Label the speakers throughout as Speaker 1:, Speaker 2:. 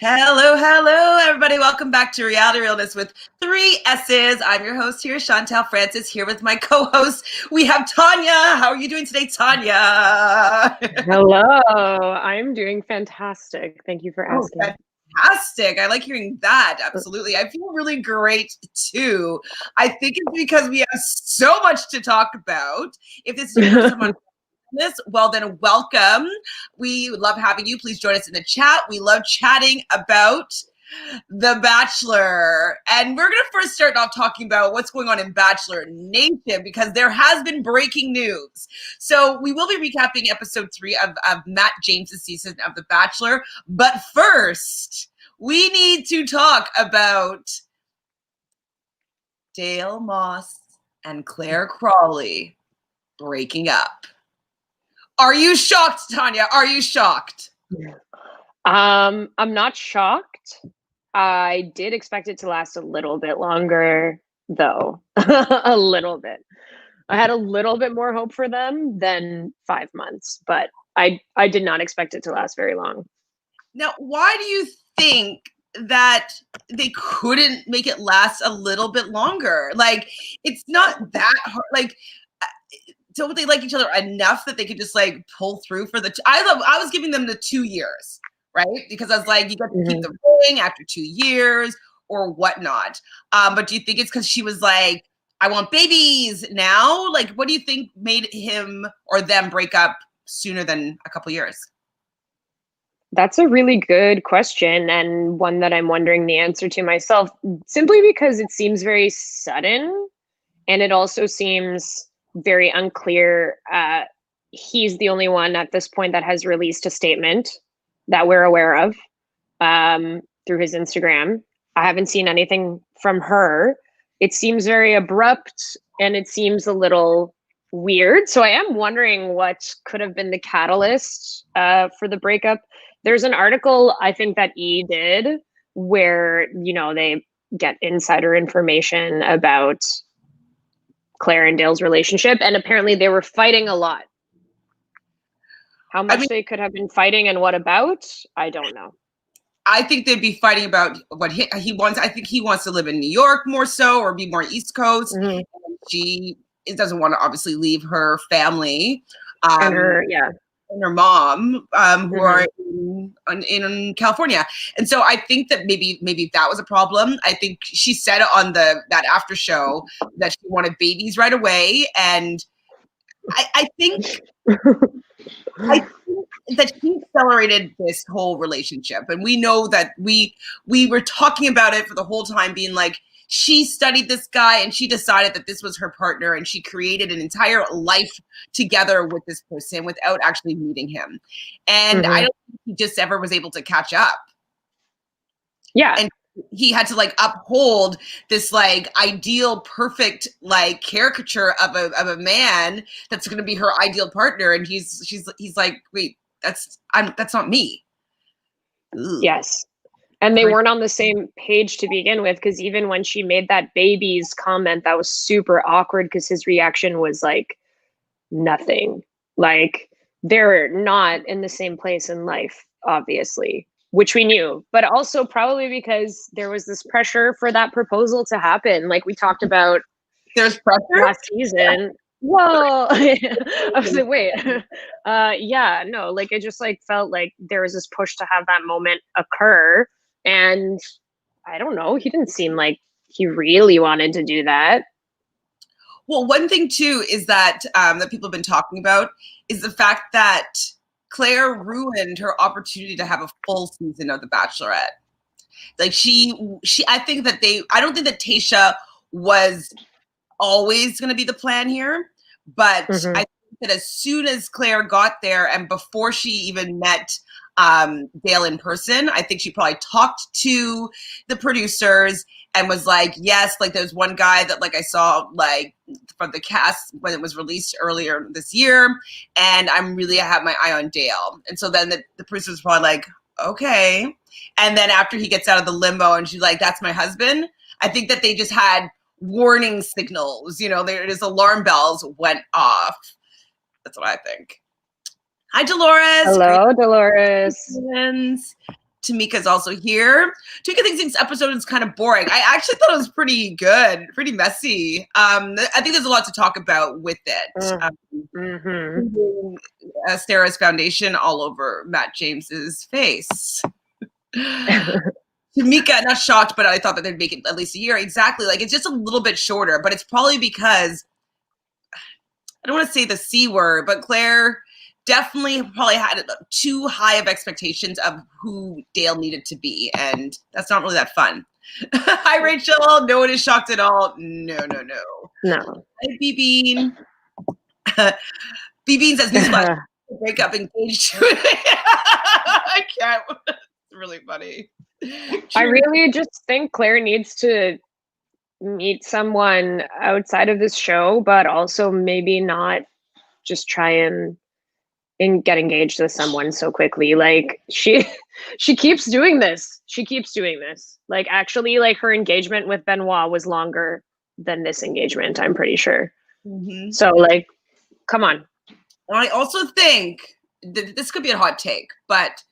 Speaker 1: Hello, hello, everybody. Welcome back to Reality Realnesss with 3 S's. I'm your host here, Chantele Francis, here with my co-host. We have Tanya. How are you doing today, Tanya?
Speaker 2: Hello, I'm doing fantastic. Thank you for
Speaker 1: Oh,
Speaker 2: asking.
Speaker 1: fantastic. I like hearing that. Absolutely. I feel really great too. I think it's because we have so much to talk about. If this is your first time on this, well then welcome. We love having you. Please join us in the chat. We love chatting about The Bachelor. And we're going to first start off talking about what's going on in Bachelor Nation because there has been breaking news. So we will be recapping episode 3 of Matt James' season of The Bachelor. But first, we need to talk about Dale Moss and Claire Crawley breaking up. Are you shocked, Tanya? Are you shocked?
Speaker 2: I'm not shocked. I did expect it to last a little bit longer, though. A little bit. I had a little bit more hope for them than 5 months, but I did not expect it to last very long.
Speaker 1: Now, why do you think that they couldn't make it last a little bit longer? Like, it's not that hard. Like, don't they like each other enough that they could just like pull through for the? I was giving them the 2 years, right? Because I was like, you got to keep the ring after 2 years or whatnot. But do you think it's because she was like, I want babies now? Like, what do you think made him or them break up sooner than a couple years?
Speaker 2: That's a really good question, and one that I'm wondering the answer to myself, simply because it seems very sudden, and it also seems very unclear. He's the only one at this point that has released a statement that we're aware of through his Instagram. I haven't seen anything from her. It seems very abrupt, and it seems a little weird. So I am wondering what could have been the catalyst for the breakup. There's an article I think that E did where, they get insider information about Claire and Dale's relationship, and apparently they were fighting a lot. How much they could have been fighting and what about, I don't know.
Speaker 1: I think they'd be fighting about what he wants. I think he wants to live in New York more so, or be more East Coast. Mm-hmm. She doesn't want to obviously leave her family.
Speaker 2: And her
Speaker 1: mom, who are in California. And so I think that maybe that was a problem. I think she said on that after show that she wanted babies right away. And I think that she accelerated this whole relationship. And we know that we were talking about it for the whole time, being like, she studied this guy and she decided that this was her partner, and she created an entire life together with this person without actually meeting him. And I don't think he just ever was able to catch up.
Speaker 2: Yeah.
Speaker 1: And he had to like uphold this like ideal, perfect like caricature of a man that's going to be her ideal partner. And he's like, wait, that's not me.
Speaker 2: Ugh. Yes. And they weren't on the same page to begin with, because even when she made that babies comment, that was super awkward because his reaction was like nothing. Like, they're not in the same place in life, obviously, which we knew, but also probably because there was this pressure for that proposal to happen. Like we talked about,
Speaker 1: there's pressure
Speaker 2: last season. Well, I was like, wait, yeah, no, like it just like felt like there was this push to have that moment occur. And I don't know, he didn't seem like he really wanted to do that.
Speaker 1: Well, one thing too is that that people have been talking about is the fact that Claire ruined her opportunity to have a full season of The Bachelorette. Like I don't think that Tayshia was always going to be the plan here, but I think that as soon as Claire got there and before she even met Dale in person, I think she probably talked to the producers and was like, yes, like there's one guy that like I saw like from the cast when it was released earlier this year, and I have my eye on Dale. And so then the producers were probably like, okay. And then after he gets out of the limo and she's like, that's my husband, I think that they just had warning signals, there's alarm bells went off. That's what I think. Hi, Dolores.
Speaker 2: Hello, Dolores.
Speaker 1: Tamika's also here. Tamika thinks this episode is kind of boring. I actually thought it was pretty good, pretty messy. I think there's a lot to talk about with it. Sarah's foundation all over Matt James's face. Tamika, not shocked, but I thought that they'd make it at least a year. Exactly. Like, it's just a little bit shorter, but it's probably because, I don't want to say the C word, but Claire definitely probably had too high of expectations of who Dale needed to be, and that's not really that fun. Hi, Rachel. No one is shocked at all. No. Hi, B-Bean. B-Bean says, newsflash, break up engaged. I can't. It's really funny.
Speaker 2: I really just think Claire needs to meet someone outside of this show, but also maybe not just try and get engaged with someone so quickly. Like, she keeps doing this. Like, actually, like, her engagement with Benoit was longer than this engagement, I'm pretty sure. So, like, come on.
Speaker 1: And I also think that this could be a hot take, but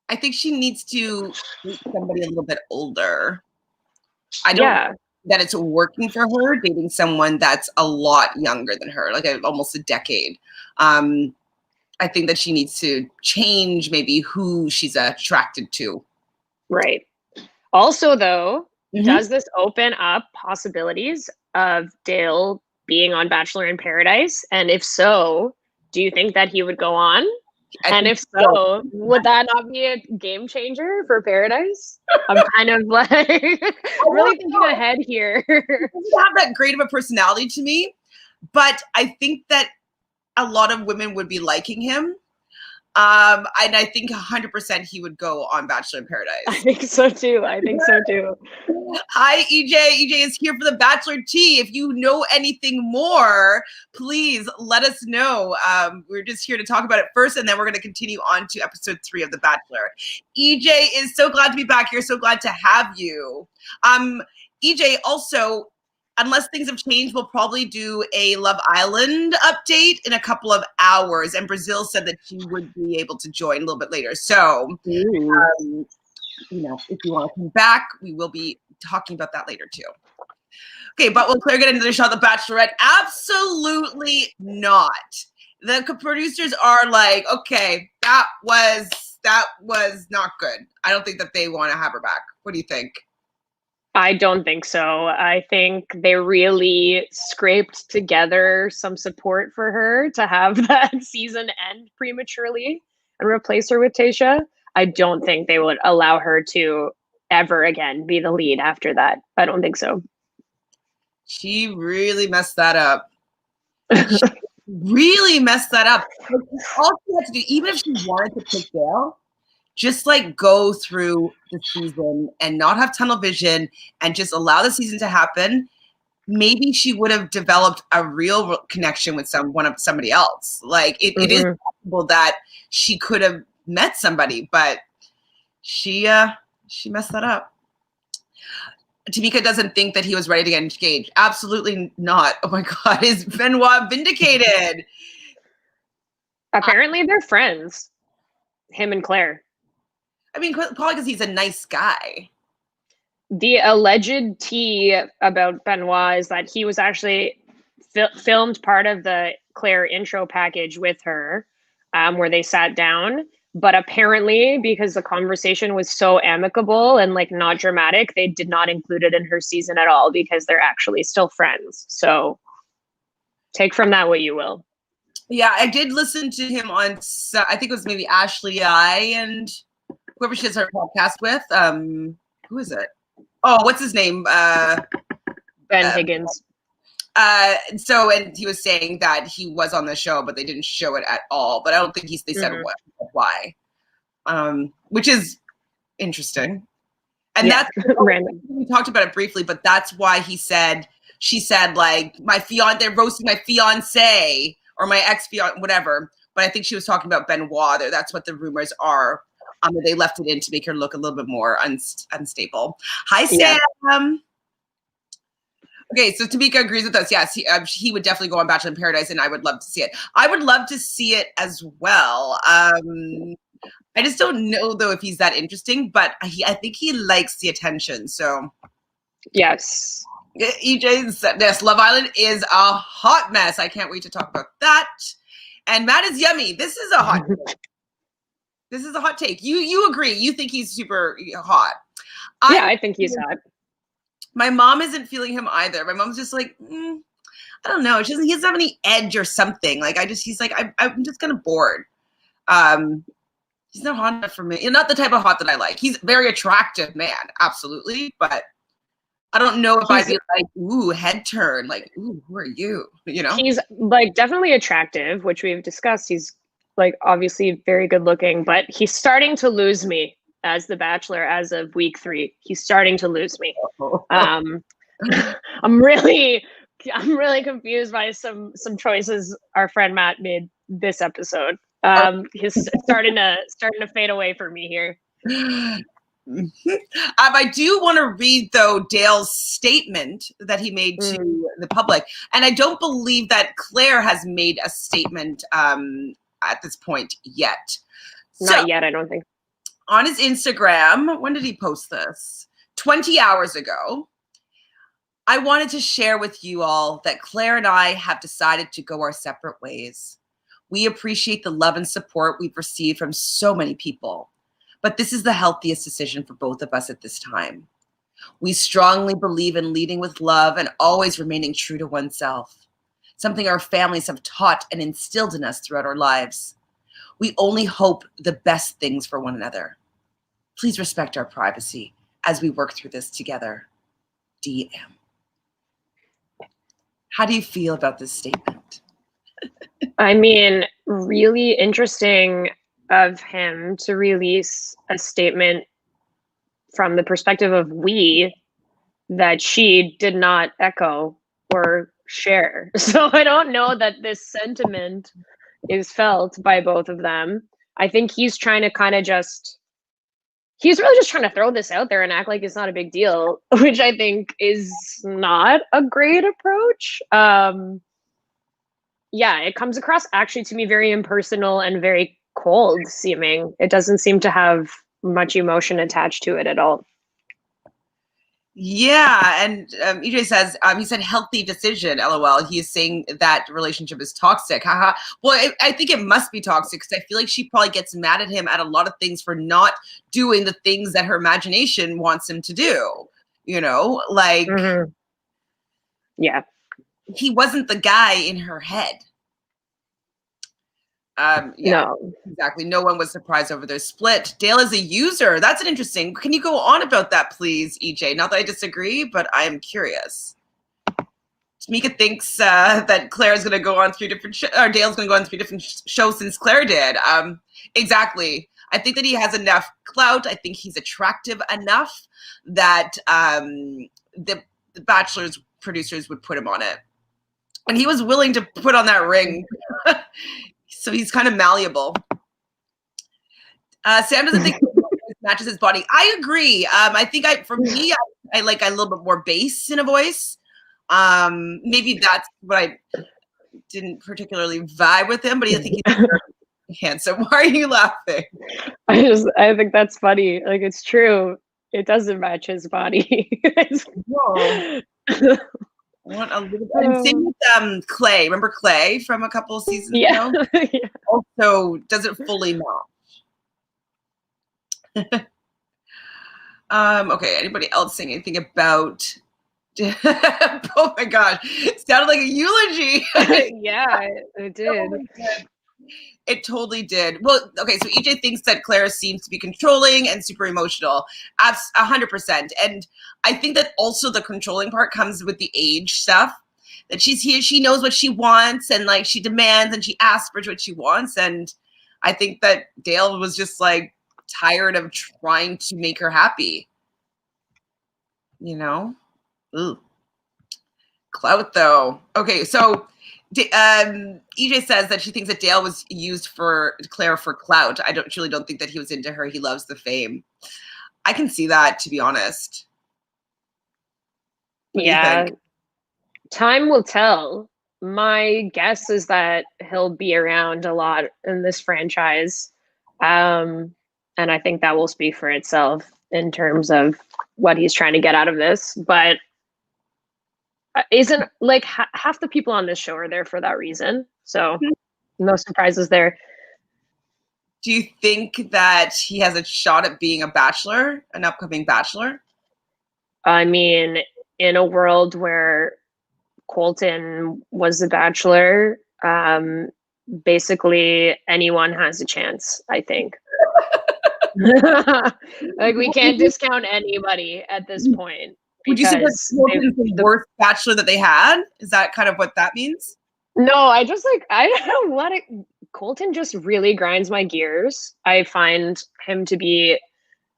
Speaker 1: I think she needs to meet somebody a little bit older. I don't think that it's working for her dating someone that's a lot younger than her, like almost a decade. I think that she needs to change maybe who she's attracted to.
Speaker 2: Right. Also, though, does this open up possibilities of Dale being on Bachelor in Paradise? And if so, do you think that he would go on? And if so, would that not be a game changer for Paradise? I'm kind of like really thinking ahead here.
Speaker 1: He doesn't have that great of a personality to me, but I think that a lot of women would be liking him. And I think 100% he would go on Bachelor in Paradise.
Speaker 2: I think so too.
Speaker 1: Hi, EJ. EJ is here for the Bachelor tea. If you know anything more, please let us know. We're just here to talk about it first, and then we're going to continue on to episode 3 of The Bachelor. EJ is so glad to be back here. So glad to have you. EJ, also, unless things have changed, we'll probably do a Love Island update in a couple of hours. And Brazil said that she would be able to join a little bit later. So, you know, if you want to come back, we will be talking about that later too. Okay, but will Claire get into the show, The Bachelorette? Absolutely not. The producers are like, okay, that was not good. I don't think that they want to have her back. What do you think?
Speaker 2: I don't think so. I think they really scraped together some support for her to have that season end prematurely and replace her with Tayshia. I don't think they would allow her to ever again be the lead after that. I don't think so.
Speaker 1: She really messed that up. Really messed that up. All she had to do, even if she wanted to pick Dale, just like go through the season and not have tunnel vision and just allow the season to happen, maybe she would have developed a real connection with somebody else. Like it is possible that she could have met somebody, but she messed that up. Tamika doesn't think that he was ready to get engaged. Absolutely not. Oh my God, is Benoit vindicated?
Speaker 2: Apparently they're friends, him and Claire.
Speaker 1: I mean, probably because he's a nice guy.
Speaker 2: The alleged tea about Benoit is that he was actually filmed part of the Claire intro package with her, where they sat down. But apparently, because the conversation was so amicable and like not dramatic, they did not include it in her season at all because they're actually still friends. So take from that what you will.
Speaker 1: Yeah, I did listen to him on, I think it was maybe Ashley I and whoever she does her podcast with. Who is it? Oh, what's his name?
Speaker 2: Ben Higgins.
Speaker 1: And he was saying that he was on the show, but they didn't show it at all. But I don't think they said why. Which is interesting. And that's random. We talked about it briefly, but that's why she said like they're roasting my fiance or my ex-fiance, whatever. But I think she was talking about Benoit there. That's what the rumors are. They left it in to make her look a little bit more unstable. Hi, Sam. Yeah. Okay, so Tamika agrees with us. Yes, he would definitely go on Bachelor in Paradise, and I would love to see it. I would love to see it as well. I just don't know though if he's that interesting, but I think he likes the attention. So
Speaker 2: Yes.
Speaker 1: EJ's yes, Love Island is a hot mess. I can't wait to talk about that. And Matt is yummy. This is a hot take. This is a hot take. You agree. You think he's super hot.
Speaker 2: I think he's hot.
Speaker 1: My mom isn't feeling him either. My mom's just like, I don't know. He doesn't have any edge or something. Like he's like, I'm just kind of bored. He's not hot enough for me. You're not the type of hot that I like. He's a very attractive man, absolutely. But I don't know if I'd be like, ooh, head turn. Like, ooh, who are you? You know?
Speaker 2: He's like definitely attractive, which we've discussed. He's like obviously very good looking, but he's starting to lose me as the Bachelor as of week 3. He's starting to lose me. I'm really confused by some choices our friend Matt made this episode. He's starting to fade away for me here.
Speaker 1: I do want to read though Dale's statement that he made to the public, and I don't believe that Claire has made a statement at this point yet.
Speaker 2: Not yet, I don't think.
Speaker 1: On his Instagram, when did he post this? 20 hours ago. I wanted to share with you all that Claire and I have decided to go our separate ways. We appreciate the love and support we've received from so many people, but this is the healthiest decision for both of us at this time. We strongly believe in leading with love and always remaining true to oneself, something our families have taught and instilled in us throughout our lives. We only hope the best things for one another. Please respect our privacy as we work through this together. DM. How do you feel about this statement?
Speaker 2: I mean, really interesting of him to release a statement from the perspective of we that she did not echo or share. So I don't know that this sentiment is felt by both of them. I think he's trying to he's really just trying to throw this out there and act like it's not a big deal, which I think is not a great approach. Yeah, it comes across actually to me very impersonal and very cold seeming. It doesn't seem to have much emotion attached to it at all.
Speaker 1: Yeah, and EJ says, he said healthy decision, LOL. He is saying that relationship is toxic. Haha. Well, I think it must be toxic because I feel like she probably gets mad at him at a lot of things for not doing the things that her imagination wants him to do. You know, like,
Speaker 2: yeah,
Speaker 1: he wasn't the guy in her head. Yeah,
Speaker 2: no,
Speaker 1: exactly. No one was surprised over their split. Dale is a user. That's an interesting. Can you go on about that, please, EJ? Not that I disagree, but I am curious. Tamika thinks that Claire's going to go on 3 different or Dale's going to go on 3 different shows since Claire did. Exactly. I think that he has enough clout. I think he's attractive enough that the Bachelor's producers would put him on it. And he was willing to put on that ring. So he's kind of malleable. Sam doesn't think it matches his body. I agree. I think for me, I like a little bit more bass in a voice. Maybe that's what I didn't particularly vibe with him, but I think he's very handsome. Why are you laughing?
Speaker 2: I think that's funny. Like, it's true. It doesn't match his body.
Speaker 1: Whoa. What a little bit. And same with Clay. Remember Clay from a couple of seasons ago?
Speaker 2: Yeah.
Speaker 1: Also, does it fully match? Okay, anybody else saying anything about oh my gosh, it sounded like a eulogy.
Speaker 2: Yeah, it did.
Speaker 1: It totally did. Well, okay, so EJ thinks that Claire seems to be controlling and super emotional. 100%. And I think that also the controlling part comes with the age stuff. That she's here, she knows what she wants, and like she demands and she asks for what she wants. And I think that Dale was just like tired of trying to make her happy. You know? Ooh. Clout though. Okay, so EJ says that she thinks that Dale was used for Claire for clout. I truly don't think that he was into her. He loves the fame. I can see that, to be honest. What do you think?
Speaker 2: Time will tell. My guess is that he'll be around a lot in this franchise. And I think that will speak for itself in terms of what he's trying to get out of this. But isn't like half the people on this show are there for that reason. So no surprises there.
Speaker 1: Do you think that he has a shot at being a bachelor, an upcoming bachelor?
Speaker 2: I mean, in a world where Colton was the bachelor, basically anyone has a chance, I think. Like, we can't discount anybody at this point.
Speaker 1: Would you say that
Speaker 2: Because
Speaker 1: Colton's the worst bachelor that they had? Is that kind of what that means?
Speaker 2: no, I don't know what Colton just really grinds my gears. I find him to be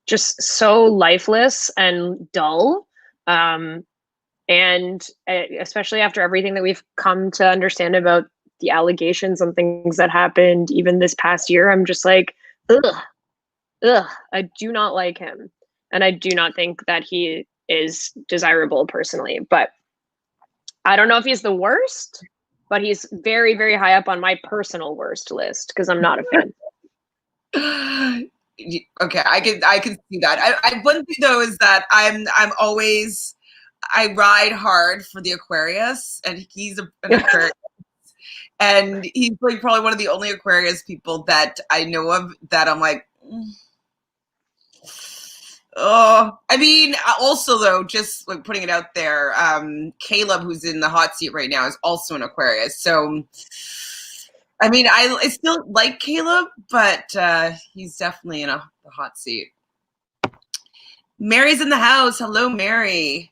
Speaker 2: just so lifeless and dull. And especially after everything that we've come to understand about the allegations and things that happened even this past year, I'm just like, ugh, I do not like him. And I do not think that he is desirable personally. But I don't know if he's the worst, but he's very, very high up on my personal worst list because I'm not a fan.
Speaker 1: Okay, I can see that. I one thing though is that I ride hard for the Aquarius, and he's an Aquarius. And he's like probably one of the only Aquarius people that I know of that I'm like, oh, I mean, also though, just like putting it out there, Caleb, who's in the hot seat right now, is also an Aquarius. So, I mean, I still like Caleb, but he's definitely in the hot seat. Mary's in the house. Hello, Mary.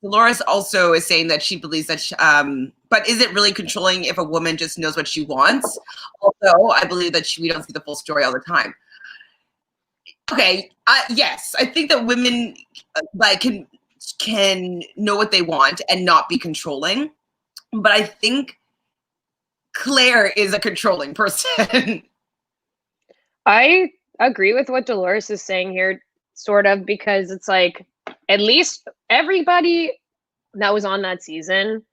Speaker 1: Dolores also is saying that she believes that, but is it really controlling if a woman just knows what she wants? Although I believe that we don't see the full story all the time. Okay, yes, I think that women like can know what they want and not be controlling, but I think Claire is a controlling person.
Speaker 2: I agree with what Dolores is saying here, sort of, because it's like at least everybody that was on that season,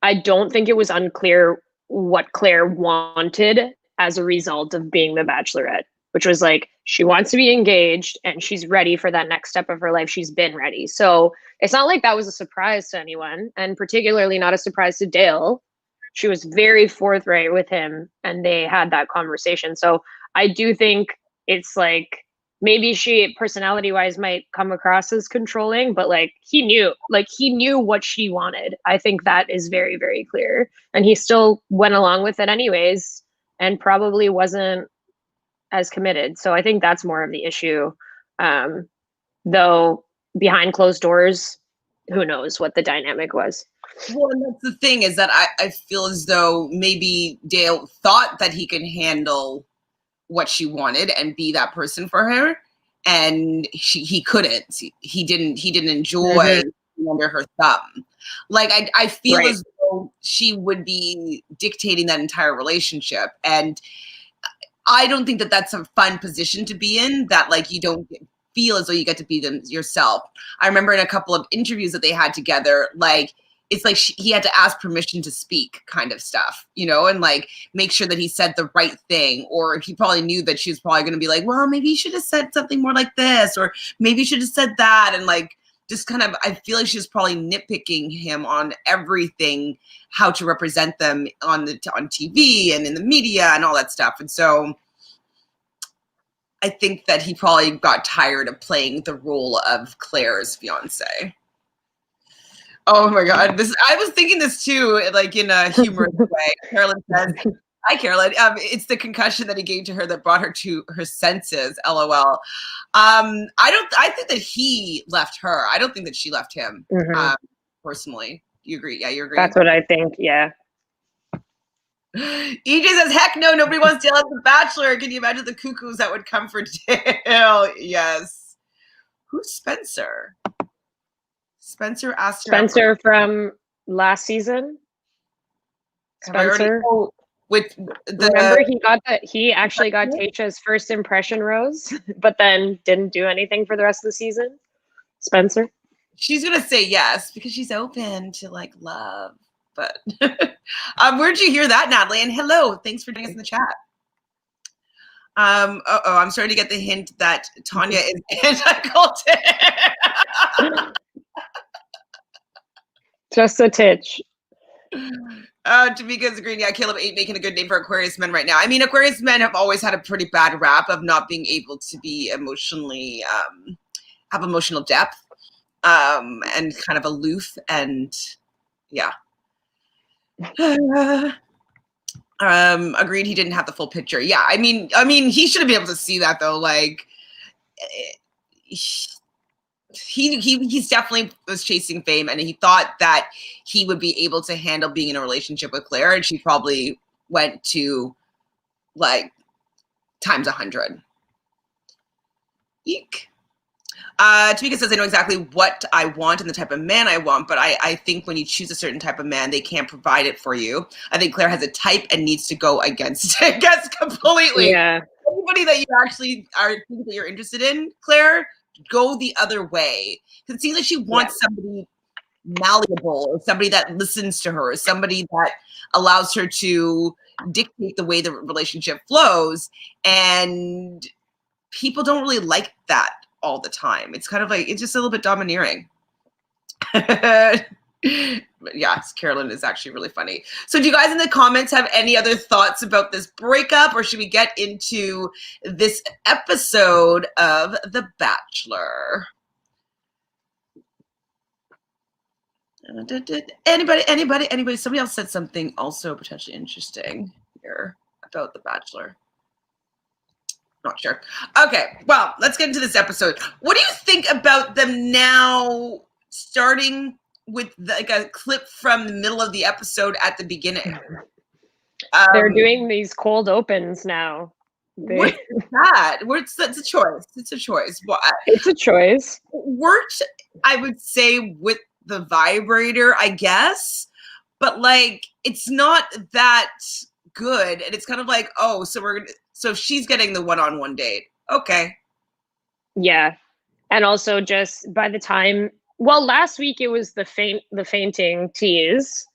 Speaker 2: I don't think it was unclear what Claire wanted as a result of being the Bachelorette, which was like she wants to be engaged and she's ready for that next step of her life. She's been ready. So it's not like that was a surprise to anyone, and particularly not a surprise to Dale. She was very forthright with him and they had that conversation. So I do think it's like maybe she personality wise might come across as controlling, but he knew what she wanted. I think that is very, very clear. And he still went along with it anyways and probably wasn't as committed. So I think that's more of the issue. Though behind closed doors, who knows what the dynamic was.
Speaker 1: Well, and that's the thing is that I feel as though maybe Dale thought that he could handle what she wanted and be that person for her, and he couldn't. He didn't enjoy under her thumb. Like I feel as though she would be dictating that entire relationship, and I don't think that that's a fun position to be in. That like you don't feel as though you get to be them yourself. I remember in a couple of interviews that they had together, like. It's like he had to ask permission to speak kind of stuff, and like make sure that he said the right thing, or he probably knew that she was probably going to be like, well, maybe you should have said something more like this, or maybe you should have said that. And like, just kind of, I feel like she was probably nitpicking him on everything, how to represent them on TV and in the media and all that stuff. And so I think that he probably got tired of playing the role of Claire's fiance. Oh my God! I was thinking this too, like in a humorous way. Carolyn says, "Hi, Carolyn. It's the concussion that he gave to her that brought her to her senses." LOL. I think that he left her. I don't think that she left him. Personally, you agree? Yeah, you agree.
Speaker 2: That's what I think. Yeah.
Speaker 1: EJ says, "Heck no, nobody wants Dale as the Bachelor." Can you imagine the cuckoos that would come for Dale? Yes. Who's Spencer? Spencer asked
Speaker 2: Spencer from last season. Spencer.
Speaker 1: With
Speaker 2: remember he actually got Tayshia's first impression rose, but then didn't do anything for the rest of the season. Spencer.
Speaker 1: She's gonna say yes because she's open to like love. But where'd you hear that, Natalie? And hello, thanks for joining us in the chat. I'm starting to get the hint that Tanya is anti-cultic.
Speaker 2: Just a titch.
Speaker 1: Tamika's agreeing. Yeah, Caleb ain't making a good name for Aquarius men right now. I mean, Aquarius men have always had a pretty bad rap of not being able to be emotionally, have emotional depth, and kind of aloof, and yeah. Agreed. He didn't have the full picture. Yeah, I mean, he should have been able to see that though. Like, he's definitely was chasing fame, and he thought that he would be able to handle being in a relationship with Claire, and she probably went to like times 100. Eek. Tamika says, I know exactly what I want and the type of man I want, but I think when you choose a certain type of man, they can't provide it for you. I think Claire has a type and needs to go against it. Completely.
Speaker 2: Yeah.
Speaker 1: Anybody that you actually are that you're interested in, Claire, go the other way. Because it seems like she wants somebody malleable, or somebody that listens to her, or somebody that allows her to dictate the way the relationship flows. And people don't really like that all the time. It's kind of like, it's just a little bit domineering. But yes, Carolyn is actually really funny. So do you guys in the comments have any other thoughts about this breakup, or should we get into this episode of The Bachelor? Anybody? Somebody else said something also potentially interesting here about The Bachelor. Not sure. Okay, well, let's get into this episode. What do you think about them now starting with like a clip from the middle of the episode at the beginning?
Speaker 2: They're doing these cold opens now.
Speaker 1: What's that? It's a choice. It's a choice. Well,
Speaker 2: it's a choice.
Speaker 1: It worked, I would say, with the vibrator, I guess, but like it's not that good, and it's kind of like, oh, so she's getting the one-on-one date. Okay.
Speaker 2: Yeah. And also just by the time, well, last week it was the fainting tease,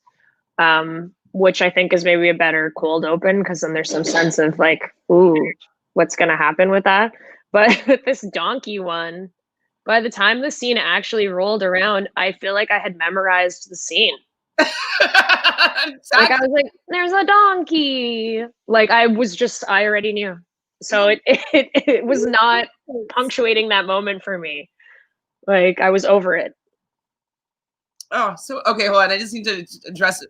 Speaker 2: which I think is maybe a better cold open, because then there's some sense of like, ooh, what's going to happen with that? But with this donkey one, by the time the scene actually rolled around, I feel like I had memorized the scene.
Speaker 1: Exactly.
Speaker 2: Like I was like, there's a donkey. Like I already knew. So it was not punctuating that moment for me. Like I was over it.
Speaker 1: Oh, so okay, hold on. I just need to address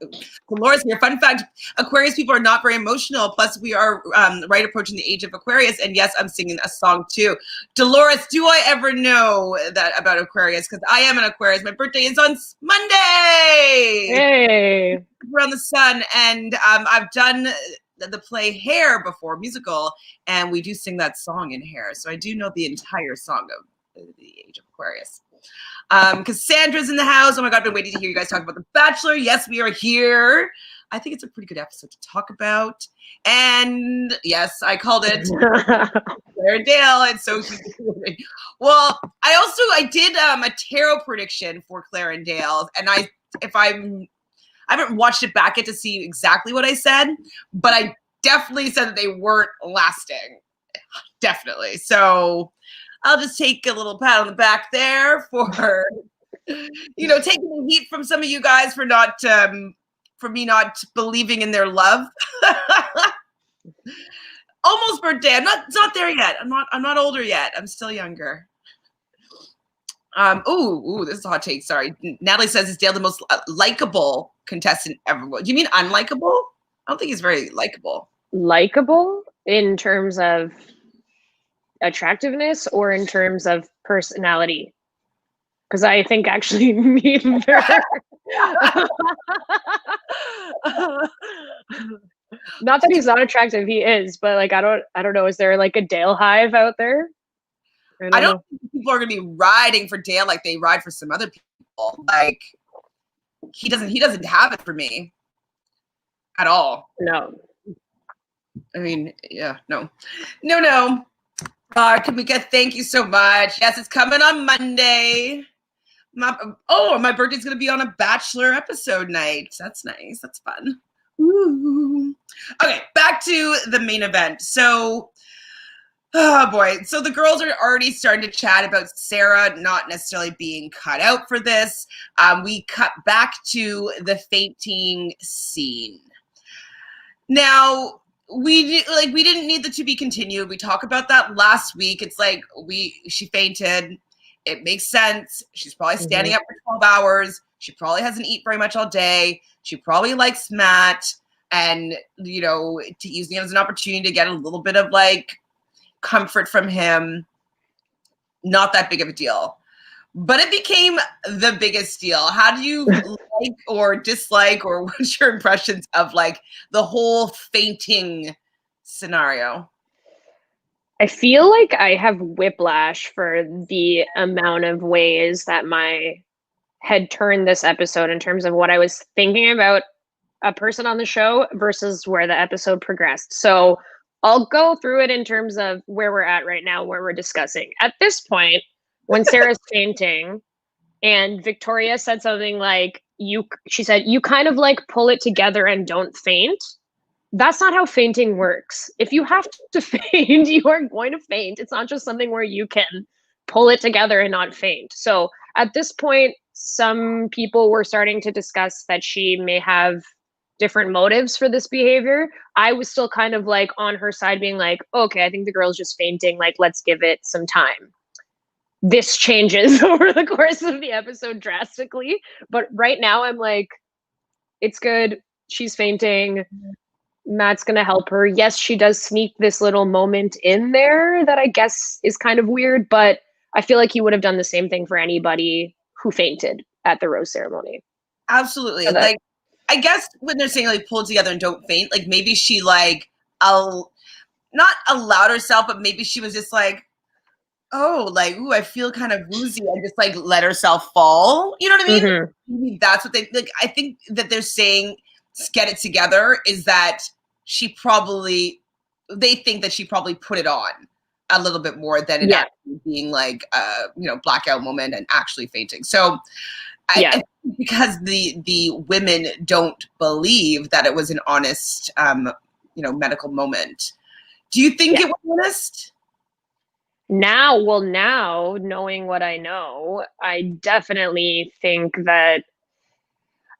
Speaker 1: Dolores here. Fun fact: Aquarius people are not very emotional. Plus, we are right approaching the age of Aquarius, and yes, I'm singing a song too. Dolores, do I ever know that about Aquarius? Because I am an Aquarius. My birthday is on Monday.
Speaker 2: Hey,
Speaker 1: around the sun, and I've done the play Hair before, musical, and we do sing that song in Hair, so I do know the entire song of the age of Aquarius. Cassandra's in the house. Oh my God, I've been waiting to hear you guys talk about The Bachelor. Yes, we are here. I think it's a pretty good episode to talk about. And yes, I called it Claire and Dale. And so, well, I did a tarot prediction for Claire and Dale. And I haven't watched it back yet to see exactly what I said, but I definitely said that they weren't lasting. Definitely. So I'll just take a little pat on the back there for, taking the heat from some of you guys for me not believing in their love. Almost birthday. It's not there yet. I'm not older yet. I'm still younger. This is a hot take. Sorry. Natalie says, is Dale the most likable contestant ever? Do you mean unlikable? I don't think he's very likable.
Speaker 2: Likable in terms of attractiveness or in terms of personality? Because I think actually neither. Not that he's not attractive, he is, but like I don't know. Is there like a Dale hive out there?
Speaker 1: I don't think people are gonna be riding for Dale like they ride for some other people. Like he doesn't have it for me at all.
Speaker 2: No.
Speaker 1: I mean, yeah, no. Can we get thank you so much? Yes, it's coming on Monday. My birthday's gonna be on a Bachelor episode night. That's nice. That's fun. Ooh. Okay, back to the main event. So Oh boy. So the girls are already starting to chat about Sarah not necessarily being cut out for this. We cut back to the fainting scene. Now, we didn't need the to be continued. We talked about that last week. It's like she fainted. It makes sense. She's probably standing up for 12 hours. She probably hasn't eaten very much all day. She probably likes Matt, and to using it as an opportunity to get a little bit of like comfort from him. Not that big of a deal. But it became the biggest deal. How do you like or dislike, or what's your impressions of like the whole fainting scenario?
Speaker 2: I feel like I have whiplash for the amount of ways that my head turned this episode in terms of what I was thinking about a person on the show versus where the episode progressed. So I'll go through it in terms of where we're at right now, where we're discussing. At this point, when Sarah's fainting and Victoria said something like, she said, you kind of like pull it together and don't faint. That's not how fainting works. If you have to faint, you are going to faint. It's not just something where you can pull it together and not faint. So at this point, some people were starting to discuss that she may have different motives for this behavior. I was still kind of like on her side, being like, okay, I think the girl's just fainting. Like, let's give it some time. This changes over the course of the episode drastically. But right now, I'm like, it's good. She's fainting. Matt's going to help her. Yes, she does sneak this little moment in there that I guess is kind of weird, but I feel like he would have done the same thing for anybody who fainted at the rose ceremony.
Speaker 1: Absolutely.
Speaker 2: So
Speaker 1: like, I guess when they're saying like pull it together and don't faint, like maybe she like, not allowed herself, but maybe she was just like, oh, like, ooh, I feel kind of woozy, and just like let herself fall. You know what I mean?
Speaker 2: Mm-hmm.
Speaker 1: Maybe that's what they like. I think that they're saying get it together is that they think that she probably put it on a little bit more than it actually being like blackout moment and actually fainting. So I think because the women don't believe that it was an honest medical moment. Do you think it was honest?
Speaker 2: Now, knowing what I know, I definitely think that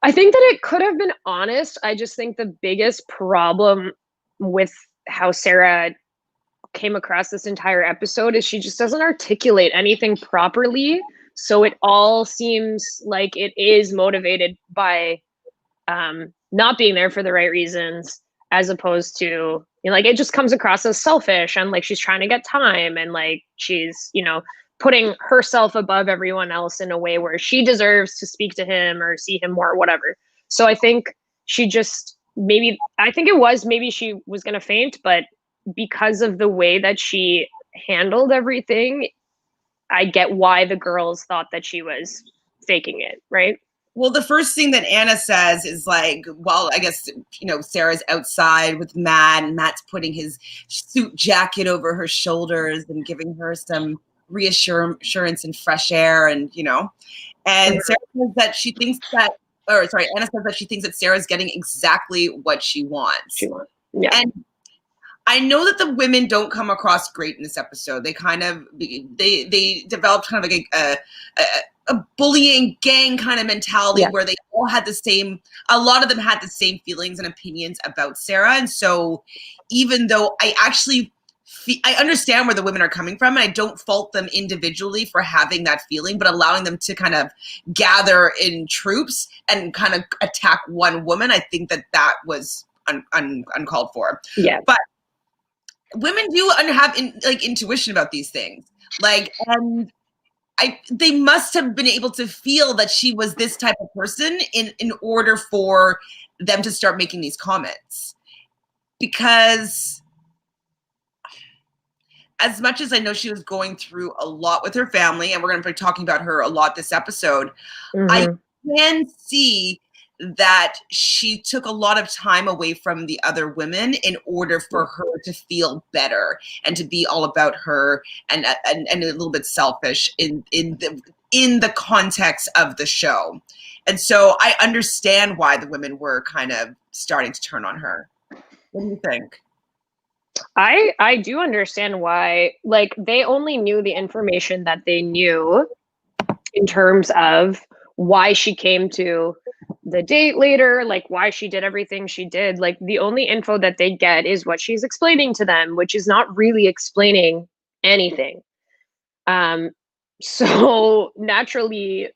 Speaker 2: it could have been honest. I just think the biggest problem with how Sarah came across this entire episode is she just doesn't articulate anything properly. So it all seems like it is motivated by not being there for the right reasons, as opposed to, like, it just comes across as selfish and like she's trying to get time and like she's, putting herself above everyone else in a way where she deserves to speak to him or see him more or whatever. So I think she just maybe she was going to faint, but because of the way that she handled everything, I get why the girls thought that she was faking it, right?
Speaker 1: Well, the first thing that Anna says is like, well, I guess, Sarah's outside with Matt, and Matt's putting his suit jacket over her shoulders and giving her some reassurance and fresh air, and and Sarah says that she thinks that, Anna says that she thinks that Sarah's getting exactly what she wants.
Speaker 2: Yeah.
Speaker 1: And I know that the women don't come across great in this episode. They kind of they developed kind of like a bullying gang kind of mentality where they all had a lot of them had the same feelings and opinions about Sarah. And so even though I understand where the women are coming from, and I don't fault them individually for having that feeling, but allowing them to kind of gather in troops and kind of attack one woman, I think that was uncalled for.
Speaker 2: Yeah.
Speaker 1: But women do have intuition about these things. And they must have been able to feel that she was this type of person in order for them to start making these comments. Because as much as I know she was going through a lot with her family, and we're going to be talking about her a lot this episode, I can see that she took a lot of time away from the other women in order for her to feel better and to be all about her and a little bit selfish in the context of the show. And so I understand why the women were kind of starting to turn on her. What do you think?
Speaker 2: I do understand why, like, they only knew the information that they knew in terms of why she came to the date later, like why she did everything she did. Like the only info that they get is what she's explaining to them, which is not really explaining anything. Um, so naturally,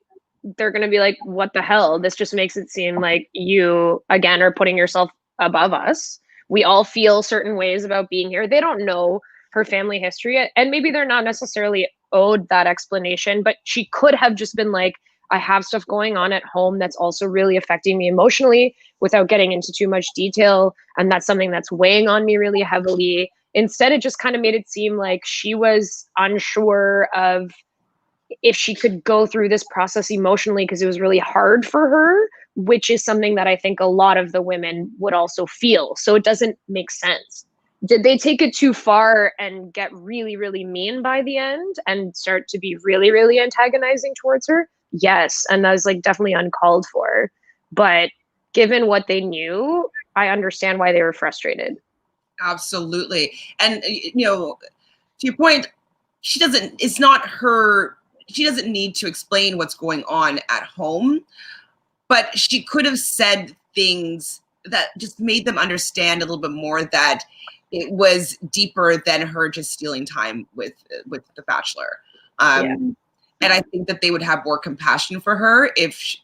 Speaker 2: they're going to be like, what the hell? This just makes it seem like you, again, are putting yourself above us. We all feel certain ways about being here. They don't know her family history, and maybe they're not necessarily owed that explanation, but she could have just been like, I have stuff going on at home that's also really affecting me emotionally without getting into too much detail. And that's something that's weighing on me really heavily. Instead, it just kind of made it seem like she was unsure of if she could go through this process emotionally because it was really hard for her, which is something that I think a lot of the women would also feel. So it doesn't make sense. Did they take it too far and get really, really mean by the end and start to be really, really antagonizing towards her? Yes. And that was like definitely uncalled for. But given what they knew, I understand why they were frustrated.
Speaker 1: Absolutely. And, to your point, it's not her, she doesn't need to explain what's going on at home, but she could have said things that just made them understand a little bit more that it was deeper than her just stealing time with the Bachelor.
Speaker 2: Yeah.
Speaker 1: And I think that they would have more compassion for her if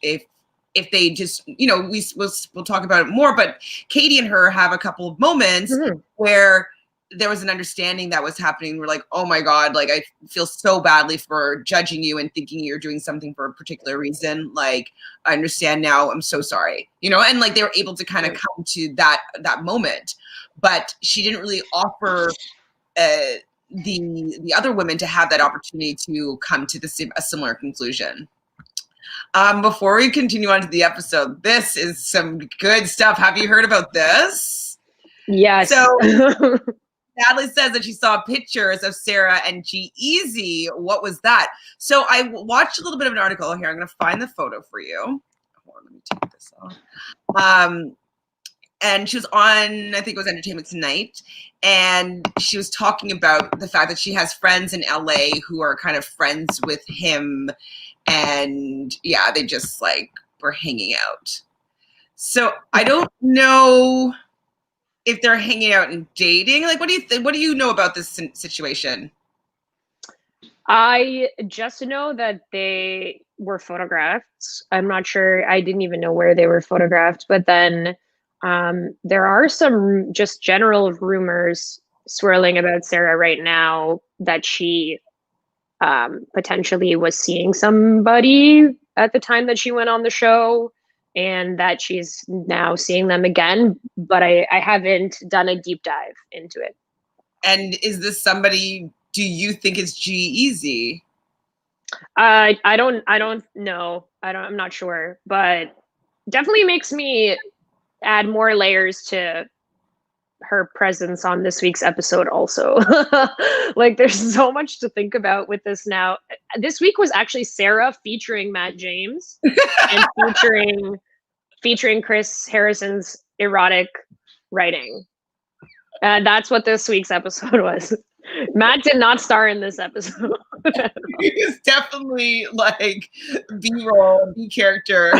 Speaker 1: they just, we'll talk about it more, but Katie and her have a couple of moments where there was an understanding that was happening. We're like, oh my God, like I feel so badly for judging you and thinking you're doing something for a particular reason. Like, I understand now. I'm so sorry, and like they were able to kind of come to that moment, but she didn't really offer the other women to have that opportunity to come to a similar conclusion. Before we continue on to the episode, this is some good stuff. Have you heard about this?
Speaker 2: Yes.
Speaker 1: So Natalie says that she saw pictures of Sarah and G-Eazy. What was that? So I watched a little bit of an article here. I'm going to find the photo for you. Hold on, let me take this off. And she was on, I think it was Entertainment Tonight, and she was talking about the fact that she has friends in LA who are kind of friends with him, and yeah, they just like were hanging out. So I don't know if they're hanging out and dating. Like, what do you know about this situation?
Speaker 2: I just know that they were photographed. I'm not sure. I didn't even know where they were photographed. But then there are some just general rumors swirling about Sarah right now that she potentially was seeing somebody at the time that she went on the show, and that she's now seeing them again. But I haven't done a deep dive into it.
Speaker 1: And is this somebody, do you think it's G-Eazy?
Speaker 2: I don't know. I'm not sure, but definitely makes me add more layers to her presence on this week's episode also. Like there's so much to think about with this now. This week was actually Sarah featuring Matt James and featuring Chris Harrison's erotic writing. And that's what this week's episode was. Matt did not star in this episode.
Speaker 1: He's definitely like B-roll, B character.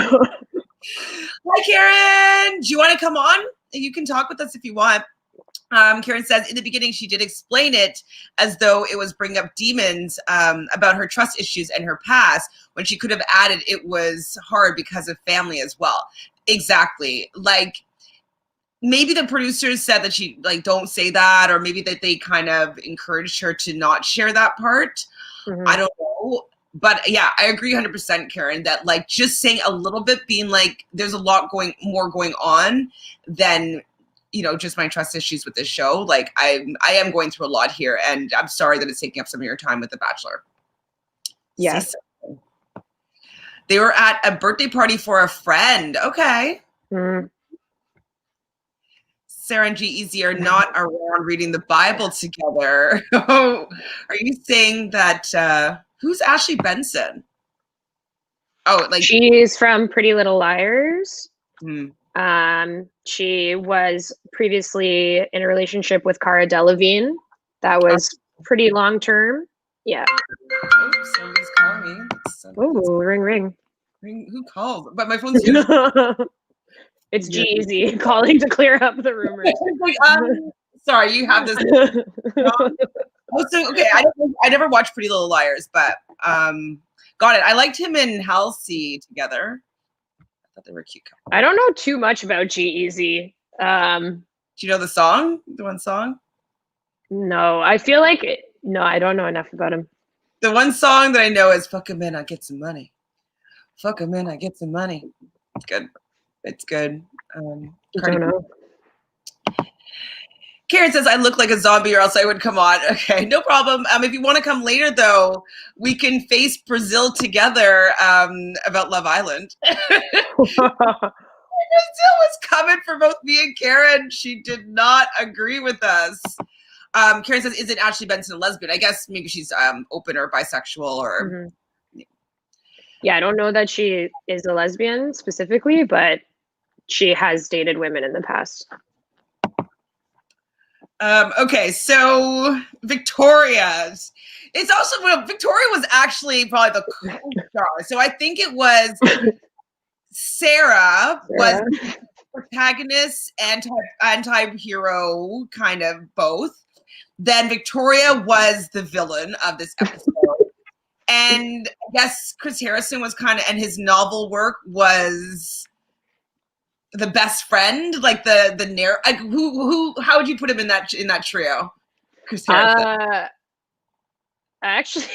Speaker 1: Hi, Karen. Do you want to come on? You can talk with us if you want. Karen says, in the beginning, she did explain it as though it was bringing up demons about her trust issues and her past, when she could have added it was hard because of family as well. Exactly. Like, maybe the producers said that she, like, don't say that, or maybe that they kind of encouraged her to not share that part. Mm-hmm. I don't know. But yeah, I agree 100%, Karen, that like just saying a little bit, being like, there's a lot more going on than, just my trust issues with this show. Like I am going through a lot here, and I'm sorry that it's taking up some of your time with The Bachelor.
Speaker 2: Yes.
Speaker 1: They were at a birthday party for a friend. Okay. Mm. Sarah and G-Eazy are not around reading the Bible together. Are you saying that, who's Ashley Benson? Oh, like
Speaker 2: she's from Pretty Little Liars. She was previously in a relationship with Cara Delevingne. That was pretty long term. Yeah.
Speaker 1: Oops, somebody's calling me.
Speaker 2: Oh, ring, ring.
Speaker 1: Who called? But my phone's good.
Speaker 2: It's G-Eazy calling to clear up the rumors.
Speaker 1: Like, sorry, you have this. Okay, I never watched Pretty Little Liars, but got it. I liked him and Halsey together. I thought they were a cute couple.
Speaker 2: I don't know too much about G-Eazy.
Speaker 1: Do you know the song? The one song?
Speaker 2: No, I feel like no, I don't know enough about him.
Speaker 1: The one song that I know is "Fuck him in, I get some money." Fuck him in, I get some money. It's good. It's good.
Speaker 2: I don't know.
Speaker 1: Karen says, I look like a zombie or else I would come on. Okay, no problem. If you want to come later, though, we can face Brazil together about Love Island. Brazil was coming for both me and Karen. She did not agree with us. Karen says, isn't Ashley Benson a lesbian? I guess maybe she's open or bisexual or...
Speaker 2: Mm-hmm. Yeah, I don't know that she is a lesbian specifically, but she has dated women in the past.
Speaker 1: Okay, so Victoria's. It's also, well, Victoria was actually probably the co-star. So I think it was Sarah was the protagonist, anti-hero, kind of both. Then Victoria was the villain of this episode. And I guess Chris Harrison was kind of, and his novel work was the best friend, like the like who how would you put him in that trio? Chris Harrison.
Speaker 2: Actually,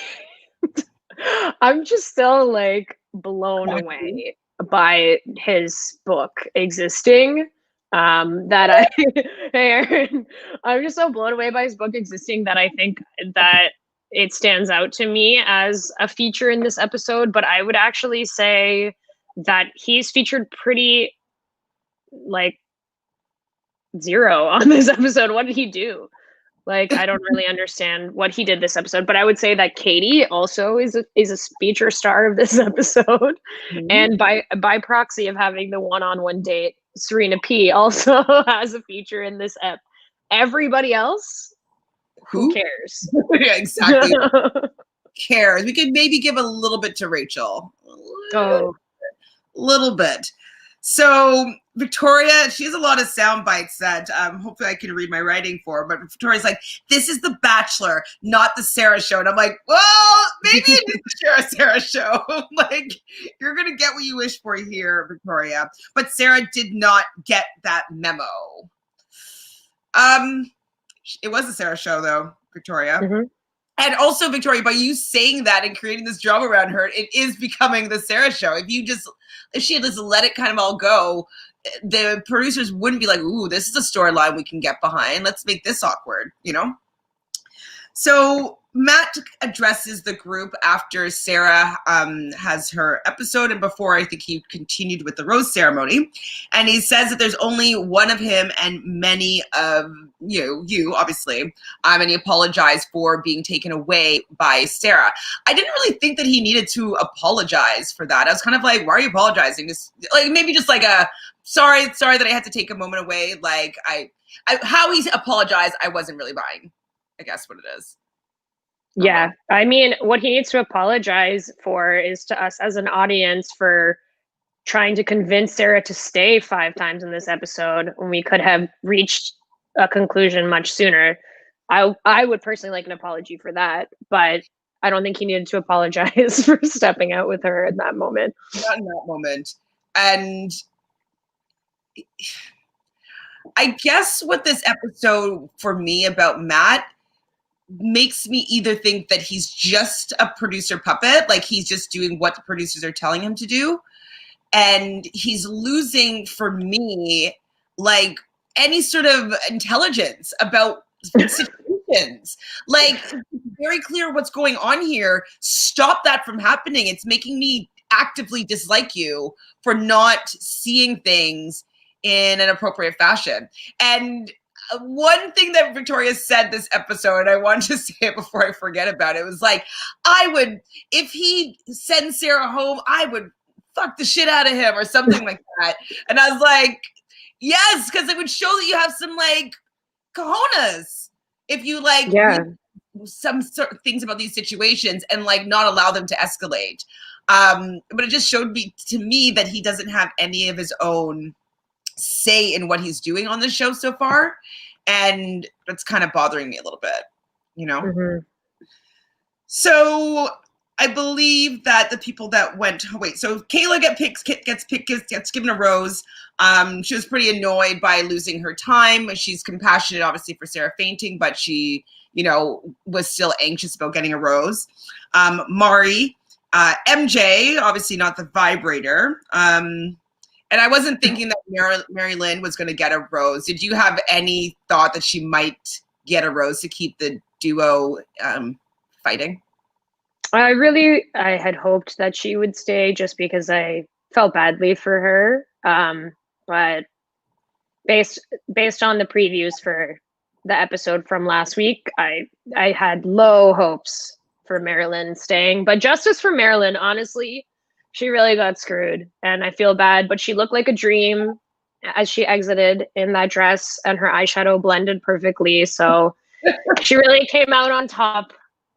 Speaker 2: I'm just still like blown away by his book existing. That hey Aaron, I'm just so blown away by his book existing that I think that it stands out to me as a feature in this episode. But I would actually say that he's featured pretty like zero on this episode. What did he do? Like, I don't really understand what he did this episode, but I would say that Katie also is a feature star of this episode. Mm-hmm. And by proxy of having the one-on-one date, Serena P also has a feature in this ep. Everybody else, who cares?
Speaker 1: Yeah, exactly. Cares. We could maybe give a little bit to Rachel. Little bit. So Victoria, she has a lot of sound bites that hopefully I can read my writing for. But Victoria's like, this is the Bachelor, not the Sarah show. And I'm like, well, maybe it is the Sarah show. Like, you're going to get what you wish for here, Victoria. But Sarah did not get that memo. It was the Sarah show, though, Victoria. Mm-hmm. And also, Victoria, by you saying that and creating this drama around her, it is becoming the Sarah show. If she had just let it kind of all go, the producers wouldn't be like, ooh, this is a storyline we can get behind. Let's make this awkward, you know? So Matt addresses the group after Sarah has her episode and before I think he continued with the rose ceremony. And he says that there's only one of him and many of you obviously, and he apologized for being taken away by Sarah. I didn't really think that he needed to apologize for that. I was kind of like, why are you apologizing? Just like maybe just like a sorry that I had to take a moment away. Like I how he apologized, I wasn't really buying. I guess what it is.
Speaker 2: Yeah. I mean, what he needs to apologize for is to us as an audience for trying to convince Sarah to stay 5 times in this episode when we could have reached a conclusion much sooner. I would personally like an apology for that, but I don't think he needed to apologize for stepping out with her in that moment.
Speaker 1: Not in that moment. And I guess what this episode for me about Matt makes me either think that he's just a producer puppet, like he's just doing what the producers are telling him to do, and he's losing, for me, like any sort of intelligence about situations. Like, it's very clear what's going on here. Stop that from happening. It's making me actively dislike you for not seeing things in an appropriate fashion. And one thing that Victoria said this episode, I wanted to say it before I forget about it, was like, if he sends Sarah home, I would fuck the shit out of him or something like that. And I was like, yes, because it would show that you have some like cojones if you like read some sort of things about these situations and like not allow them to escalate. But it just showed to me that he doesn't have any of his own say in what he's doing on the show so far. And that's kind of bothering me a little bit, you know?
Speaker 2: Mm-hmm.
Speaker 1: So I believe that the people that went, so Kayla gets given a rose. She was pretty annoyed by losing her time. She's compassionate, obviously, for Sarah fainting, but she, you know, was still anxious about getting a rose. Mari, MJ, obviously not the vibrator. And I wasn't thinking that Mary Lynn was going to get a rose. Did you have any thought that she might get a rose to keep the duo fighting?
Speaker 2: I had hoped that she would stay just because I felt badly for her. But based on the previews for the episode from last week, I had low hopes for Marilyn staying. But justice for Marilyn, honestly, she really got screwed. And I feel bad, but she looked like a dream as she exited in that dress, and her eyeshadow blended perfectly. So she really came out on top.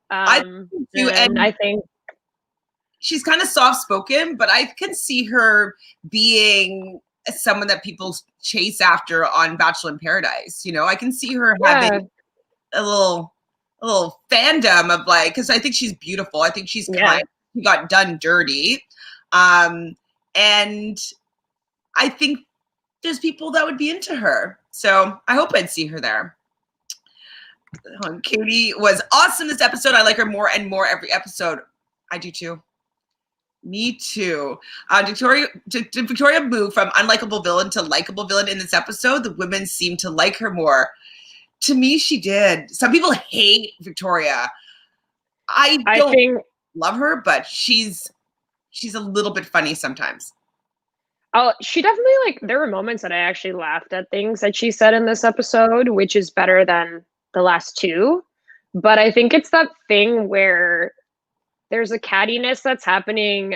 Speaker 1: I
Speaker 2: think
Speaker 1: she's kind of soft-spoken, but I can see her being someone that people chase after on Bachelor in Paradise. You know, I can see her having a little fandom of like, because I think she's beautiful. I think she's kind. She got done dirty, and I think there's people that would be into her. So I hope I'd see her there. Katie was awesome this episode. I like her more and more every episode. I do too. Me too. Victoria moved from unlikable villain to likable villain in this episode. The women seem to like her more. To me, she did. Some people hate Victoria. I don't love her, but she's a little bit funny sometimes.
Speaker 2: Oh, she definitely, like, there were moments that I actually laughed at things that she said in this episode, which is better than the last two. But I think it's that thing where there's a cattiness that's happening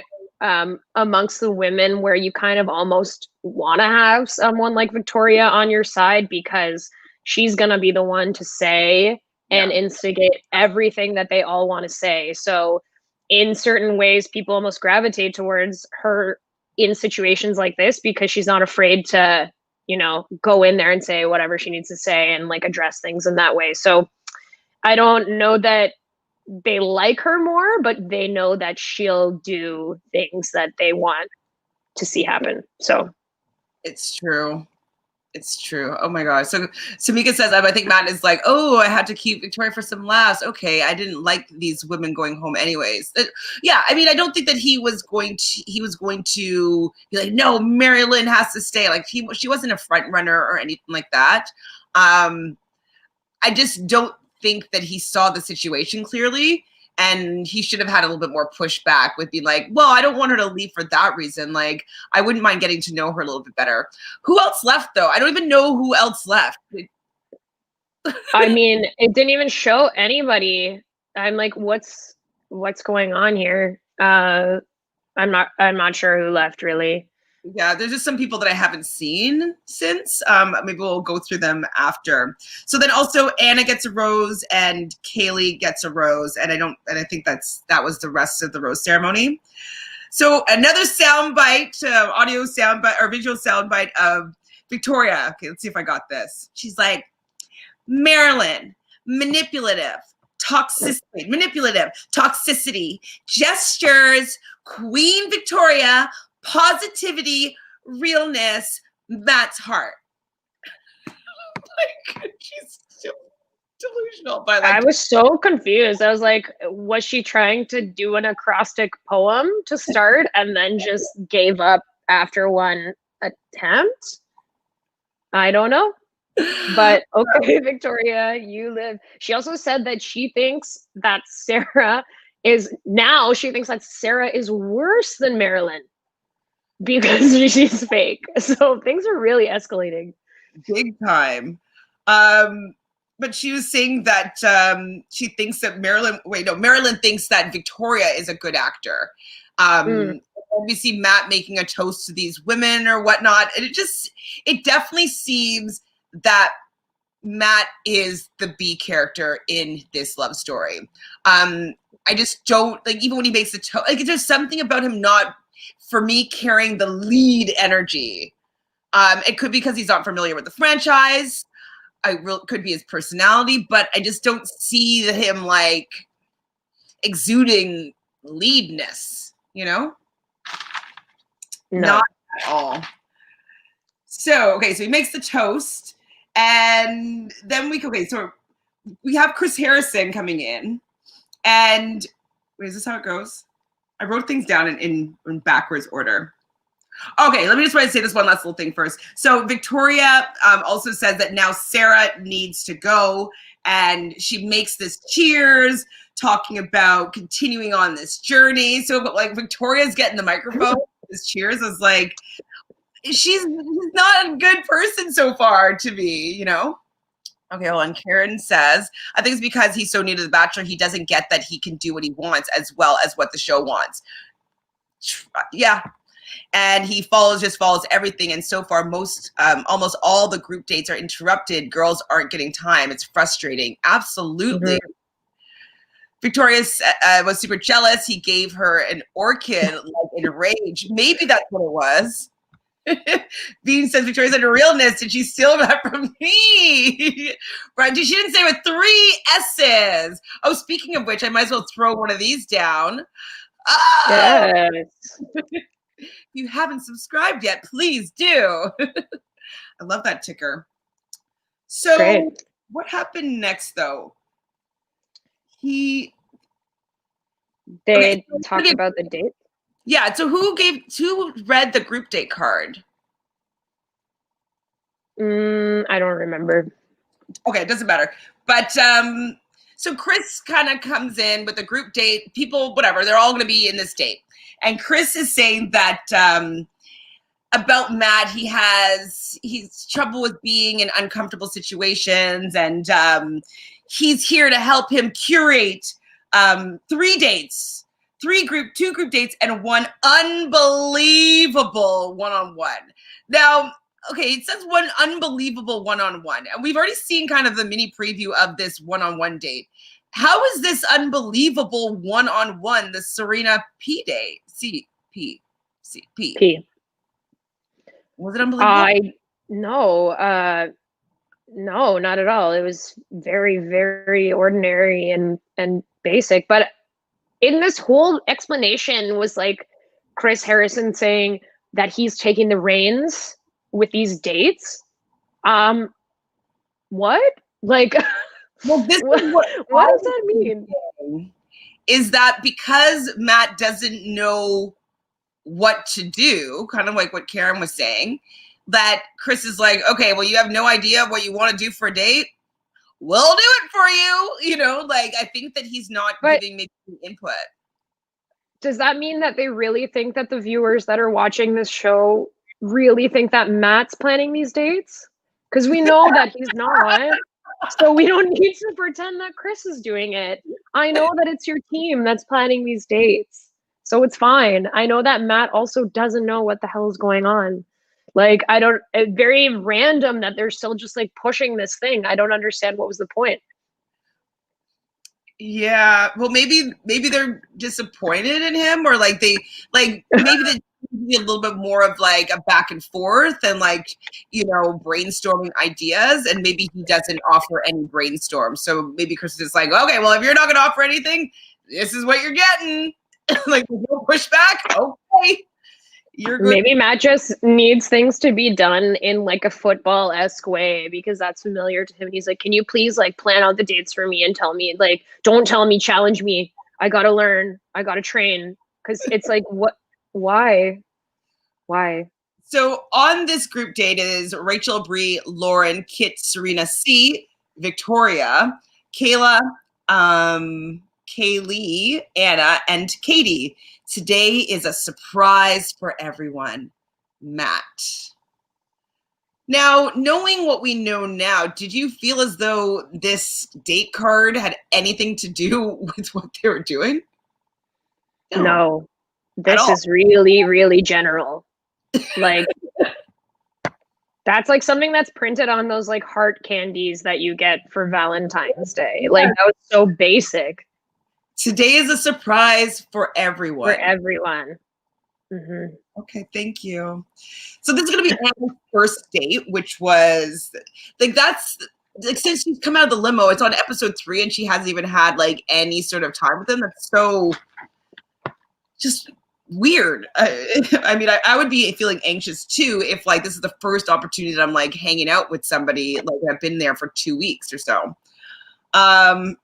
Speaker 2: amongst the women where you kind of almost want to have someone like Victoria on your side because she's going to be the one to say and instigate everything that they all want to say. So in certain ways, people almost gravitate towards her in situations like this because she's not afraid to, you know, go in there and say whatever she needs to say and like address things in that way. So I don't know that they like her more, but they know that she'll do things that they want to see happen. So
Speaker 1: it's true. It's true. Oh my gosh. So Samika says, I think Matt is like, oh, I had to keep Victoria for some laughs. Okay, I didn't like these women going home anyways. Yeah, I mean, I don't think that he was going to be like, no, Mary Lynn has to stay. Like she wasn't a front runner or anything like that. I just don't think that he saw the situation clearly. And he should have had a little bit more pushback with being like, well, I don't want her to leave for that reason. Like, I wouldn't mind getting to know her a little bit better. Who else left, though? I don't even know who else left.
Speaker 2: I mean, it didn't even show anybody. I'm like, what's going on here? I'm not sure who left, really.
Speaker 1: Yeah, there's just some people that I haven't seen since. Maybe we'll go through them after. So then also Anna gets a rose and Kaylee gets a rose, and I think that was the rest of the rose ceremony. So another soundbite, audio soundbite or visual soundbite of Victoria. Okay, let's see if I got this. She's like, Marilyn, manipulative, toxicity, gestures, Queen Victoria, positivity, realness, Matt's heart. Like, she's so delusional. But like,
Speaker 2: I was so confused. I was like, was she trying to do an acrostic poem to start and then just gave up after one attempt? I don't know. But okay, Victoria, you live. She also said that she thinks that Sarah is worse than Marilyn because she's fake. So things are really escalating.
Speaker 1: Big time. But she was saying that she thinks that Marilyn thinks that Victoria is a good actor. And we see Matt making a toast to these women or whatnot. And it definitely seems that Matt is the B character in this love story. I just don't, like, even when he makes the toast, like, there's something about him not, for me, carrying the lead energy. It could be because he's not familiar with the franchise. Could be his personality, but I just don't see him, like, exuding leadness, you know?
Speaker 2: No.
Speaker 1: Not at all. So, okay, so he makes the toast, and then so we have Chris Harrison coming in, and wait, is this how it goes? I wrote things down in backwards order. Okay, let me just say this one last little thing first. So Victoria also says that now Sarah needs to go, and she makes this cheers, talking about continuing on this journey. So, but like, Victoria's getting the microphone. This cheers is like, she's not a good person so far to me, you know? Okay, hold on. Karen says, I think it's because he's so new to The Bachelor, he doesn't get that he can do what he wants as well as what the show wants. Yeah. And he just follows everything. And so far, almost all the group dates are interrupted. Girls aren't getting time. It's frustrating. Absolutely. Mm-hmm. Victoria was super jealous. He gave her an orchid, like, in a rage. Maybe that's what it was. Bean says Victoria's under realness. Did she steal that from me? Right? She didn't say with 3 S's. Oh, speaking of which, I might as well throw one of these down. Oh!
Speaker 2: Yes.
Speaker 1: If you haven't subscribed yet, please do. I love that ticker. So
Speaker 2: Great.
Speaker 1: What happened next, though? They
Speaker 2: talked about the date.
Speaker 1: Yeah. So who read the group date card?
Speaker 2: I don't remember.
Speaker 1: Okay, it doesn't matter. But so Chris kind of comes in with a group date. People, whatever, they're all going to be in this date. And Chris is saying that about Matt, he's trouble with being in uncomfortable situations, and he's here to help him curate 3 dates, 2 group dates, and 1 unbelievable one-on-one. Now, okay, it says 1 unbelievable one-on-one, and we've already seen kind of the mini preview of this one-on-one date. How is this unbelievable one-on-one the Serena P date? P. Was it unbelievable?
Speaker 2: No, not at all. It was very, very ordinary and basic. But in this whole explanation was like Chris Harrison saying that he's taking the reins with these dates. What? Like,
Speaker 1: well,
Speaker 2: what does that mean?
Speaker 1: Is that because Matt doesn't know what to do, kind of like what Karen was saying, that Chris is like, okay, well, you have no idea what you want to do for a date? We'll do it for you. You know, like, I think that he's not giving me input.
Speaker 2: Does that mean that they really think that the viewers that are watching this show really think that Matt's planning these dates? Because we know that he's not. So we don't need to pretend that Chris is doing it. I know that it's your team that's planning these dates. So it's fine. I know that Matt also doesn't know what the hell is going on. Like, very random that they're still just like pushing this thing. I don't understand what was the point.
Speaker 1: Yeah, well, maybe they're disappointed in him, or like maybe they need a little bit more of like a back and forth and like, you know, brainstorming ideas, and maybe he doesn't offer any brainstorm. So maybe Chris is like, okay, well, if you're not going to offer anything, this is what you're getting. Like, no pushback. Okay. You're good.
Speaker 2: Maybe Matt just needs things to be done in like a football-esque way because that's familiar to him. He's like, can you please like plan out the dates for me and tell me, like, don't tell me, challenge me. I got to learn. I got to train. Because it's like, what? Why?
Speaker 1: So on this group date is Rachel, Bree, Lauren, Kit, Serena, C, Victoria, Kayla, Kaylee, Anna, and Katie. Today is a surprise for everyone, Matt. Now, knowing what we know now, did you feel as though this date card had anything to do with what they were doing?
Speaker 2: No.
Speaker 1: at
Speaker 2: This
Speaker 1: all.
Speaker 2: is really, really general. Like, that's like something that's printed on those like heart candies that you get for Valentine's Day. Like, that was so basic
Speaker 1: Today is a surprise for
Speaker 2: for
Speaker 1: everyone.
Speaker 2: everyone. Hmm.
Speaker 1: Okay, thank you. So this is gonna be Anna's first date, which was like that's like since she's come out of the limo, it's on episode 3, and she hasn't even had like any sort of time with him. That's so just weird. I mean, I would be feeling anxious too if like this is the first opportunity that I'm like hanging out with somebody, like I've been there for 2 weeks or so. Um,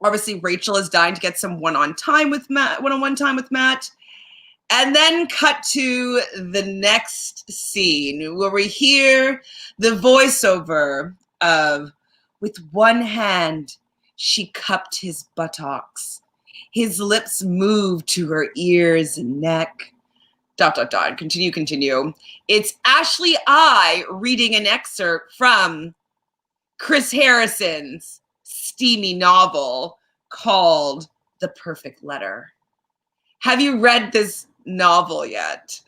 Speaker 1: obviously Rachel is dying to get some one-on-one time with Matt. And then cut to the next scene where we hear the voiceover of, with one hand, she cupped his buttocks. His lips moved to her ears and neck. ... Continue. It's Ashley I reading an excerpt from Chris Harrison's steamy novel called The Perfect Letter. Have you read this novel yet?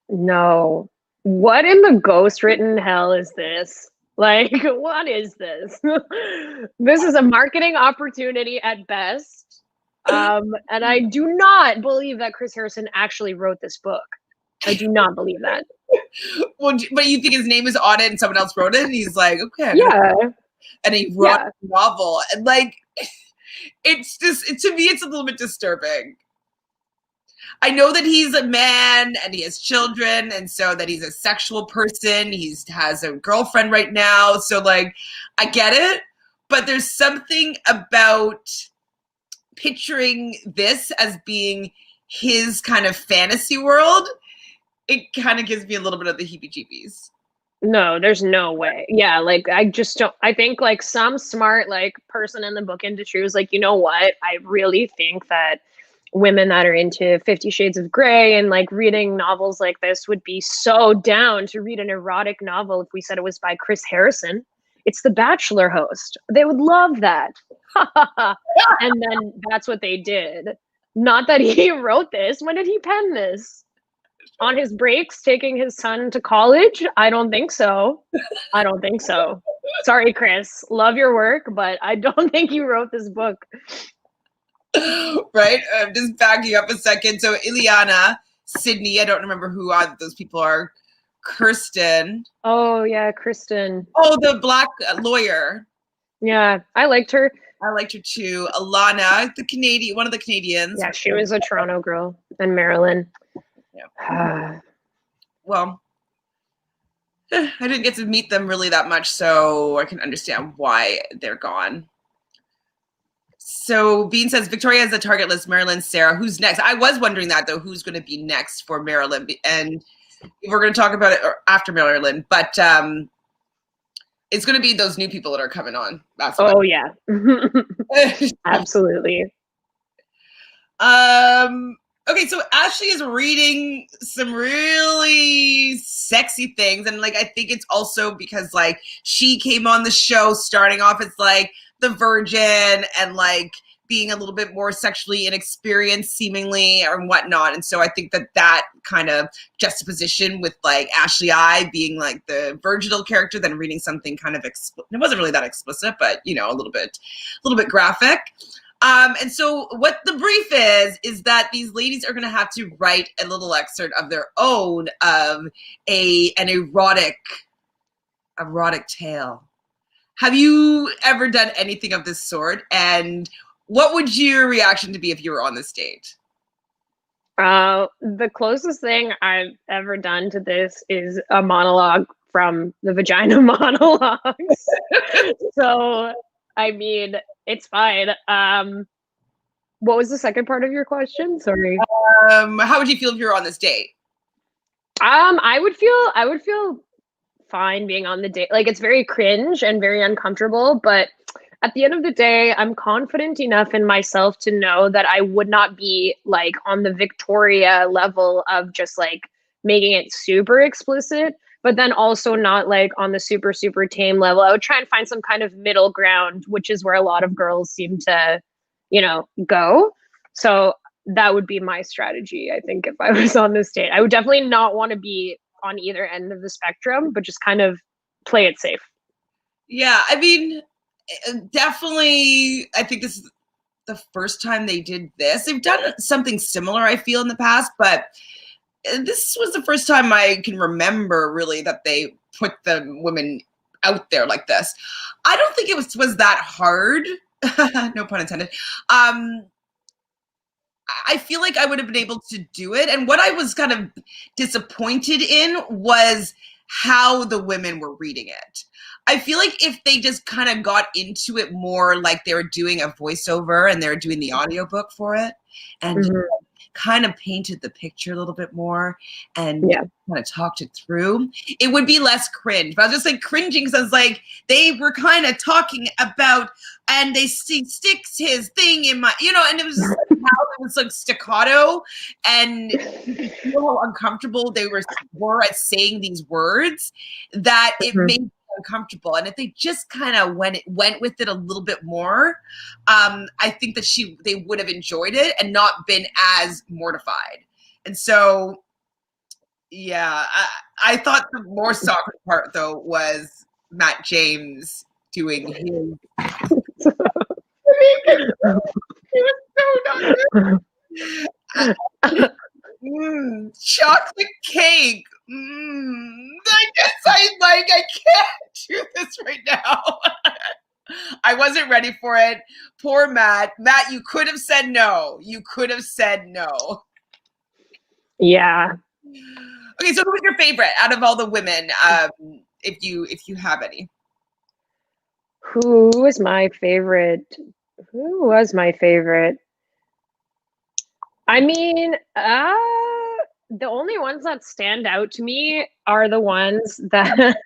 Speaker 2: No. What in the ghost written hell is this? Like, what is this? This is a marketing opportunity at best. And I do not believe that Chris Harrison actually wrote this book. I do not believe that.
Speaker 1: Well, but you think his name is on it and someone else wrote it, and he's like, okay,
Speaker 2: Yeah.
Speaker 1: and he wrote a novel, and like, it's just to me, it's a little bit disturbing. I know that he's a man and he has children, and so that he's a sexual person. He has a girlfriend right now, so like, I get it, but there's something about picturing this as being his kind of fantasy world. It kind of gives me a little bit of the heebie-jeebies.
Speaker 2: No, there's no way. Yeah, like I just don't. I think like some smart like person in the book industry was like, you know what? I really think that women that are into 50 Shades of Grey and like reading novels like this would be so down to read an erotic novel if we said it was by Chris Harrison. It's the Bachelor host. They would love that. And then that's what they did. Not that he wrote this. When did he pen this? On his breaks, taking his son to college? I don't think so. I don't think so. Sorry, Chris. Love your work, but I don't think you wrote this book.
Speaker 1: Right? I'm just backing up a second. So Ileana, Sydney, I don't remember who those people are. Kirsten.
Speaker 2: Oh, yeah, Kristen.
Speaker 1: Oh, the black lawyer.
Speaker 2: Yeah, I liked her.
Speaker 1: I liked her too. Alana, one of the Canadians.
Speaker 2: Yeah, she was a Toronto girl. And Marilyn.
Speaker 1: Yeah. Well, I didn't get to meet them really that much, so I can understand why they're gone. So Bean says Victoria has a target list. Marilyn, Sarah. Who's next? I was wondering that though. Who's going to be next for Marilyn? And we're going to talk about it after Marilyn, but it's going to be those new people that are coming on. That's
Speaker 2: what. Oh yeah, absolutely.
Speaker 1: Okay, so Ashley is reading some really sexy things, and like I think it's also because like she came on the show starting off as like the virgin and like being a little bit more sexually inexperienced seemingly and whatnot, and so I think that kind of juxtaposition with like Ashley I being like the virginal character, then reading something kind of it wasn't really that explicit, but you know, a little bit graphic. And so what the brief is that these ladies are going to have to write a little excerpt of their own of an erotic tale. Have you ever done anything of this sort? And what would your reaction to be if you were on this date?
Speaker 2: The closest thing I've ever done to this is a monologue from the Vagina Monologues. So, I mean, it's fine. What was the second part of your question? Sorry.
Speaker 1: How would you feel if you were on this date?
Speaker 2: I would feel fine being on the date. Like, it's very cringe and very uncomfortable, but at the end of the day, I'm confident enough in myself to know that I would not be like on the Victoria level of just like making it super explicit, but then also not like on the super, super tame level. I would try and find some kind of middle ground, which is where a lot of girls seem to, you know, go. So that would be my strategy. I think if I was on this date, I would definitely not want to be on either end of the spectrum, but just kind of play it safe.
Speaker 1: Yeah, I mean, definitely, I think this is the first time they did this. They've done something similar, I feel, in the past, but this was the first time I can remember really that they put the women out there like this. I don't think it was that hard. No pun intended. I feel like I would have been able to do it. And what I was kind of disappointed in was how the women were reading it. I feel like if they just kind of got into it more, like they were doing a voiceover and they were doing the audiobook for it, and kind of painted the picture a little bit more and kind of talked it through, it would be less cringe. But I was just like cringing because I was like, they were kind of talking about, and he sticks his thing in my, and it was just how it was like staccato, and you could feel how uncomfortable they were at saying these words, that it made me uncomfortable. And if they just kind of went with it a little bit more, I think that they would have enjoyed it and not been as mortified. And so, yeah, I thought the more soccer part though was Matt James doing his. He was so not good. Chocolate cake. I guess I can't do this right now. I wasn't ready for it. Poor Matt. Matt, you could have said no. You could have said no.
Speaker 2: Yeah.
Speaker 1: Okay, so who was your favorite out of all the women? If you have any.
Speaker 2: Who was my favorite? I mean, the only ones that stand out to me are the ones that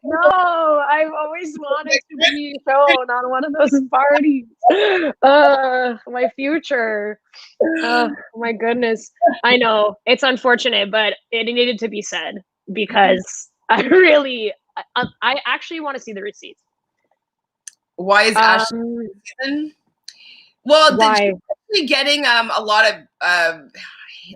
Speaker 2: no, I've always wanted to be shown on one of those parties. My future. Oh my goodness. I know it's unfortunate, but it needed to be said because I actually want to see the receipts.
Speaker 1: Why is Ashley? Well,
Speaker 2: why?
Speaker 1: Getting a lot of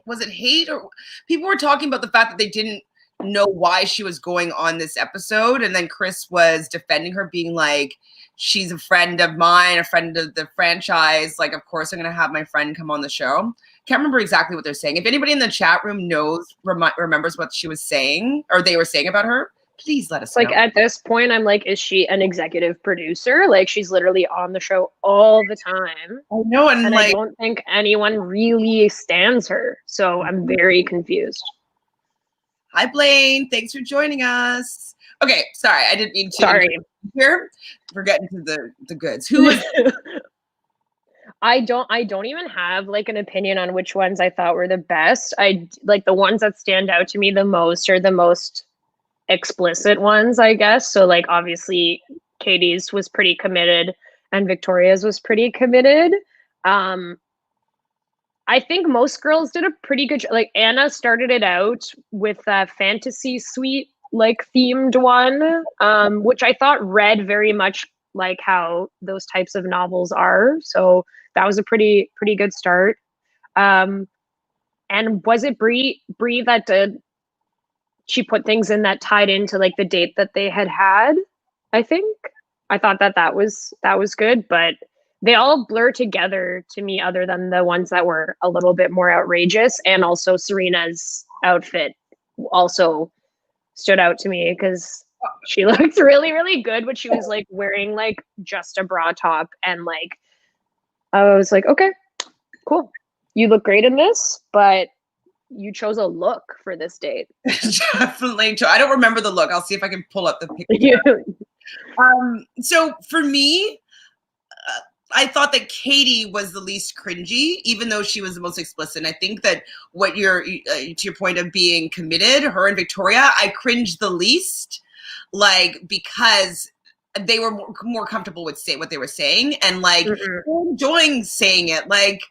Speaker 1: was it hate, or people were talking about the fact that they didn't know why she was going on this episode, and then Chris was defending her, being like, she's a friend of mine, a friend of the franchise, like of course I'm gonna have my friend come on the show. Can't remember exactly what they're saying. If anybody in the chat room remembers what she was saying or they were saying about her, please let us know.
Speaker 2: Like at this point, I'm like, is she an executive producer? Like she's literally on the show all the time.
Speaker 1: I know, and
Speaker 2: I don't think anyone really stands her. So I'm very confused.
Speaker 1: Hi Blaine, thanks for joining us. Okay, sorry, I didn't mean to.
Speaker 2: Sorry.
Speaker 1: Here, we're getting to the goods. Who is?
Speaker 2: I don't even have like an opinion on which ones I thought were the best. I like the ones that stand out to me the most are the most explicit ones, I guess. So like obviously Katie's was pretty committed and Victoria's was pretty committed. I think most girls did a pretty good job. Like Anna started it out with a fantasy suite like themed one, which I thought read very much like how those types of novels are. So that was a pretty good start. And was it Brie that did? She put things in that tied into like the date that they had. I think I thought that was good, but they all blur together to me, other than the ones that were a little bit more outrageous. And also Serena's outfit also stood out to me because she looked really good, but she was like wearing like just a bra top, and like I was like, okay, cool, you look great in this, but you chose a look for this date.
Speaker 1: Definitely. I don't remember the look. I'll see if I can pull up the picture. So for me, I thought that Katie was the least cringy, even though she was the most explicit. And I think that what to your point of being committed, her and Victoria, I cringed the least, like, because they were more comfortable with what they were saying, and like enjoying saying it. Like,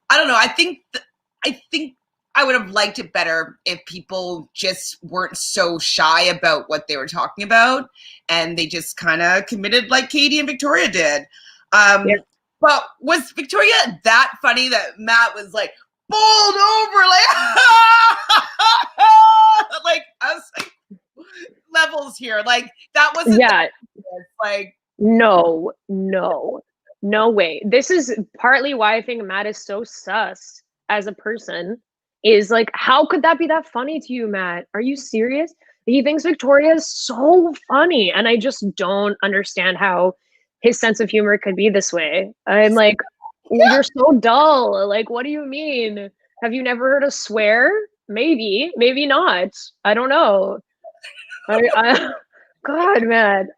Speaker 1: I don't know. I think I would have liked it better if people just weren't so shy about what they were talking about, and they just kind of committed like Katie and Victoria did. But But was Victoria that funny that Matt was like bowled over, like I was like levels here. Like that wasn't like
Speaker 2: no way. This is partly why I think Matt is so sus as a person. Is like, how could that be that funny to you, Matt? Are you serious? He thinks Victoria is so funny, and I just don't understand how his sense of humor could be this way. I'm like, you're so dull. Like, what do you mean? Have you never heard a swear? Maybe, maybe not. I don't know. God, man.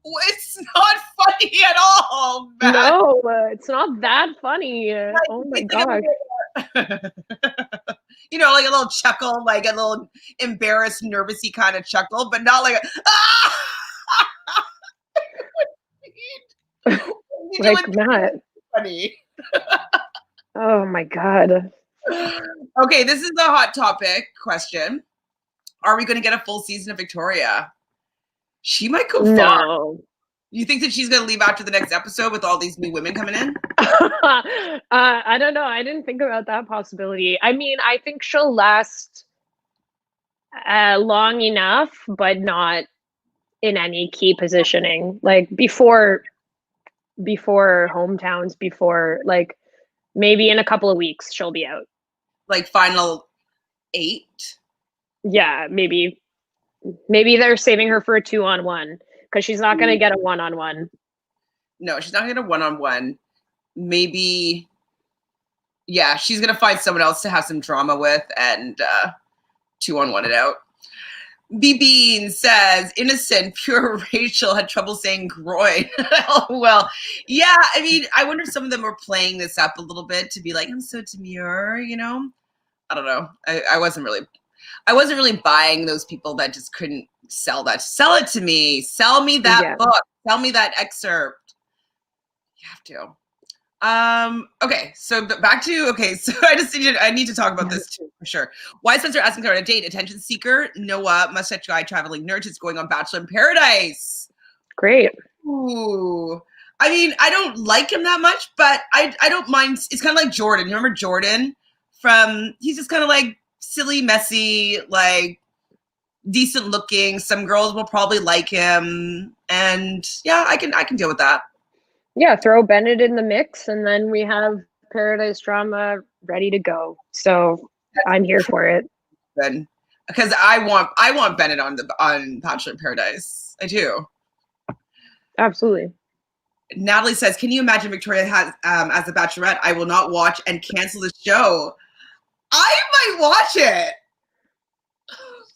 Speaker 1: It's not funny at all, Matt.
Speaker 2: No, it's not that funny. Oh my god.
Speaker 1: You know, like a little chuckle, like a little embarrassed, nervousy kind of chuckle, but not like
Speaker 2: like Matt.
Speaker 1: Funny.
Speaker 2: Oh my god.
Speaker 1: Okay, this is the hot topic question. Are we going to get a full season of Victoria? She might go far.
Speaker 2: No.
Speaker 1: You think that she's going to leave after the next episode with all these new women coming in?
Speaker 2: I don't know. I didn't think about that possibility. I mean, I think she'll last long enough, but not in any key positioning. Like before hometowns, before like maybe in a couple of weeks she'll be out.
Speaker 1: Like final 8?
Speaker 2: Yeah, maybe they're saving her for a 2-on-1 because she's not going to get a 1-on-1.
Speaker 1: No, she's not going to get a 1-on-1. Maybe, yeah, she's going to find someone else to have some drama with and 2-on-1 it out. B Bean says, innocent, pure Rachel had trouble saying groin. Well, yeah, I mean, I wonder if some of them were playing this up a little bit to be like, I'm so demure, you know? I don't know. I wasn't really buying those people that just couldn't sell that. Sell it to me. Sell me that book. Sell me that excerpt. You have to. Okay, so back to so I need to talk about this too for sure. Why is Spencer asking her on a date? Attention seeker, Noah, mustache guy, traveling nerd is going on Bachelor in Paradise.
Speaker 2: Great.
Speaker 1: Ooh. I mean, I don't like him that much, but I don't mind. It's kind of like Jordan. You remember Jordan he's just kind of like silly, messy, like decent looking. Some girls will probably like him, and yeah, I can deal with that.
Speaker 2: Yeah, throw Bennett in the mix, and then we have Paradise drama ready to go. So I'm here for it.
Speaker 1: Good, because I want Bennett on Bachelor in Paradise. I do.
Speaker 2: Absolutely.
Speaker 1: Natalie says, "Can you imagine Victoria has as a Bachelorette? I will not watch and cancel the show. I might watch it.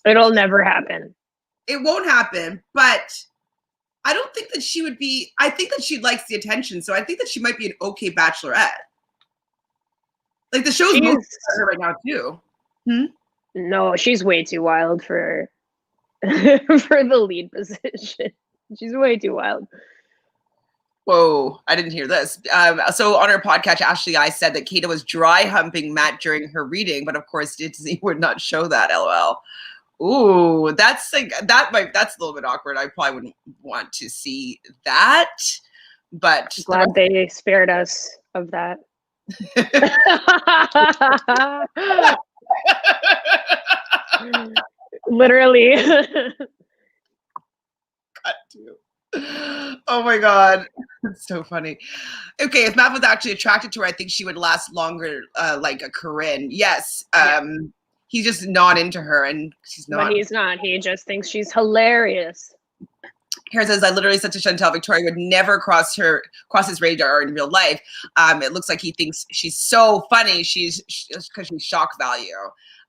Speaker 2: It'll never happen.
Speaker 1: It won't happen, but." I don't think that she would be. I think that she likes the attention, so I think that she might be an okay Bachelorette. Like the show's moving her right now too.
Speaker 2: No, she's way too wild for for the lead position. She's way too wild.
Speaker 1: Whoa, I didn't hear this. So on her podcast, Ashley I said that Kata was dry humping Matt during her reading, but of course Disney would not show that. LOL. Ooh, that's a little bit awkward. I probably wouldn't want to see that, but
Speaker 2: glad they spared us of that. Literally.
Speaker 1: Cut to. Oh my god, it's so funny. Okay, if Matt was actually attracted to her, I think she would last longer, like a Corinne. Yes. He's just not into her, and she's not.
Speaker 2: But he's not. He just thinks she's hilarious.
Speaker 1: Karen says, I literally said to Chantele, Victoria would never cross his radar in real life. It looks like he thinks she's so funny. She's because she's shock value,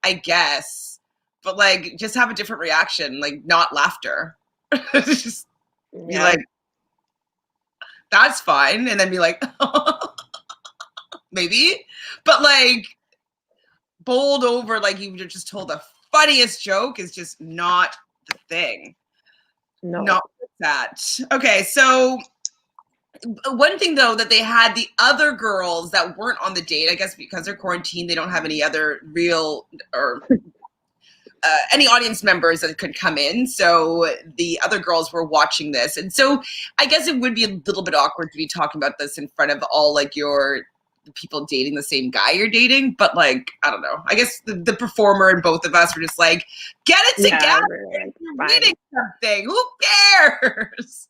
Speaker 1: I guess. But like, just have a different reaction, like not laughter. Just be like, that's fine, and then be like, maybe. But like, bowled over like you just told the funniest joke is just not the thing.
Speaker 2: No.
Speaker 1: Not that. Okay, so one thing though that they had the other girls that weren't on the date, I guess because they're quarantined, they don't have any other real or any audience members that could come in. So the other girls were watching this. And so I guess it would be a little bit awkward to be talking about this in front of all like the people dating the same guy you're dating. But like, I don't know. I guess the performer and both of us were just like, get it together. You're reading something. Who cares?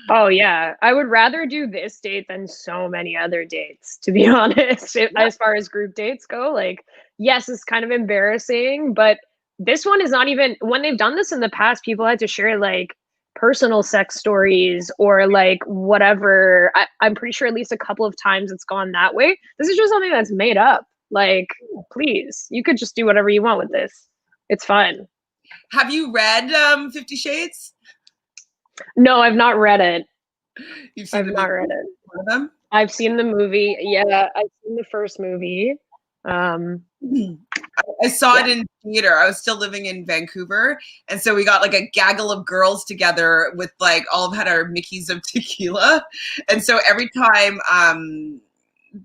Speaker 2: Oh yeah, I would rather do this date than so many other dates, to be honest. As far as group dates go, like, yes, it's kind of embarrassing, but this one is not even, when they've done this in the past, people had to share like personal sex stories or like whatever. I'm pretty sure at least a couple of times it's gone that way. This is just something that's made up. Like, please, you could just do whatever you want with this. It's fun.
Speaker 1: Have you read 50 Shades?
Speaker 2: No, I've not read it.
Speaker 1: I've
Speaker 2: not read it.
Speaker 1: One of them?
Speaker 2: I've seen the movie. Yeah, I've seen the first movie.
Speaker 1: I saw it in theater. I was still living in Vancouver. And so we got like a gaggle of girls together with like all of had our Mickeys of tequila. And so every time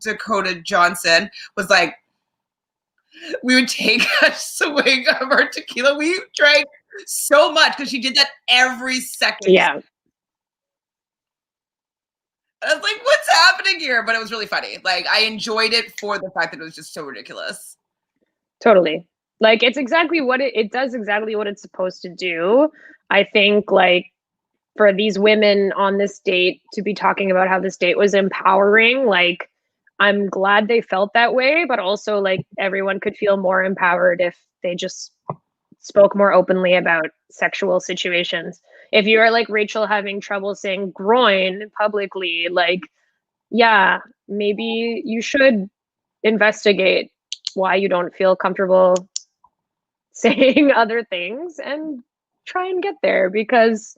Speaker 1: Dakota Johnson was like, we would take a swig of our tequila. We drank so much because she did that every second.
Speaker 2: Yeah.
Speaker 1: I was like, what's happening here? But it was really funny. Like, I enjoyed it for the fact that it was just so ridiculous.
Speaker 2: Totally. Like, it's exactly what it does exactly what it's supposed to do. I think, like, for these women on this date to be talking about how this date was empowering, like, I'm glad they felt that way, but also, like, everyone could feel more empowered if they just spoke more openly about sexual situations. If you are like Rachel having trouble saying groin publicly, like, yeah, maybe you should investigate why you don't feel comfortable saying other things and try and get there, because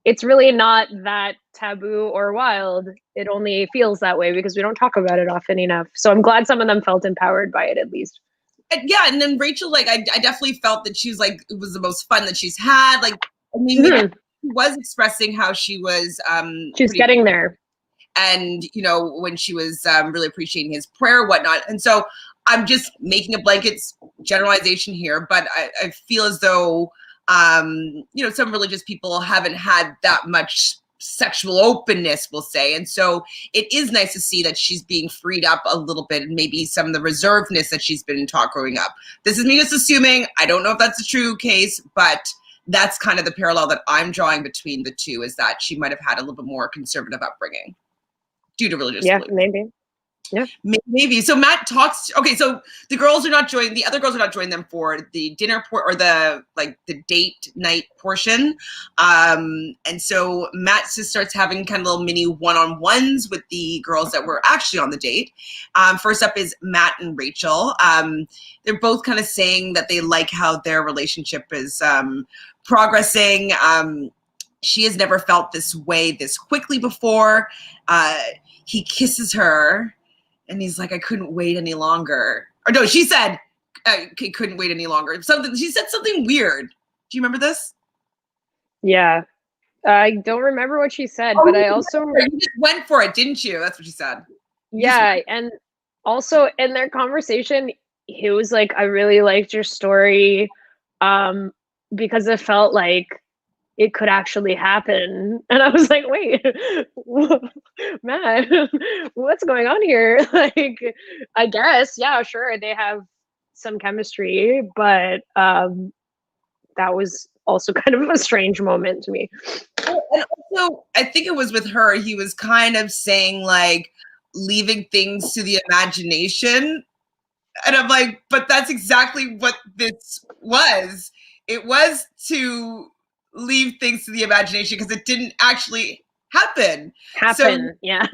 Speaker 2: it's really not that taboo or wild. It only feels that way because we don't talk about it often enough. So I'm glad some of them felt empowered by it, at least.
Speaker 1: Yeah, and then Rachel, like, I definitely felt that she was like, it was the most fun that she's had. Like, I mean, she was expressing how she was
Speaker 2: she's getting there.
Speaker 1: And, you know, when she was really appreciating his prayer, whatnot. And so I'm just making a blanket generalization here, but I feel as though, you know, some religious people haven't had that much sexual openness, we'll say. And so it is nice to see that she's being freed up a little bit, and maybe some of the reservedness that she's been taught growing up. This is me just assuming. I don't know if that's a true case, but that's kind of the parallel that I'm drawing between the two, is that she might have had a little bit more conservative upbringing due to religious beliefs.
Speaker 2: Maybe. Yeah,
Speaker 1: maybe. So Matt talks. Okay, so the girls are not joining. The other girls are not joining them for the dinner or the date night portion. And so Matt just starts having kind of little mini one-on-ones with the girls that were actually on the date. First up is Matt and Rachel. They're both kind of saying that they like how their relationship is progressing. She has never felt this way this quickly before. He kisses her. And he's like, I couldn't wait any longer. Or no, she said, I couldn't wait any longer. She said something weird. Do you remember this?
Speaker 2: Yeah. I don't remember what she said, but I also...
Speaker 1: You just went for it, didn't you? That's what she said.
Speaker 2: Yeah, and also in their conversation, he was like, I really liked your story because it felt like it could actually happen. And I was like, wait, man, what's going on here? Like, I guess, yeah, sure, they have some chemistry, but that was also kind of a strange moment to me.
Speaker 1: And also, I think it was with her, he was kind of saying, like, leaving things to the imagination. And I'm like, but that's exactly what this was. It was to leave things to the imagination because it didn't actually happen.
Speaker 2: Yeah.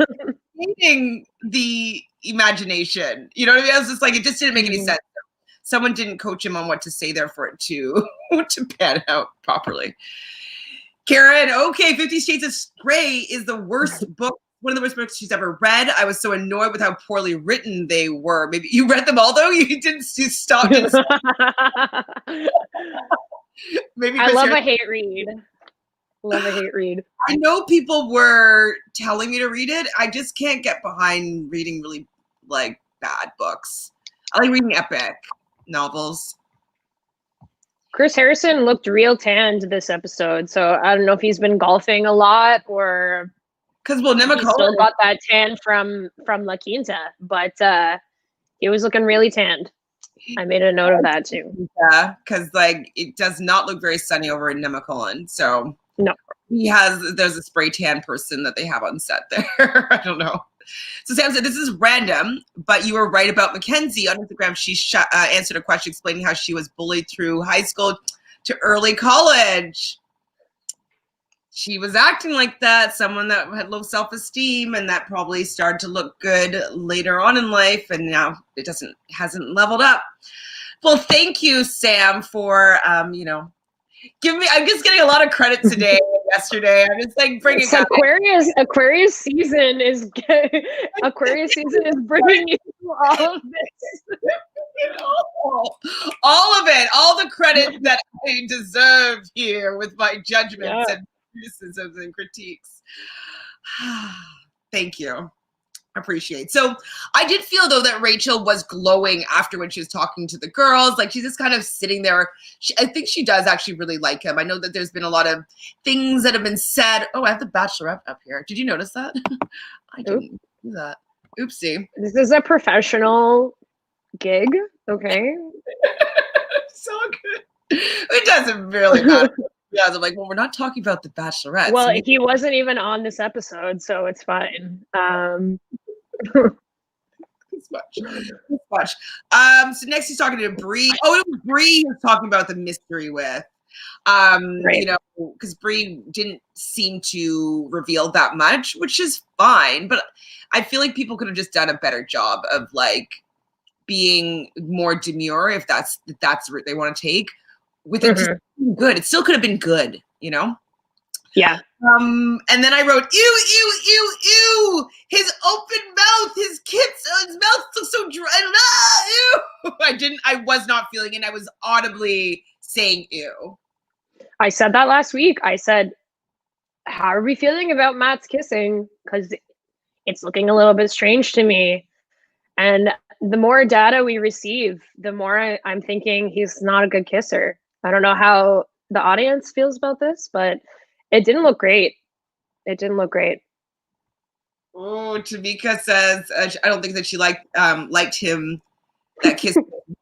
Speaker 1: Leaving the imagination, you know what I mean? I was just like, it just didn't make any sense. Someone didn't coach him on what to say there for it to pan out properly. Karen, okay, 50 Shades of Grey is the worst book, one of the worst books she's ever read. I was so annoyed with how poorly written they were. Maybe you read them all, though? You didn't stop. Maybe
Speaker 2: I love a hate read. Love a hate read.
Speaker 1: I know people were telling me to read it. I just can't get behind reading really, like, bad books. I like reading epic novels.
Speaker 2: Chris Harrison looked real tanned this episode, so I don't know if he's been golfing a lot or
Speaker 1: Because Nema
Speaker 2: he
Speaker 1: Cullen
Speaker 2: still got that tan from La Quinta, but he was looking really tanned. I made a note of that too.
Speaker 1: Yeah, because like it does not look very sunny over in Nema Cullen. So
Speaker 2: no,
Speaker 1: there's a spray tan person that they have on set there. I don't know. So Sam said, this is random, but you were right about Mackenzie. On Instagram, she answered a question explaining how she was bullied through high school to early college. She was acting like that, someone that had low self-esteem, and that probably started to look good later on in life, and now it hasn't leveled up. Well, thank you, Sam, for give me. I'm just getting a lot of credit today. Yesterday, I'm just like bringing
Speaker 2: Aquarius season is bringing you all of this.
Speaker 1: All of it, all the credit that I deserve here with my judgments and criticisms and critiques. Thank you. Appreciate. So I did feel though that Rachel was glowing after when she was talking to the girls. Like she's just kind of sitting there. I think she does actually really like him. I know that there's been a lot of things that have been said. Oh, I have the Bachelorette up here. Did you notice that? I didn't do that. Oopsie.
Speaker 2: This is a professional gig. Okay.
Speaker 1: So good. It doesn't really matter. Yeah, I'm like, well, we're not talking about the Bachelorette.
Speaker 2: Well, so he wasn't even on this episode, so it's fine.
Speaker 1: It's much. So next he's talking to Bree. Oh, it was Bree he was talking about the mystery with. Right. Because Bree didn't seem to reveal that much, which is fine. But I feel like people could have just done a better job of like being more demure if that's the route they want to take. With it good. It still could have been good,
Speaker 2: Yeah.
Speaker 1: And then I wrote, ew, his open mouth, his mouth looks so dry. Ew. I was not feeling it. I was audibly saying ew.
Speaker 2: I said that last week. I said, how are we feeling about Matt's kissing? Because it's looking a little bit strange to me. And the more data we receive, the more I'm thinking he's not a good kisser. I don't know how the audience feels about this, but it didn't look great. It didn't look great.
Speaker 1: Oh, Tamika says I don't think that she liked him. That kiss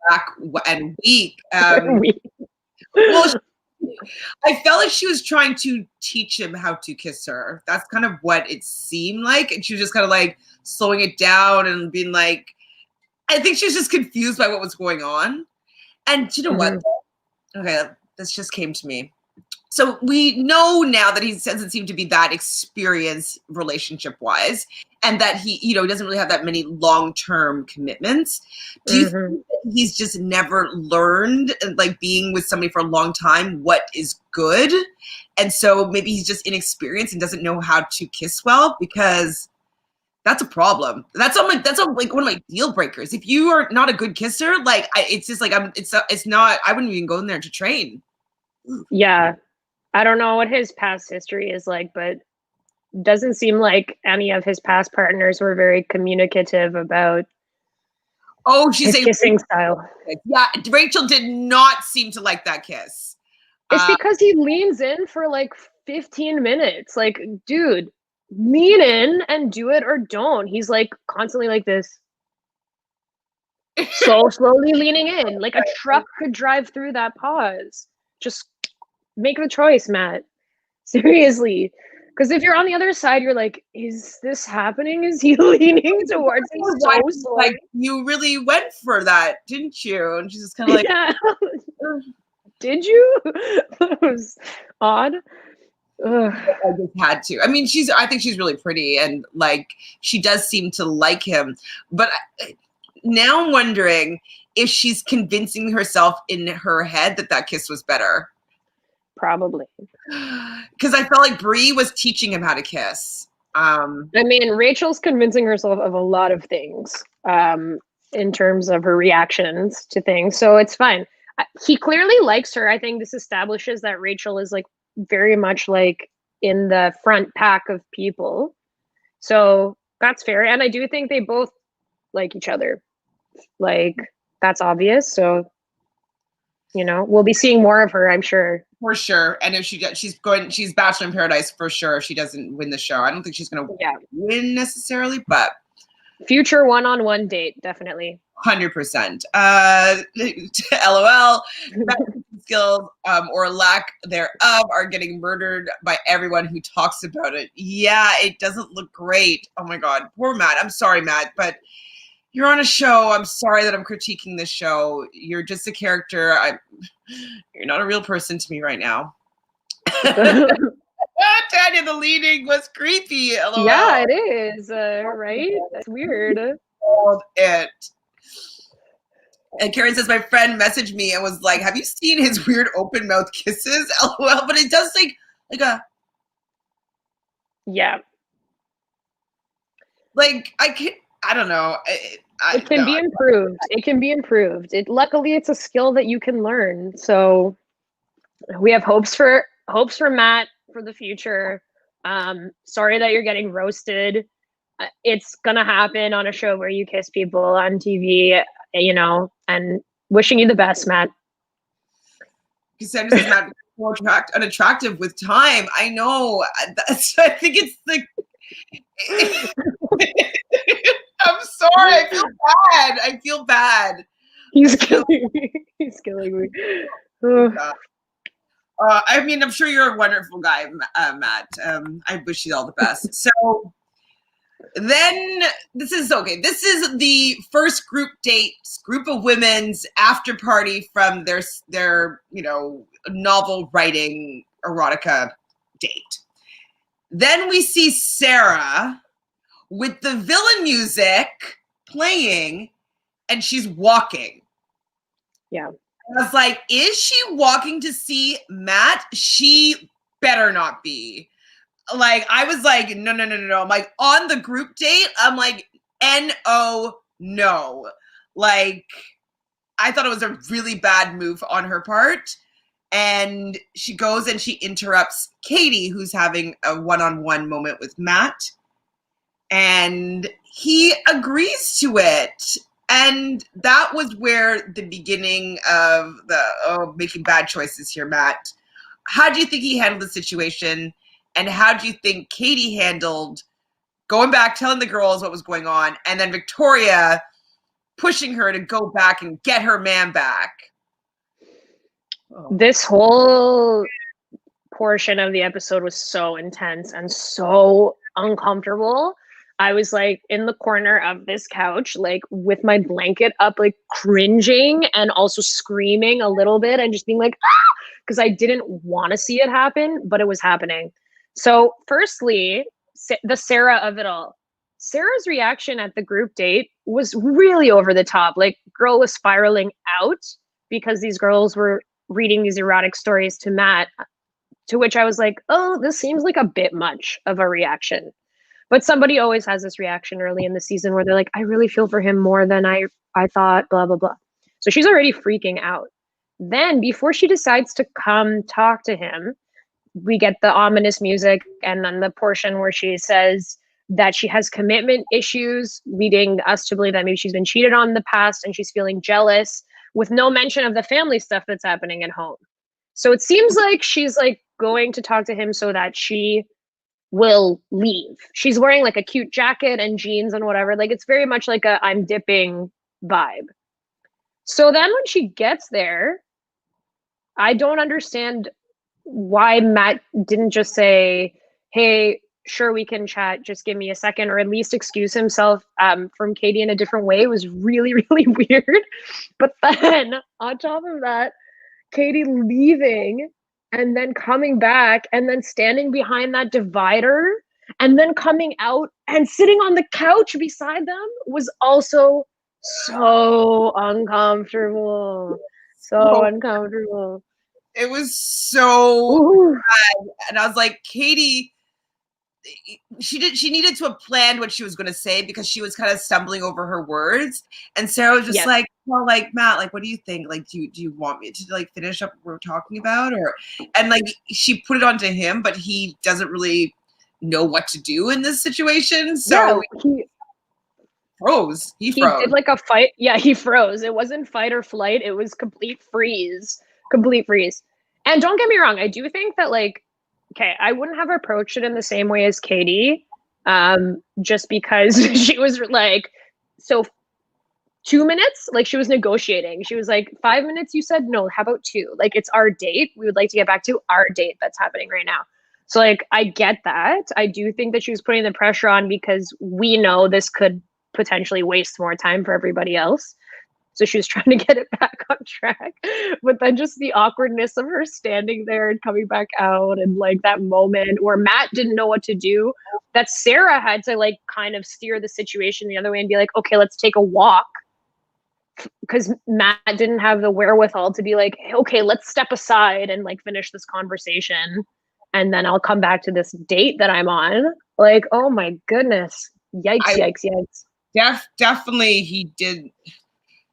Speaker 1: back and weak. Well, I felt like she was trying to teach him how to kiss her. That's kind of what it seemed like, and she was just kind of like slowing it down and being like, I think she was just confused by what was going on. And you know what? Okay, this just came to me. So we know now that he doesn't seem to be that experienced relationship-wise, and that he doesn't really have that many long-term commitments. Do you think that he's just never learned, like being with somebody for a long time, what is good? And so maybe he's just inexperienced and doesn't know how to kiss well, because that's a problem. That's one of my deal breakers. If you are not a good kisser, like it's just like it's not. I wouldn't even go in there to train.
Speaker 2: Yeah, I don't know what his past history is like, but doesn't seem like any of his past partners were very communicative about his kissing style.
Speaker 1: Yeah, Rachel did not seem to like that kiss.
Speaker 2: It's because he leans in for like 15 minutes. Like, dude, lean in and do it or don't. He's like constantly like this. So slowly leaning in. Like a truck could drive through that pause. Just make the choice, Matt. Seriously. Because if you're on the other side, you're like, is this happening? Is he leaning towards me so slow?
Speaker 1: Like, you really went for that, didn't you? And she's just kind of like,
Speaker 2: yeah. Did you? That was odd. Ugh.
Speaker 1: I just had to. I mean, I think she's really pretty, and like she does seem to like him. But now I'm wondering if she's convincing herself in her head that kiss was better.
Speaker 2: Probably.
Speaker 1: Because I felt like Bree was teaching him how to kiss.
Speaker 2: I mean, Rachel's convincing herself of a lot of things in terms of her reactions to things. So it's fine. He clearly likes her. I think this establishes that Rachel is like very much like in the front pack of people. So that's fair. And I do think they both like each other. Like, that's obvious. So You know, we'll be seeing more of her, I'm sure.
Speaker 1: For sure. And if she's Bachelor in Paradise for sure if she doesn't win the show. I don't think she's going to win necessarily, but
Speaker 2: future one-on-one date, definitely.
Speaker 1: 100%. LOL. Skills or lack thereof are getting murdered by everyone who talks about it. Yeah, it doesn't look great. Oh my God, poor Matt. I'm sorry, Matt, but you're on a show. I'm sorry that I'm critiquing this show. You're just a character. You're not a real person to me right now. Tanya, the leading was creepy. LOL.
Speaker 2: Yeah, it is. Right? That's weird.
Speaker 1: It. And Karen says, my friend messaged me and was like, have you seen his weird open mouth kisses? LOL. But it does like a.
Speaker 2: Yeah.
Speaker 1: Like, I don't know.
Speaker 2: It can be improved. It can be improved. Luckily, it's a skill that you can learn. So we have hopes for Matt for the future. Sorry that you're getting roasted. It's gonna happen on a show where you kiss people on TV, you know, and wishing you the best, Matt.
Speaker 1: Cassandra says Matt more unattractive with time. I know. I think it's like. I'm sorry. I feel bad.
Speaker 2: He's killing me. He's killing me.
Speaker 1: I mean, I'm sure you're a wonderful guy, Matt. I wish you all the best. So then this is the first group of women's after party from their novel writing erotica date. Then we see Sarah with the villain music playing and she's walking.
Speaker 2: Yeah.
Speaker 1: I was like, is she walking to see Matt? She better not be. Like, I was like, no. I'm like, on the group date, I'm like, no. Like, I thought it was a really bad move on her part. And she goes and she interrupts Katie, who's having a one-on-one moment with Matt. And he agrees to it. And that was where the beginning of the making bad choices here, Matt. How do you think he handled the situation? And how do you think Katie handled going back, telling the girls what was going on, and then Victoria pushing her to go back and get her man back?
Speaker 2: This whole portion of the episode was so intense and so uncomfortable. I was like in the corner of this couch, like with my blanket up, like cringing and also screaming a little bit and just being like, ah, because I didn't want to see it happen, but it was happening. So firstly, the Sarah of it all. Sarah's reaction at the group date was really over the top. Like, girl was spiraling out because these girls were reading these erotic stories to Matt, to which I was like, oh, this seems like a bit much of a reaction. But somebody always has this reaction early in the season where they're like, I really feel for him more than I thought, blah, blah, blah. So she's already freaking out. Then before she decides to come talk to him, we get the ominous music and then the portion where she says that she has commitment issues, leading us to believe that maybe she's been cheated on in the past and she's feeling jealous, with no mention of the family stuff that's happening at home. So it seems like she's like going to talk to him so that she will leave. She's wearing like a cute jacket and jeans and whatever. Like, it's very much like a I'm dipping vibe. So then when she gets there, I don't understand why Matt didn't just say, hey, sure, we can chat, just give me a second, or at least excuse himself from Katie in a different way. It was really, really weird. But then on top of that, Katie leaving and then coming back and then standing behind that divider and then coming out and sitting on the couch beside them was also so uncomfortable. So uncomfortable.
Speaker 1: It was so bad. And I was like, Katie, she needed to have planned what she was going to say because she was kind of stumbling over her words. And Sarah was just like, well, like, Matt, like, what do you think? Like, do you want me to like finish up what we're talking about? And like, she put it onto him, but he doesn't really know what to do in this situation. So froze. He
Speaker 2: He
Speaker 1: froze.
Speaker 2: did like a fight. Yeah, he froze. It wasn't fight or flight. It was complete freeze. Complete freeze. And don't get me wrong, I do think that like, okay, I wouldn't have approached it in the same way as Katie, just because she was like, so 2 minutes, like she was negotiating. She was like, 5 minutes, you said no. How about two? Like it's our date. We would like to get back to our date that's happening right now. So like I get that. I do think that she was putting the pressure on because we know this could potentially waste more time for everybody else. So she was trying to get it back on track. But then just the awkwardness of her standing there and coming back out, and like that moment where Matt didn't know what to do, that Sarah had to like kind of steer the situation the other way and be like, okay, let's take a walk. Because Matt didn't have the wherewithal to be like, okay, let's step aside and like finish this conversation. And then I'll come back to this date that I'm on. Like, oh my goodness. Yikes, yikes, yikes.
Speaker 1: Definitely he did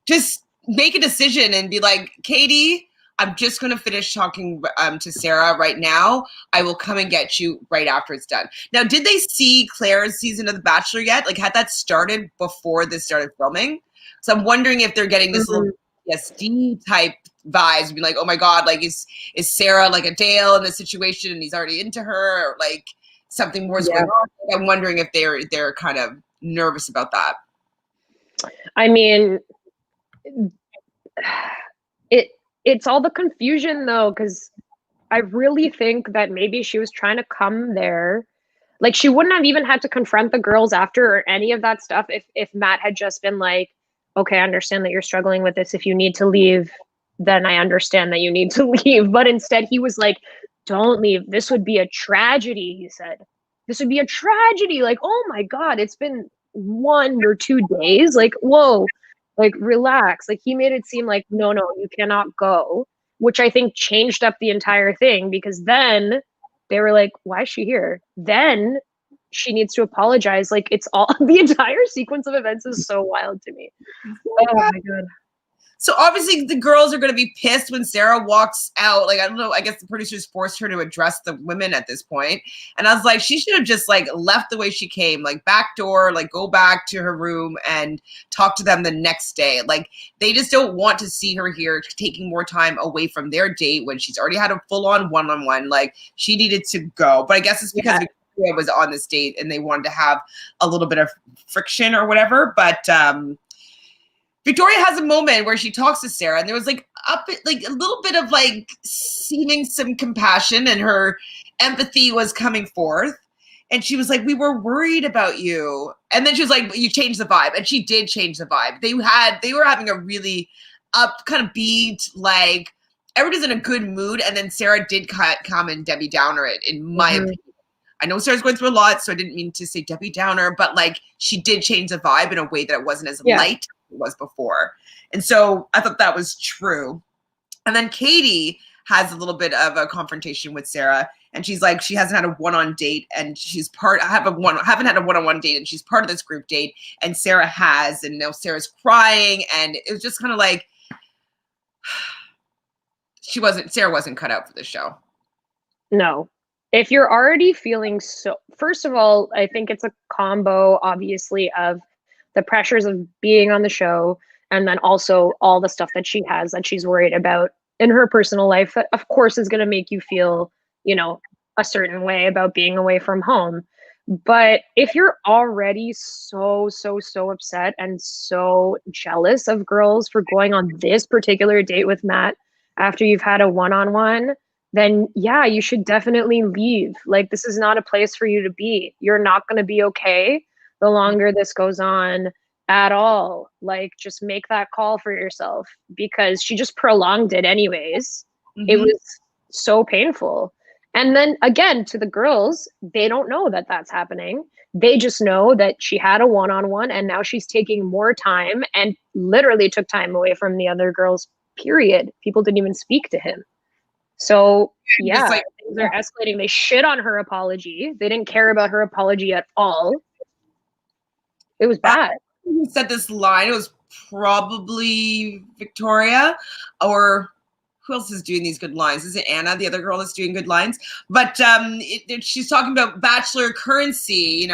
Speaker 1: just make a decision and be like, Katie, I'm just going to finish talking to Sarah right now. I will come and get you right after it's done. Now, did they see Claire's season of The Bachelor yet? Like, had that started before this started filming? So I'm wondering if they're getting this little PSD type vibes, be like, oh my God, like is Sarah like a Dale in this situation and he's already into her, or like something more is going on? I'm wondering if they're kind of nervous about that.
Speaker 2: I mean, it's all the confusion though, because I really think that maybe she was trying to come there. Like she wouldn't have even had to confront the girls after or any of that stuff if Matt had just been like, okay, I understand that you're struggling with this. If you need to leave, then I understand that you need to leave. But instead he was like, don't leave. This would be a tragedy, he said. This would be a tragedy. Like, oh my God, it's been 1 or 2 days. Like, whoa, like relax. Like he made it seem like, no, you cannot go, which I think changed up the entire thing, because then they were like, why is she here? Then she needs to apologize. Like it's all the entire sequence of events is so wild to me. Oh my God.
Speaker 1: So obviously the girls are going to be pissed when Sarah walks out. Like, I don't know, I guess the producers forced her to address the women at this point. And I was like, she should have just like left the way she came, like back door, like go back to her room and talk to them the next day. Like they just don't want to see her here taking more time away from their date when she's already had a full on one-on-one. Like she needed to go. But I guess it's because Victoria was on this date and they wanted to have a little bit of friction or whatever. But, Victoria has a moment where she talks to Sarah, and there was like a little bit of like seeming some compassion, and her empathy was coming forth. And she was like, "We were worried about you." And then she was like, "You changed the vibe," and she did change the vibe. They were having a really up kind of beat, like everybody's in a good mood. And then Sarah did come and Debbie Downer it, in my opinion. I know Sarah's going through a lot, so I didn't mean to say Debbie Downer, but like she did change the vibe in a way that it wasn't as light as it was before. And so I thought that was true. And then Katie has a little bit of a confrontation with Sarah, and she's like, she hasn't had a one-on date, and she's haven't had a one-on-one date, and she's part of this group date, and Sarah has, and now Sarah's crying, and it was just kind of like Sarah wasn't cut out for the show.
Speaker 2: No. If you're already feeling so, first of all, I think it's a combo, obviously, of the pressures of being on the show, and then also all the stuff that she has that she's worried about in her personal life that, of course, is going to make you feel, a certain way about being away from home. But if you're already so upset and so jealous of girls for going on this particular date with Matt after you've had a one-on-one, then yeah, you should definitely leave. Like, this is not a place for you to be. You're not going to be okay the longer this goes on at all. Like, just make that call for yourself, because she just prolonged it anyways. It was so painful. And then again, to the girls, they don't know that that's happening. They just know that she had a one-on-one, and now she's taking more time, and literally took time away from the other girls, period. People didn't even speak to him. So yeah, things are escalating. They shit on her apology. They didn't care about her apology at all. It was bad.
Speaker 1: Who said this line? It was probably Victoria, or who else is doing these good lines? Is it Anna, the other girl that's doing good lines? But she's talking about Bachelor currency,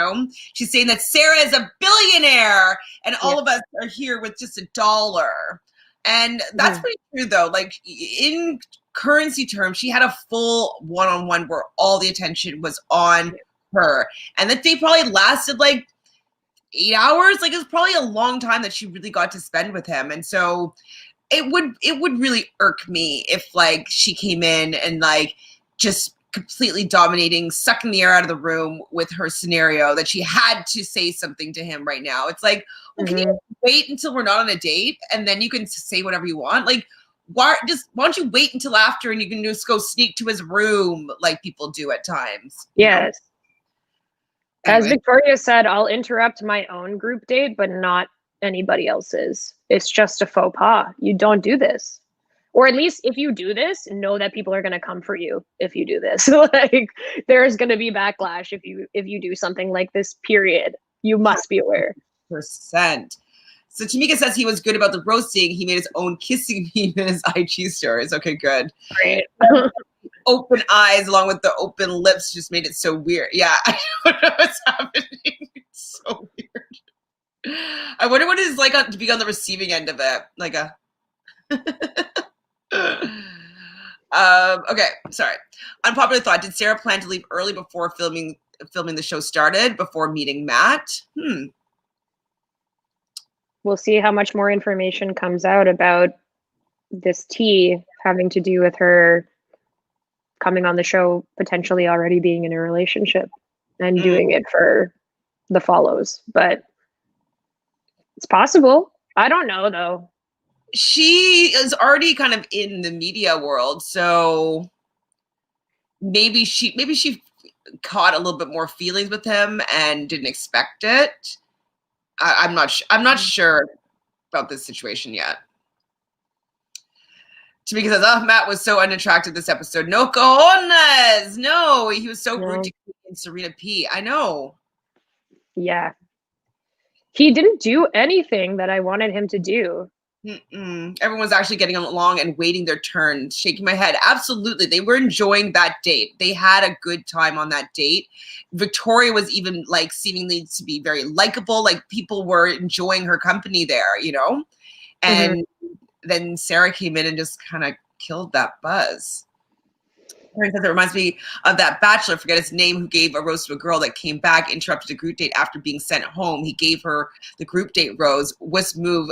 Speaker 1: She's saying that Sarah is a billionaire and all of us are here with just $1. And that's pretty true, though. Like, in currency terms, she had a full one-on-one where all the attention was on her. And that day probably lasted like 8 hours. Like, it was probably a long time that she really got to spend with him. And so it would really irk me if, like, she came in and, like, just completely dominating, sucking the air out of the room with her scenario that she had to say something to him right now. It's like, well, can you wait until we're not on a date and then you can say whatever you want? Like, why don't you wait until after and you can just go sneak to his room like people do at times?
Speaker 2: Yes.
Speaker 1: Anyway.
Speaker 2: As Victoria said, I'll interrupt my own group date, but not anybody else's. It's just a faux pas. You don't do this. Or at least if you do this, know that people are going to come for you if you do this. Like, there's going to be backlash if you do something like this, period. You must be aware.
Speaker 1: %. So Tamika says he was good about the roasting. He made his own kissing meme in his IG stories. Okay, good.
Speaker 2: Great.
Speaker 1: Open eyes along with the open lips just made it so weird. Yeah, I don't know what's happening. It's so weird. I wonder what it's like to be on the receiving end of it. Like a... okay, sorry. Unpopular thought. Did Sarah plan to leave early before filming the show started, before meeting Matt?
Speaker 2: We'll see how much more information comes out about this tea having to do with her coming on the show, potentially already being in a relationship and doing it for the follows. But it's possible. I don't know, though.
Speaker 1: She is already kind of in the media world, so maybe she caught a little bit more feelings with him and didn't expect it. I'm not sure about this situation yet. Tamika says, "Oh, Matt was so unattractive this episode. No cojones. No, he was so rude to Kate and Serena P. I know.
Speaker 2: Yeah, he didn't do anything that I wanted him to do.
Speaker 1: Everyone's actually getting along and waiting their turn. Shaking my head. Absolutely. They were enjoying that date. They had a good time on that date. Victoria was even, like, seemingly to be very likable. Like, people were enjoying her company there, you know? And then Sarah came in and just kind of killed that buzz. It reminds me of that Bachelor, forget his name, who gave a rose to a girl that came back, interrupted a group date after being sent home. He gave her the group date rose. What's move,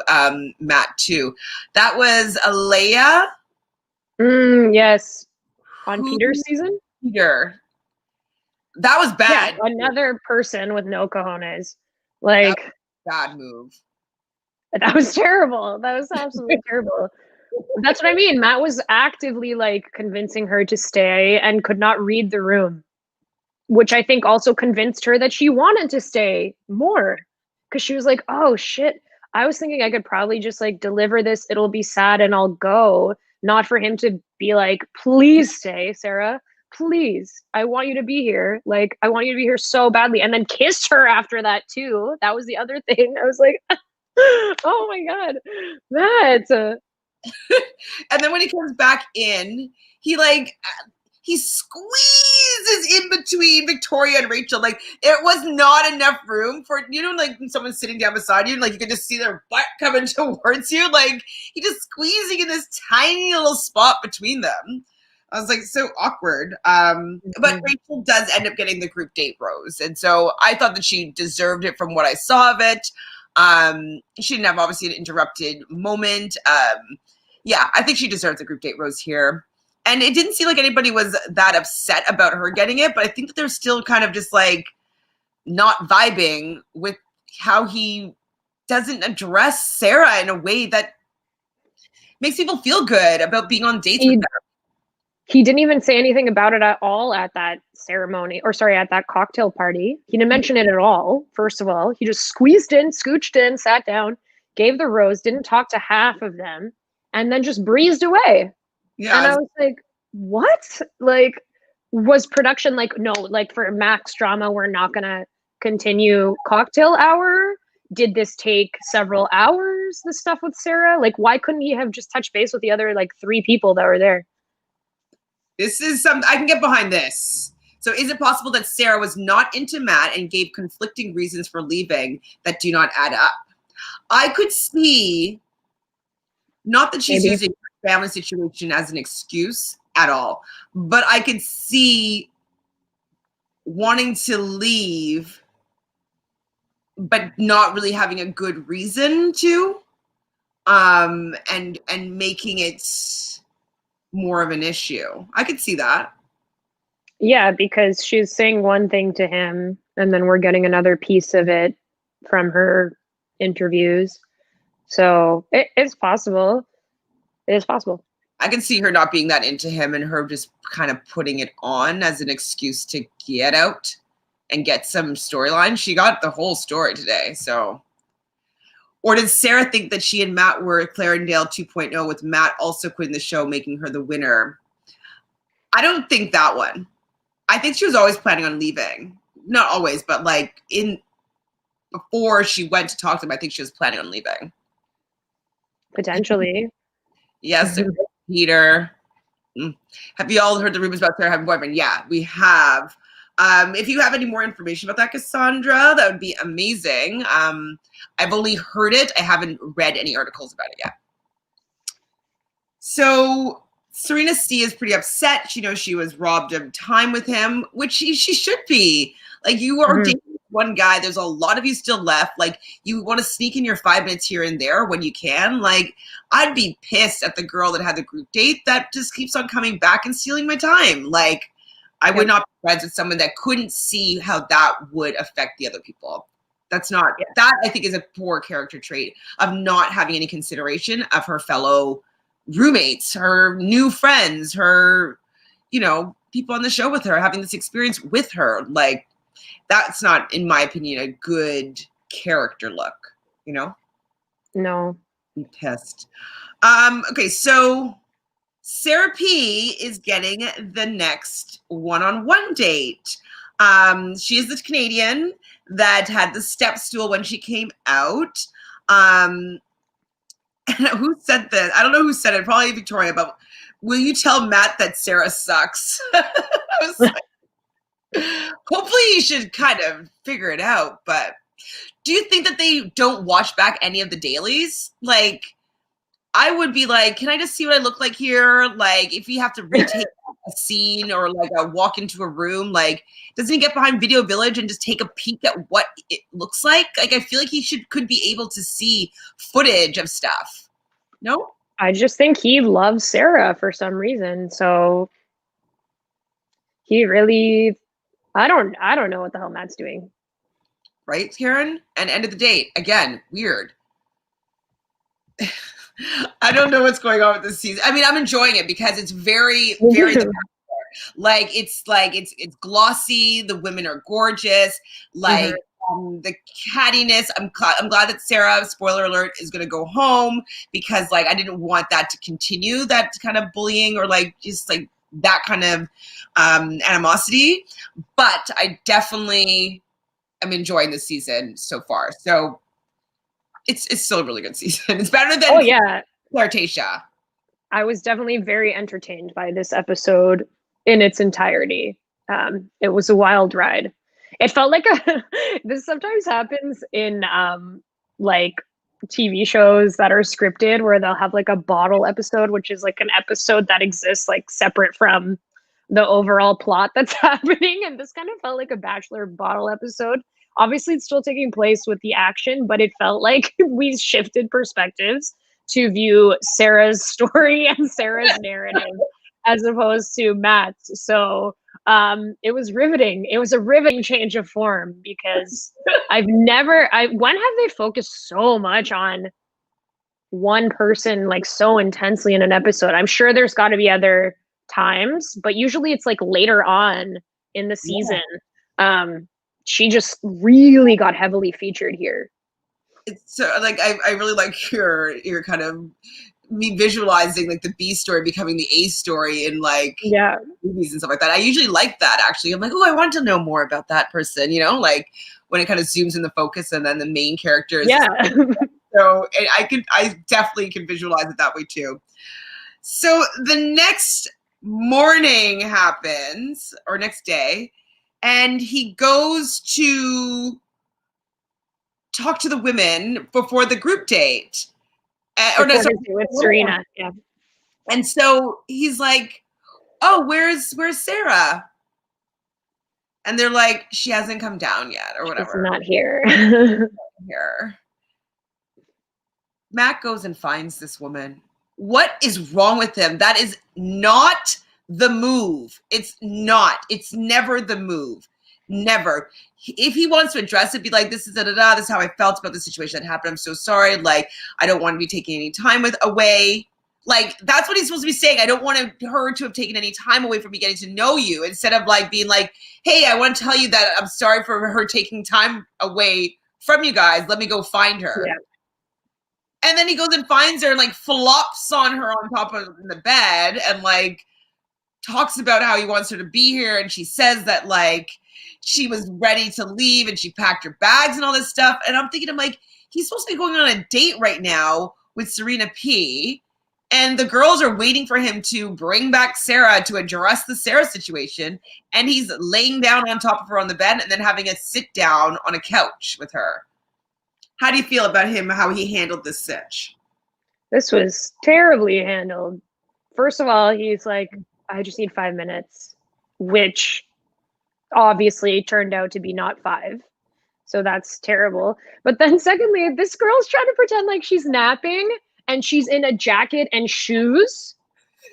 Speaker 1: Matt, too? That was Alea.
Speaker 2: Yes. On Peter's season?
Speaker 1: Peter. That was bad.
Speaker 2: Yeah, another person with no cojones. Like,
Speaker 1: bad move.
Speaker 2: That was terrible. That was absolutely terrible. That's what I mean. Matt was actively, like, convincing her to stay and could not read the room, which I think also convinced her that she wanted to stay more, because she was like, oh shit, I was thinking I could probably just, like, deliver this, it'll be sad and I'll go, not for him to be like, please stay, Sarah, please, I want you to be here, like, I want you to be here so badly, and then kissed her after that too. That was the other thing. I was like, oh my god, Matt.
Speaker 1: And then when he comes back in, he squeezes in between Victoria and Rachel. Like, it was not enough room for, you know, like when someone's sitting down beside you and, like, you can just see their butt coming towards you. Like, he just squeezing in this tiny little spot between them. I was like, so awkward. But Rachel does end up getting the group date rose. And so I thought that she deserved it from what I saw of it. She didn't have, obviously, an interrupted moment. Yeah, I think she deserves a group date rose here. And it didn't seem like anybody was that upset about her getting it, but I think that they're still kind of just, like, not vibing with how he doesn't address Sarah in a way that makes people feel good about being on dates with her.
Speaker 2: He didn't even say anything about it at all at that ceremony, or sorry, at that cocktail party. He didn't mention it at all, first of all. He just squeezed in, scooched in, sat down, gave the rose, didn't talk to half of them, and then just breezed away. Yeah. And I was like, what? Like, was production like, no, like, for Max drama, we're not going to continue cocktail hour? Did this take several hours, the stuff with Sarah? Like, why couldn't he have just touched base with the other, like, 3 people that were there?
Speaker 1: This is something I can get behind this. So is it possible that Sarah was not into Matt and gave conflicting reasons for leaving that do not add up? I could see, not that she's
Speaker 2: Maybe.
Speaker 1: using her family situation as an excuse at all, but I could see wanting to leave, but not really having a good reason to, and making it more of an issue. I could see that.
Speaker 2: Yeah, because she's saying one thing to him, and then we're getting another piece of it from her interviews. So it's possible. It is possible.
Speaker 1: I can see her not being that into him and her just kind of putting it on as an excuse to get out and get some storyline. She got the whole story today, so. Or did Sarah think that she and Matt were Clarendale 2.0 with Matt also quitting the show, making her the winner? I don't think that one. I think she was always planning on leaving. Not always, but like before she went to talk to him, I think she was planning on leaving.
Speaker 2: Potentially.
Speaker 1: Yes, Peter. Have you all heard the rumors about Sarah having a boyfriend? Yeah, we have. If you have any more information about that, Cassandra, that would be amazing. I've only heard it. I haven't read any articles about it yet. So Serena C is pretty upset. She knows she was robbed of time with him, which she should be. Like, you are dating one guy. There's a lot of you still left. Like, you want to sneak in your 5 minutes here and there when you can. Like, I'd be pissed at the girl that had the group date that just keeps on coming back and stealing my time. Like, I would not be friends with someone that couldn't see how that would affect the other people. That's not, that I think is a poor character trait of not having any consideration of her fellow roommates, her new friends, her, you know, people on the show with her, having this experience with her. Like, that's not, in my opinion, a good character look, you know?
Speaker 2: No.
Speaker 1: I'm pissed. Okay, so Sarah P is getting the next one-on-one date. She is the Canadian that had the step stool when she came out. Who said this? I don't know who said it, probably Victoria, but will you tell Matt that Sarah sucks? I was like, hopefully you should kind of figure it out, but do you think that they don't watch back any of the dailies? Like, I would be like, can I just see what I look like here? Like, if you have to retake a scene or like a walk into a room, like, doesn't he get behind Video Village and just take a peek at what it looks like? Like, I feel like he could be able to see footage of stuff. No?
Speaker 2: I just think he loves Sarah for some reason. So he really, I don't know what the hell Matt's doing.
Speaker 1: Right, Karen? And end of the date, again, weird. I don't know what's going on with this season. I mean, I'm enjoying it because it's very, very it's glossy. The women are gorgeous. Like the cattiness. I'm glad that Sarah, spoiler alert, is going to go home because like I didn't want that to continue, that kind of bullying or like just like that kind of animosity. But I definitely am enjoying the season so far. So it's still a really good season. It's better than Flirtatia.
Speaker 2: I was definitely very entertained by this episode in its entirety. It was a wild ride. It felt like this sometimes happens in like TV shows that are scripted where they'll have like a bottle episode, which is like an episode that exists like separate from the overall plot that's happening. And this kind of felt like a Bachelor bottle episode. Obviously, it's still taking place with the action, but it felt like we shifted perspectives to view Sarah's story and Sarah's narrative as opposed to Matt's. So it was riveting. It was a riveting change of form because when have they focused so much on one person like so intensely in an episode? I'm sure there's got to be other times, but usually it's like later on in the season. She just really got heavily featured here.
Speaker 1: It's so like I really like your kind of me visualizing like the B story becoming the A story in like movies and stuff like that. I usually like that actually. I'm like, oh, I want to know more about that person, you know, like when it kind of zooms in the focus and then the main character is so I definitely can visualize it that way too. So the next morning happens, or next day, and he goes to talk to the women before the group date.
Speaker 2: Or no, sorry, with Serena. Yeah.
Speaker 1: And so he's like, oh, where's Sarah? And they're like, she hasn't come down yet or whatever.
Speaker 2: She's not here.
Speaker 1: Here. Matt goes and finds this woman. What is wrong with him? That is not the move. It's not. It's never the move. Never. If he wants to address it, be like, this is this is how I felt about the situation that happened. I'm so sorry. Like, I don't want to be taking any time away. Like, that's what he's supposed to be saying. I don't want her to have taken any time away from me getting to know you, instead of like being like, hey, I want to tell you that I'm sorry for her taking time away from you guys. Let me go find her.
Speaker 2: Yeah.
Speaker 1: And then he goes and finds her and like flops on her on top of the bed and like talks about how he wants her to be here. And she says that like she was ready to leave and she packed her bags and all this stuff. And I'm thinking, I'm like, he's supposed to be going on a date right now with Serena P. And the girls are waiting for him to bring back Sarah to address the Sarah situation. And he's laying down on top of her on the bed and then having a sit down on a couch with her. How do you feel about him, how he handled this sitch?
Speaker 2: This was terribly handled. First of all, he's like, I just need 5 minutes, which obviously turned out to be not 5. So that's terrible. But then secondly, this girl's trying to pretend like she's napping and she's in a jacket and shoes.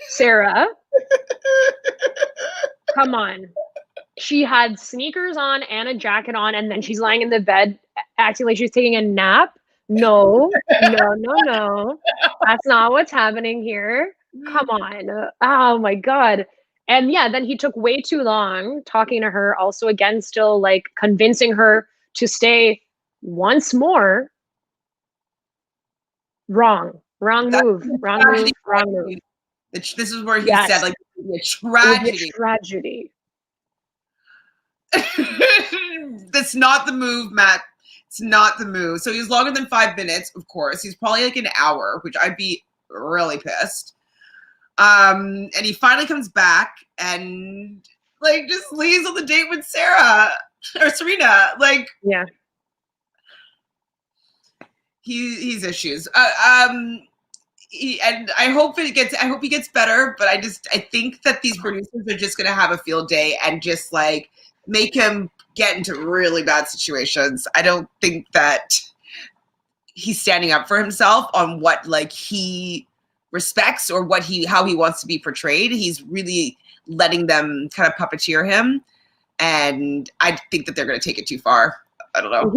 Speaker 2: Sarah, come on. She had sneakers on and a jacket on, and then she's lying in the bed acting like she's taking a nap. No. That's not what's happening here. Come on. Oh my God. And yeah, then he took way too long talking to her, also again, still like convincing her to stay once more. Wrong move.
Speaker 1: This is where he said, like, a tragedy.
Speaker 2: Tragedy.
Speaker 1: That's not the move, Matt. It's not the move. So he's longer than 5 minutes, of course. He's probably like an hour, which I'd be really pissed. And he finally comes back and like just leaves on the date with Sarah or Serena. Like,
Speaker 2: yeah,
Speaker 1: he's issues. And I hope he gets better. But I think that these producers are just gonna have a field day and just like make him get into really bad situations. I don't think that he's standing up for himself on what like he respects or how he wants to be portrayed. He's really letting them kind of puppeteer him, and I think that they're going to take it too far. I don't know.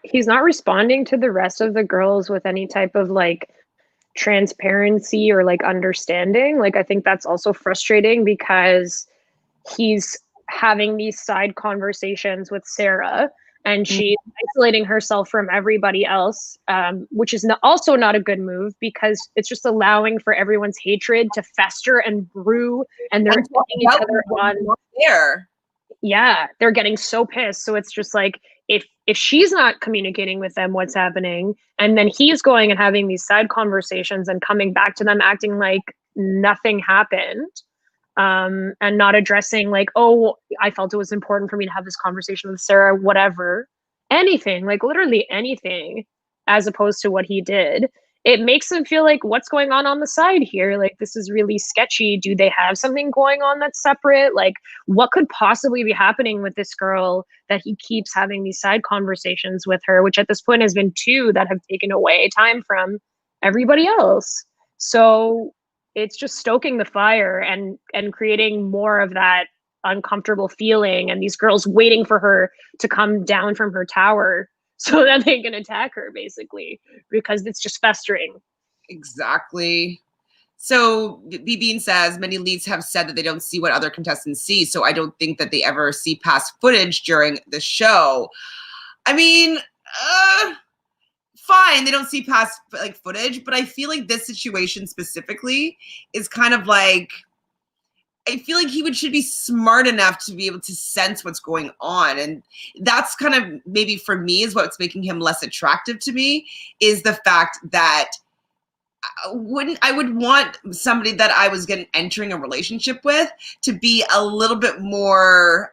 Speaker 2: He's not responding to the rest of the girls with any type of like transparency or like understanding. Like I think that's also frustrating because he's having these side conversations with Sarah and she's isolating herself from everybody else, which is also not a good move because it's just allowing for everyone's hatred to fester and brew, and they're attacking each other on
Speaker 1: there.
Speaker 2: Yeah, they're getting so pissed. So it's just like if she's not communicating with them what's happening, and then he's going and having these side conversations and coming back to them acting like nothing happened. And not addressing like, oh, I felt it was important for me to have this conversation with Sarah, whatever, anything, like literally anything, as opposed to what he did. It makes them feel like what's going on the side here? Like, this is really sketchy. Do they have something going on that's separate? Like, what could possibly be happening with this girl that he keeps having these side conversations with her, which at this point has been 2 that have taken away time from everybody else. So it's just stoking the fire and creating more of that uncomfortable feeling, and these girls waiting for her to come down from her tower so that they can attack her, basically, because it's just festering.
Speaker 1: Exactly. So B-Bean says many leads have said that they don't see what other contestants see, so I don't think that they ever see past footage during the show. I mean, fine, they don't see past like footage, but I feel like this situation specifically is kind of like, I feel like he should be smart enough to be able to sense what's going on. And that's kind of maybe for me is what's making him less attractive to me, is the fact that I would want somebody that I was entering a relationship with to be a little bit more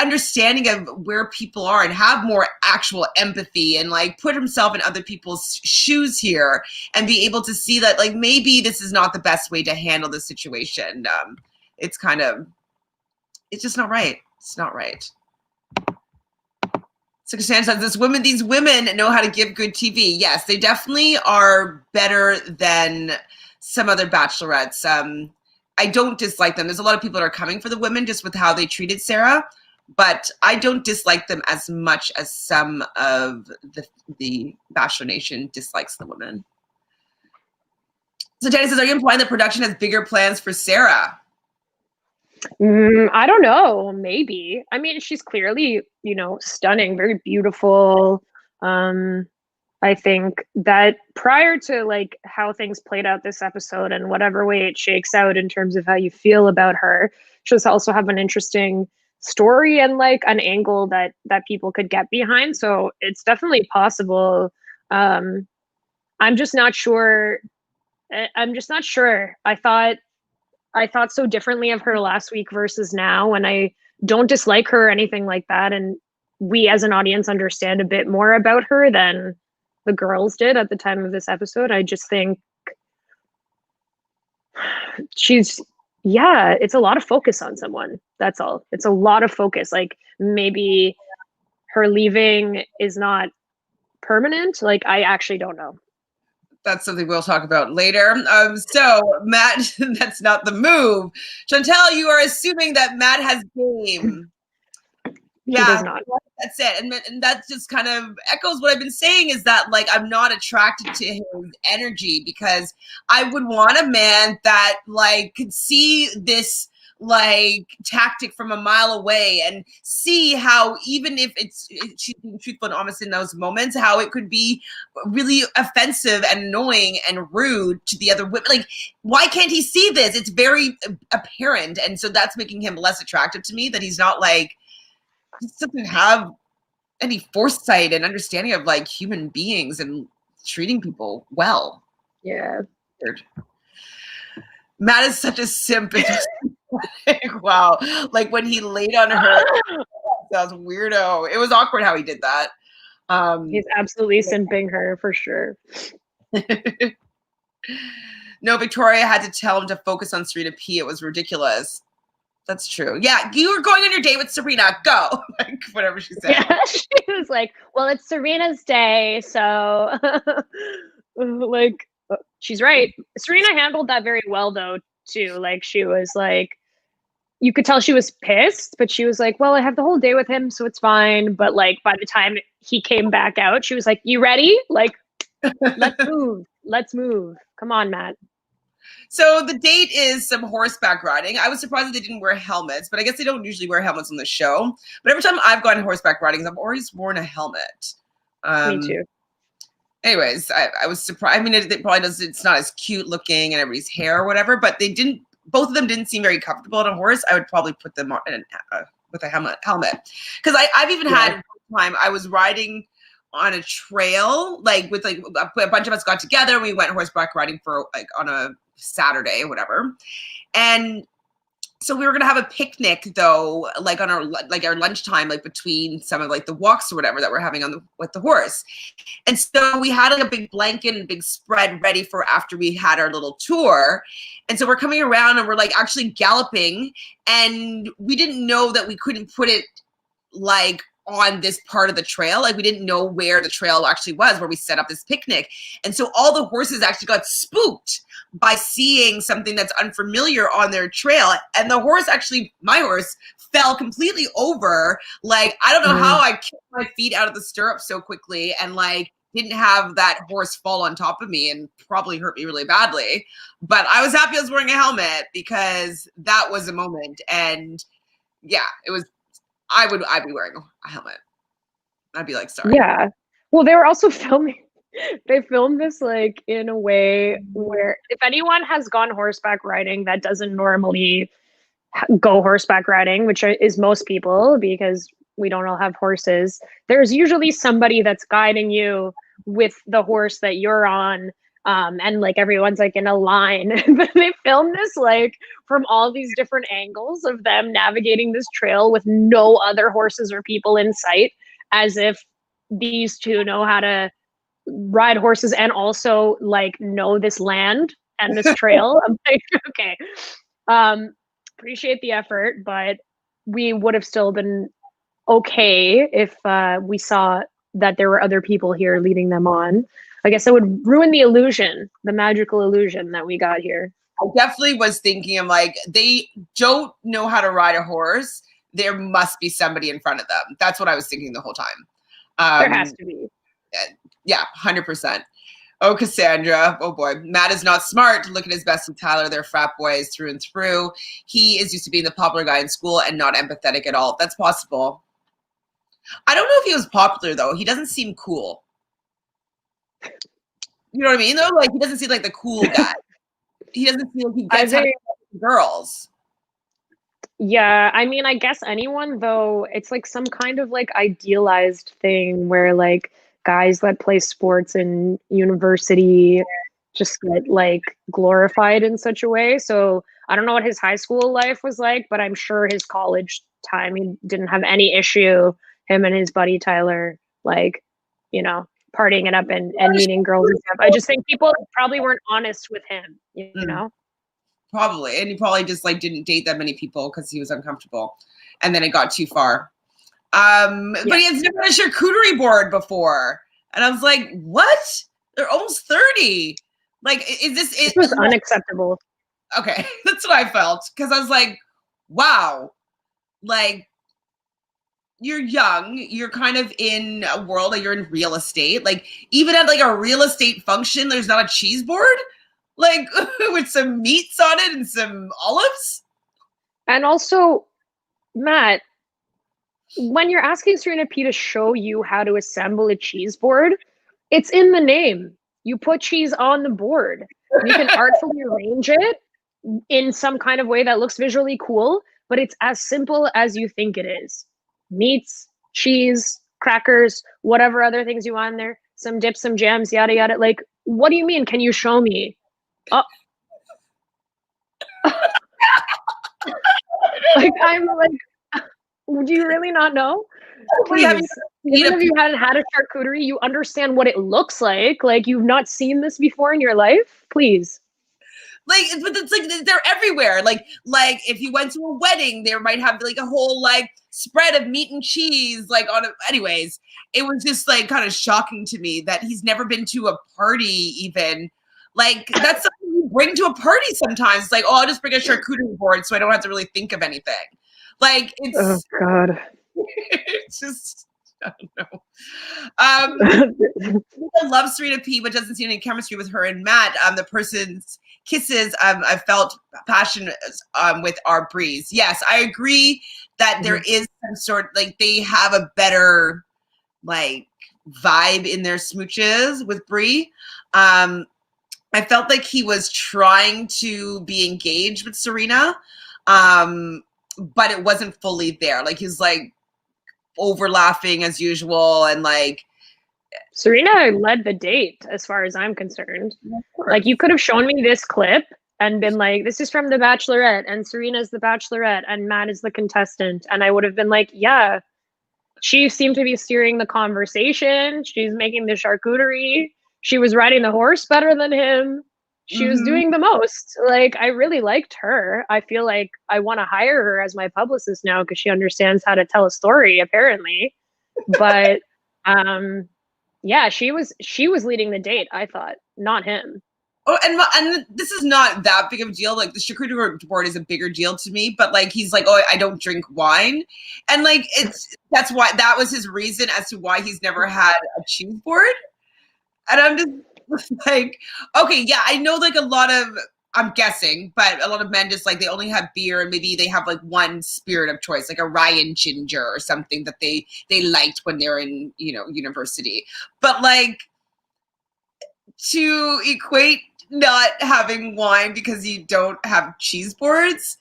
Speaker 1: understanding of where people are and have more actual empathy and like put himself in other people's shoes here and be able to see that like maybe this is not the best way to handle the situation. It's kind of, it's just not right. It's not right. So Cassandra says, these women know how to give good TV. Yes, they definitely are better than some other bachelorettes. I don't dislike them. There's a lot of people that are coming for the women just with how they treated Sarah, but I don't dislike them as much as some of the Bachelor Nation dislikes the women. So Tanya says, are you implying that production has bigger plans for Sarah?
Speaker 2: I don't know. Maybe. I mean, she's clearly, stunning, very beautiful. I think that prior to like how things played out this episode and whatever way it shakes out in terms of how you feel about her, she'll also have an interesting story and like an angle that people could get behind. So it's definitely possible. I'm just not sure. I thought so differently of her last week versus now, and I don't dislike her or anything like that. And we as an audience understand a bit more about her than the girls did at the time of this episode. I just think it's a lot of focus on someone. That's all. It's a lot of focus. Like maybe her leaving is not permanent. Like I actually don't know.
Speaker 1: That's something we'll talk about later. So Matt, that's not the move. Chantele, you are assuming that Matt has game.
Speaker 2: He does not.
Speaker 1: That's it. And that just kind of echoes what I've been saying is that like I'm not attracted to his energy because I would want a man that like could see this like tactic from a mile away and see how even if she's being truthful and honest in those moments, how it could be really offensive and annoying and rude to the other women. Like, why can't he see this? It's very apparent. And so that's making him less attractive to me, that he's not like, he doesn't have any foresight and understanding of like human beings and treating people well.
Speaker 2: Yeah.
Speaker 1: Weird. Matt is such a simp. Wow. Like when he laid on her, that was weirdo. It was awkward how he did that.
Speaker 2: He's absolutely simping her for sure.
Speaker 1: No, Victoria had to tell him to focus on Serena P. It was ridiculous. That's true. Yeah, you were going on your date with Serena. Go. Like whatever she said.
Speaker 2: Yeah, she was like, well, it's Serena's day, so like she's right. Serena handled that very well though, too. Like she was like, you could tell she was pissed, but she was like, well, I have the whole day with him, so it's fine. But like by the time he came back out, she was like, you ready? Like, let's move. Let's move. Come on, Matt.
Speaker 1: So the date is some horseback riding. I was surprised that they didn't wear helmets, but I guess they don't usually wear helmets on the show. But every time I've gone horseback riding, I've always worn a helmet.
Speaker 2: Me too.
Speaker 1: Anyways, I was surprised. I mean, it probably does. It's not as cute looking and everybody's hair or whatever, but they didn't. Both of them didn't seem very comfortable on a horse. I would probably put them on with a helmet. Because I've even had one time I was riding on a trail, like with like a bunch of us got together. And we went horseback riding for like on a Saturday or whatever. And so we were going to have a picnic though, like on our lunchtime, like between some of like the walks or whatever that we're having with the horse. And so we had like a big blanket and big spread ready for after we had our little tour. And so we're coming around and we're like actually galloping, and we didn't know that we couldn't put it like on this part of the trail. Like we didn't know where the trail actually was, where we set up this picnic. And so all the horses actually got spooked by seeing something that's unfamiliar on their trail. And the horse actually, my horse, fell completely over. Like, I don't know how I kicked my feet out of the stirrup so quickly and like didn't have that horse fall on top of me and probably hurt me really badly. But I was happy I was wearing a helmet because that was a moment. And yeah, it was, I'd be wearing a helmet. I'd be like, sorry.
Speaker 2: Yeah. Well, they were also they filmed this like in a way where if anyone has gone horseback riding that doesn't normally go horseback riding, which is most people because we don't all have horses, there's usually somebody that's guiding you with the horse that you're on And like everyone's like in a line. But they filmed this like from all these different angles of them navigating this trail with no other horses or people in sight, as if these two know how to ride horses and also like know this land and this trail. I'm like, okay, um, appreciate the effort, but we would have still been okay if we saw that there were other people here leading them on. I guess it would ruin the illusion, the magical illusion that we got here.
Speaker 1: I definitely was thinking, I'm like, they don't know how to ride a horse. There must be somebody in front of them. That's what I was thinking the whole time.
Speaker 2: There has to be.
Speaker 1: Yeah, 100%. Oh, Cassandra. Oh, boy. Matt is not smart. Look at his bestie Tyler. They're frat boys through and through. He is used to being the popular guy in school and not empathetic at all. That's possible. I don't know if he was popular, though. He doesn't seem cool. You know what I mean, though? Like, he doesn't seem like the cool guy. He doesn't feel like he gets girls.
Speaker 2: Yeah, I mean, I guess anyone, though, it's like some kind of like idealized thing where like guys that play sports in university just get like glorified in such a way. So I don't know what his high school life was like, but I'm sure his college time, he didn't have any issue, him and his buddy Tyler, like, you know, partying it up and meeting girls and stuff. I just think people probably weren't honest with him, you know?
Speaker 1: Probably. And he probably just like didn't date that many people because he was uncomfortable. And then it got too far. But he has never had a charcuterie board before. And I was like, what? They're almost 30. Like, is this
Speaker 2: This was unacceptable.
Speaker 1: Okay, that's what I felt. Because I was like, wow. Like, you're young, you're kind of in a world that you're in real estate. Like, even at like a real estate function, there's not a cheese board, like with some meats on it and some olives.
Speaker 2: And also, Matt, when you're asking Serena P to show you how to assemble a cheese board, it's in the name. You put cheese on the board. You can artfully arrange it in some kind of way that looks visually cool, but it's as simple as you think it is. Meats, cheese, crackers, whatever other things you want in there, some dips, some jams, yada yada. Like, what do you mean? Can you show me? Oh. Like, I'm like, would you really not know? Please. Even if you hadn't had a charcuterie, you understand what it looks like. Like, you've not seen this before in your life. Please.
Speaker 1: Like, but it's like they're everywhere. Like if you went to a wedding, there might have like a whole like spread of meat and cheese. Like anyways, it was just like kind of shocking to me that he's never been to a party even. Like, that's something you bring to a party sometimes. It's like, oh, I'll just bring a charcuterie board so I don't have to really think of anything. Like, it's
Speaker 2: oh god,
Speaker 1: it's just, I don't know. I love Serena P, but doesn't see any chemistry with her and Matt. The person's kisses, I felt passion with our Breeze. Yes, I agree that there is some sort, like, they have a better like vibe in their smooches with Bree. I felt like he was trying to be engaged with Serena, but it wasn't fully there. Like, he was like over laughing as usual, and like
Speaker 2: Serena led the date as far as I'm concerned. Like, you could have shown me this clip and been like, this is from The Bachelorette and Serena's the Bachelorette and Matt is the contestant, and I would have been like, yeah, she seemed to be steering the conversation, she's making the charcuterie, she was riding the horse better than him, she was doing the most. Like, I really liked her. I feel like I want to hire her as my publicist now because she understands how to tell a story, apparently. But yeah, she was leading the date, I thought, not him.
Speaker 1: Oh, and this is not that big of a deal. Like, the charcuterie board is a bigger deal to me, but like, he's like, oh, I don't drink wine, and like, that's why, that was his reason as to why he's never had a cheese board. And I'm just like, okay, yeah, I know, like, a lot of, I'm guessing, but a lot of men just like, they only have beer and maybe they have like one spirit of choice, like a Ryan ginger or something that they liked when they're in, you know, university. But like, to equate not having wine because you don't have cheese boards,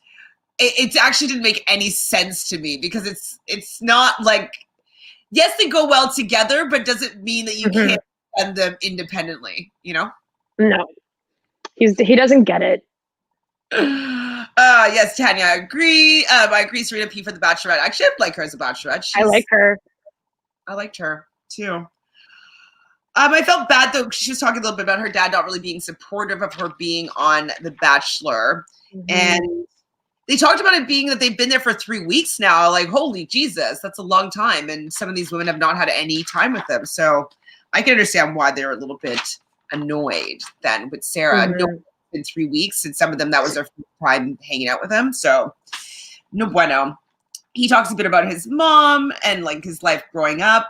Speaker 1: it actually didn't make any sense to me, because it's not like, yes, they go well together, but doesn't mean that you can't spend them independently, you know?
Speaker 2: No, he doesn't get it.
Speaker 1: Yes, Tanya, I agree. I agree. Serena P for the Bachelorette. Actually, I like her as a Bachelorette.
Speaker 2: I like her.
Speaker 1: I liked her too. I felt bad though. She was talking a little bit about her dad not really being supportive of her being on The Bachelor, and they talked about it being that they've been there for 3 weeks now. Like, holy Jesus, that's a long time, and some of these women have not had any time with them. So I can understand why they're a little bit annoyed then with Sarah. No, in 3 weeks, and some of them that was their first time hanging out with him. So no bueno. He talks a bit about his mom and like his life growing up.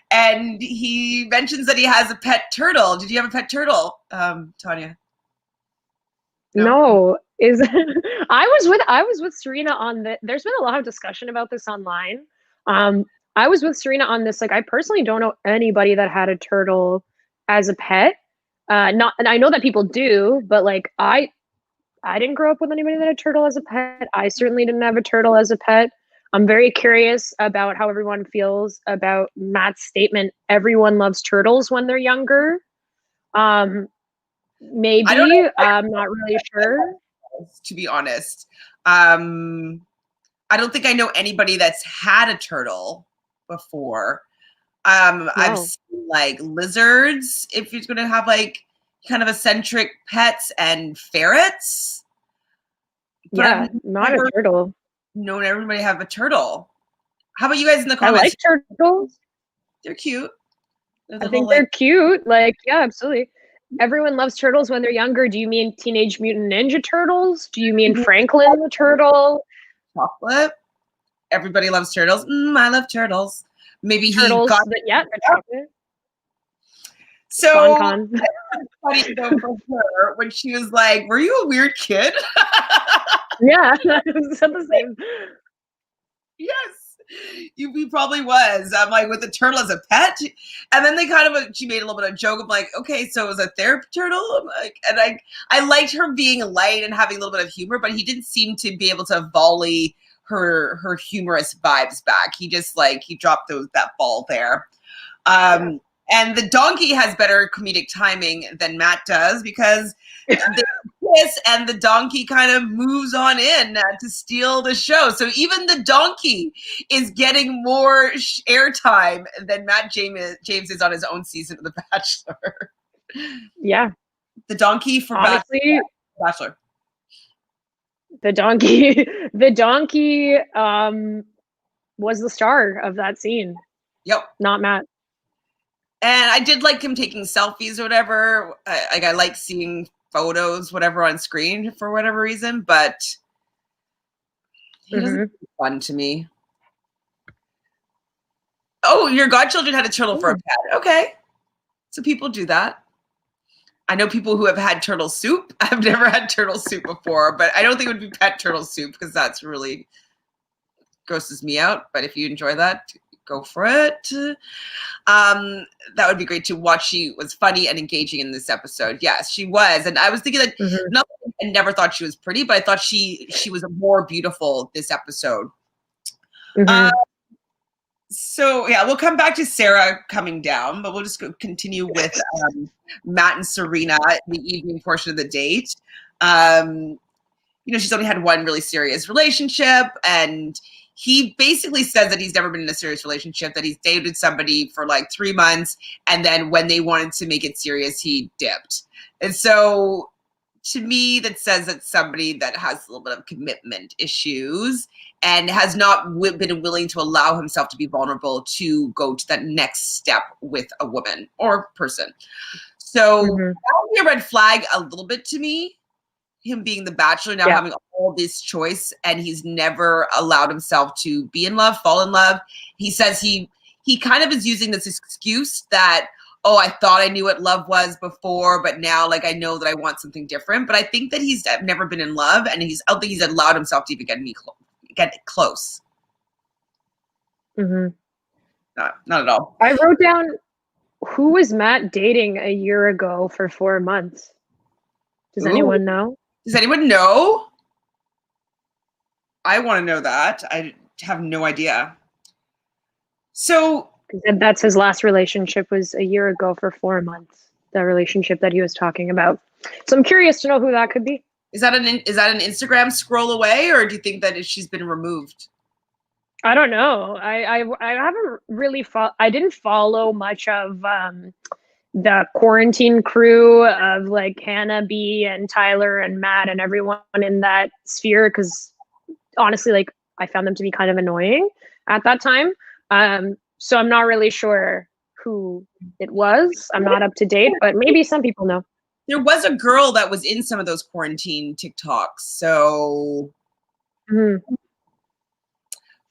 Speaker 1: And he mentions that he has a pet turtle. Did you have a pet turtle, Tanya?
Speaker 2: No. Is I was with Serena on the there's been a lot of discussion about this online. I was with Serena on this. Like, I personally don't know anybody that had a turtle as a pet. Not, and I know that people do, but like I didn't grow up with anybody that had a turtle as a pet. I certainly didn't have a turtle as a pet. I'm very curious about how everyone feels about Matt's statement. Everyone loves turtles when they're younger. Maybe. I'm not really sure.
Speaker 1: To be honest. I don't think I know anybody that's had a turtle before.
Speaker 2: No.
Speaker 1: I've seen like lizards, if you're going to have like kind of eccentric pets, and ferrets. But
Speaker 2: yeah, not a turtle.
Speaker 1: Known everybody have a turtle. How about you guys in the comments?
Speaker 2: I like turtles.
Speaker 1: They're cute.
Speaker 2: I think they're cute. Like, yeah, absolutely. Everyone loves turtles when they're younger. Do you mean Teenage Mutant Ninja Turtles? Do you mean Franklin the turtle?
Speaker 1: Chocolate. Everybody loves turtles. I love turtles. Maybe
Speaker 2: turtles,
Speaker 1: he got
Speaker 2: yeah, the chocolate.
Speaker 1: So funny though for her when she was like, "Were you a weird kid?"
Speaker 2: Yeah, I said the same.
Speaker 1: Yes, he probably was. I'm like, with the turtle as a pet, and then they kind of she made a little bit of joke of like, okay, so it was a therapy turtle. I'm like, and I liked her being light and having a little bit of humor, but he didn't seem to be able to volley her humorous vibes back. He just like he dropped that ball there. And the donkey has better comedic timing than Matt does, because they kiss and the donkey kind of moves on in to steal the show. So even the donkey is getting more airtime than Matt James is on his own season of The Bachelor.
Speaker 2: Yeah.
Speaker 1: The donkey for
Speaker 2: honestly,
Speaker 1: Bachelor.
Speaker 2: The donkey was the star of that scene.
Speaker 1: Yep.
Speaker 2: Not Matt.
Speaker 1: And I did like him taking selfies or whatever. I like seeing photos, whatever, on screen for whatever reason, but he doesn't fun to me. Oh, your godchildren had a turtle for a pet. Okay. So people do that. I know people who have had turtle soup. I've never had turtle soup before, but I don't think it would be pet turtle soup because that's really grosses me out. But if you enjoy that, go for it. That would be great to watch. She was funny and engaging in this episode. Yes, she was. And I was thinking that I never thought she was pretty, but I thought she was more beautiful this episode. So yeah, we'll come back to Sarah coming down, but we'll just continue with Matt and Serena in the evening portion of the date. She's only had one really serious relationship, and he basically says that he's never been in a serious relationship, that he's dated somebody for like 3 months, and then when they wanted to make it serious, he dipped. And so to me, that says that somebody that has a little bit of commitment issues and has not been willing to allow himself to be vulnerable to go to that next step with a woman or person. So that would be a red flag a little bit to me, him being the Bachelor now, having all this choice, and he's never allowed himself to be in love, fall in love. He says he kind of is using this excuse that, oh, I thought I knew what love was before, but now like I know that I want something different. But I think that he's never been in love, and I don't think he's allowed himself to even get close.
Speaker 2: Not
Speaker 1: at all.
Speaker 2: I wrote down, who was Matt dating a year ago for 4 months? Does anyone know?
Speaker 1: Does anyone know? I want to know that. I have no idea. So
Speaker 2: that's his last relationship, was a year ago for 4 months. the relationship that he was talking about. So I'm curious to know who that could be.
Speaker 1: Is that an Instagram scroll away, or do you think that she's been removed?
Speaker 2: I don't know. I haven't really I didn't follow much of the quarantine crew of like Hannah B and Tyler and Matt and everyone in that sphere, because honestly, like I found them to be kind of annoying at that time. So I'm not really sure who it was. I'm not up to date, but maybe some people know.
Speaker 1: There was a girl that was in some of those quarantine TikToks, so we'll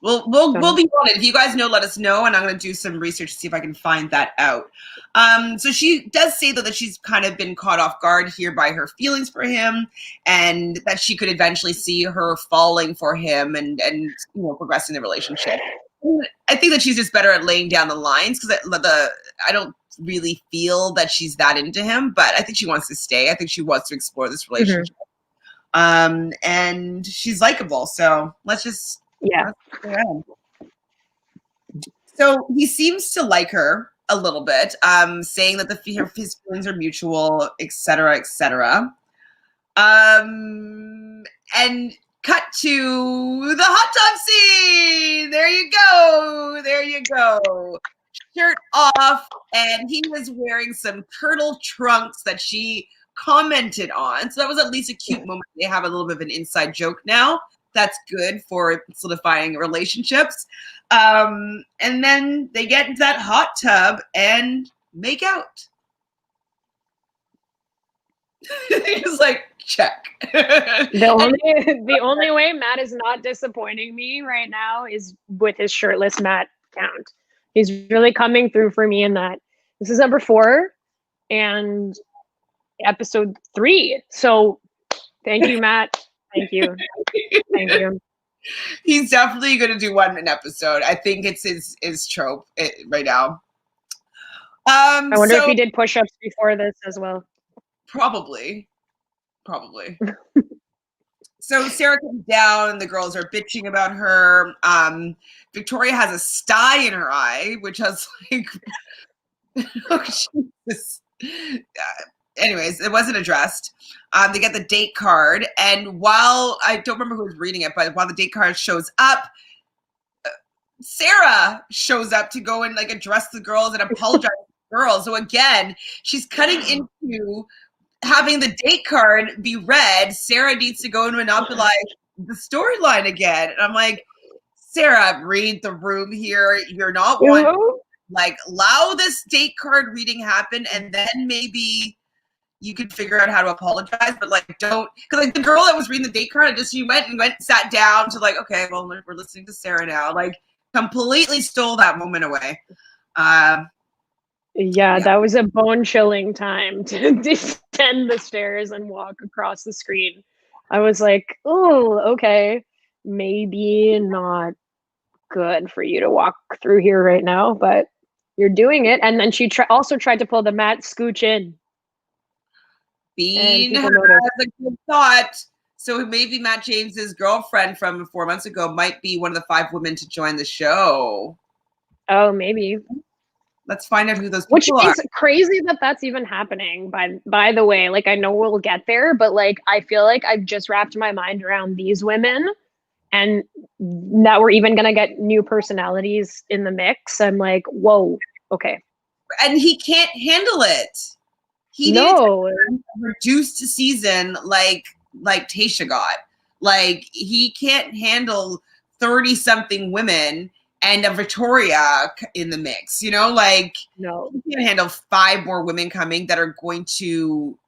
Speaker 1: be on it. If you guys know, let us know, and I'm going to do some research to see if I can find that out. So she does say though that she's kind of been caught off guard here by her feelings for him, and that she could eventually see her falling for him and progressing the relationship. I think that she's just better at laying down the lines, because I don't really feel that she's that into him, but I think she wants to stay. I think she wants to explore this relationship. And she's likable, so let's just around. So he seems to like her a little bit, saying that his feelings are mutual, etc., etc. And cut to the hot tub scene. There you go. There you go. Shirt off, and he was wearing some turtle trunks that she commented on. So that was at least a cute moment. They have a little bit of an inside joke now. That's good for solidifying relationships. And then they get into that hot tub and make out. He's like, check.
Speaker 2: The only way Matt is not disappointing me right now is with his shirtless Matt count. He's really coming through for me in that. This is number 4 and episode 3. So thank you, Matt. Thank you. Thank you.
Speaker 1: He's definitely going to do one an episode. I think it's his trope right now.
Speaker 2: I wonder if he did push-ups before this as well.
Speaker 1: Probably. So Sarah comes down, and the girls are bitching about her. Victoria has a sty in her eye, which has like, oh, Jesus. Anyways, it wasn't addressed. They get the date card, and while I don't remember who was reading it, but while the date card shows up, Sarah shows up to go and like address the girls and apologize to the girls. So again, she's cutting into having the date card be read. Sarah needs to go and monopolize the storyline again. And I'm like, Sarah, read the room here. You're not one. Like, allow this date card reading happen, and then maybe you could figure out how to apologize. But like, don't, because like the girl that was reading the date card, she went and sat down to like, okay, well, we're listening to Sarah now. Like, completely stole that moment away.
Speaker 2: Yeah, that was a bone-chilling time to descend the stairs and walk across the screen. I was like, oh, okay, maybe not good for you to walk through here right now, but you're doing it. And then she also tried to pull the Matt scooch in.
Speaker 1: Bean has a good thought. So maybe Matt James's girlfriend from 4 months ago might be one of the 5 women to join the show.
Speaker 2: Oh, maybe.
Speaker 1: Let's find out who those people are.
Speaker 2: Which is crazy that that's even happening, by the way. Like, I know we'll get there, but like, I feel like I've just wrapped my mind around these women, and that we're even going to get new personalities in the mix. I'm like, whoa, okay.
Speaker 1: And he can't handle it. He needs a reduced season like Tayshia got. Like, he can't handle 30-something women and a Victoria in the mix, like,
Speaker 2: no,
Speaker 1: he can't handle 5 more women coming that are going to,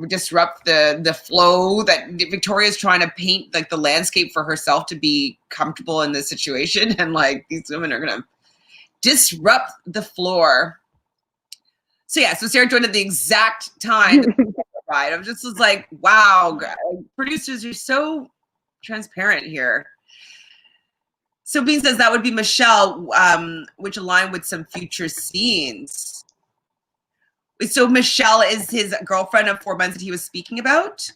Speaker 1: disrupt the flow that Victoria's trying to paint, like, the landscape for herself to be comfortable in this situation. And like, these women are going to disrupt the floor. So Sarah joined at the exact time. Right. I just was like, wow, producers are so transparent here. So Bean says that would be Michelle, which aligned with some future scenes. So Michelle is his girlfriend of 4 months that he was speaking about?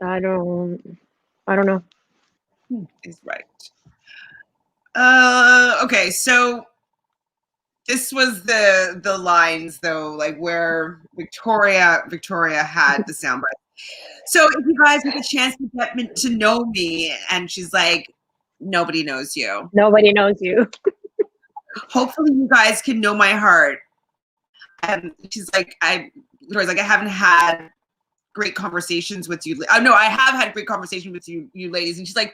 Speaker 2: I don't know.
Speaker 1: He's right. Okay, so This was the lines though, like where Victoria had the soundbite. So if you guys get a chance to get to know me, and she's like, nobody knows you.
Speaker 2: Nobody knows you.
Speaker 1: Hopefully you guys can know my heart. She's like, Victoria's like, I haven't had great conversations with you. Oh no, I have had great conversations with you ladies. And she's like,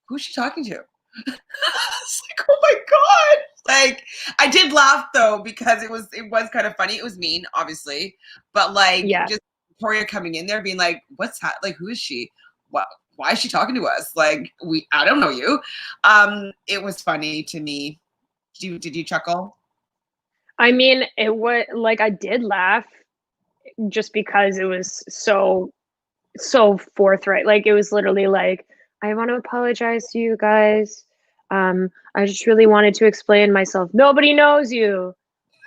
Speaker 1: who's she talking to? It's like, oh my God. Like, I did laugh though, because it was kind of funny. It was mean, obviously, but like,
Speaker 2: Yeah.
Speaker 1: just Victoria coming in there being like, what's that? Like, who is she? What? Why is she talking to us? Like, I don't know you. It was funny to me. Did you chuckle?
Speaker 2: I mean, it was like, I did laugh just because it was so forthright. Like, it was literally like, I want to apologize to you guys. I just really wanted to explain myself. Nobody knows you.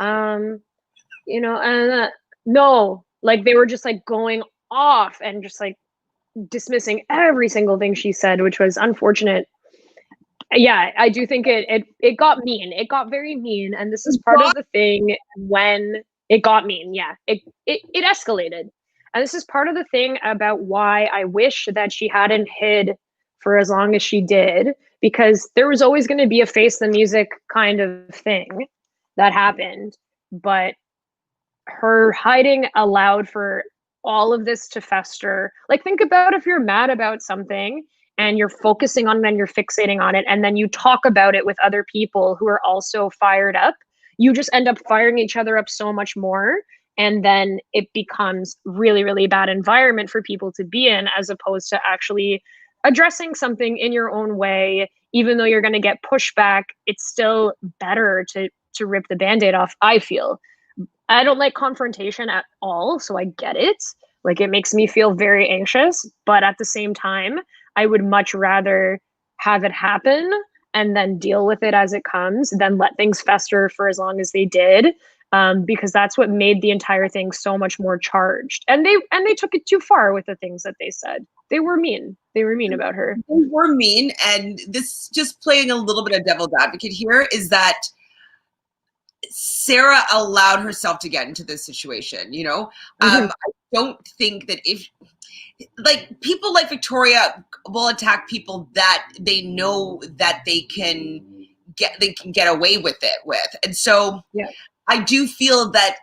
Speaker 2: You know, and no, like, they were just like going off and just like dismissing every single thing she said, which was unfortunate. Yeah, I do think it got mean. It got very mean, and this is part of the thing when it got mean. Yeah, it escalated, and this is part of the thing about why I wish that she hadn't hid for as long as she did, because there was always going to be a face the music kind of thing that happened, but her hiding allowed for all of this to fester. Like, think about if you're mad about something and you're focusing on it and you're fixating on it, and then you talk about it with other people who are also fired up, you just end up firing each other up so much more. And then it becomes really, really bad environment for people to be in, as opposed to actually addressing something in your own way. Even though you're going to get pushback, it's still better to rip the Band-Aid off, I feel. I don't like confrontation at all, so I get it. Like, it makes me feel very anxious, but at the same time, I would much rather have it happen and then deal with it as it comes than let things fester for as long as they did, because that's what made the entire thing so much more charged. And they took it too far with the things that they said. They were mean. They were mean about her.
Speaker 1: They were mean, and this, just playing a little bit of devil's advocate here, is that Sarah allowed herself to get into this situation, you know? I don't think that if, like, people like Victoria will attack people that they know that they can get away with it with. And so
Speaker 2: Yeah.
Speaker 1: I do feel that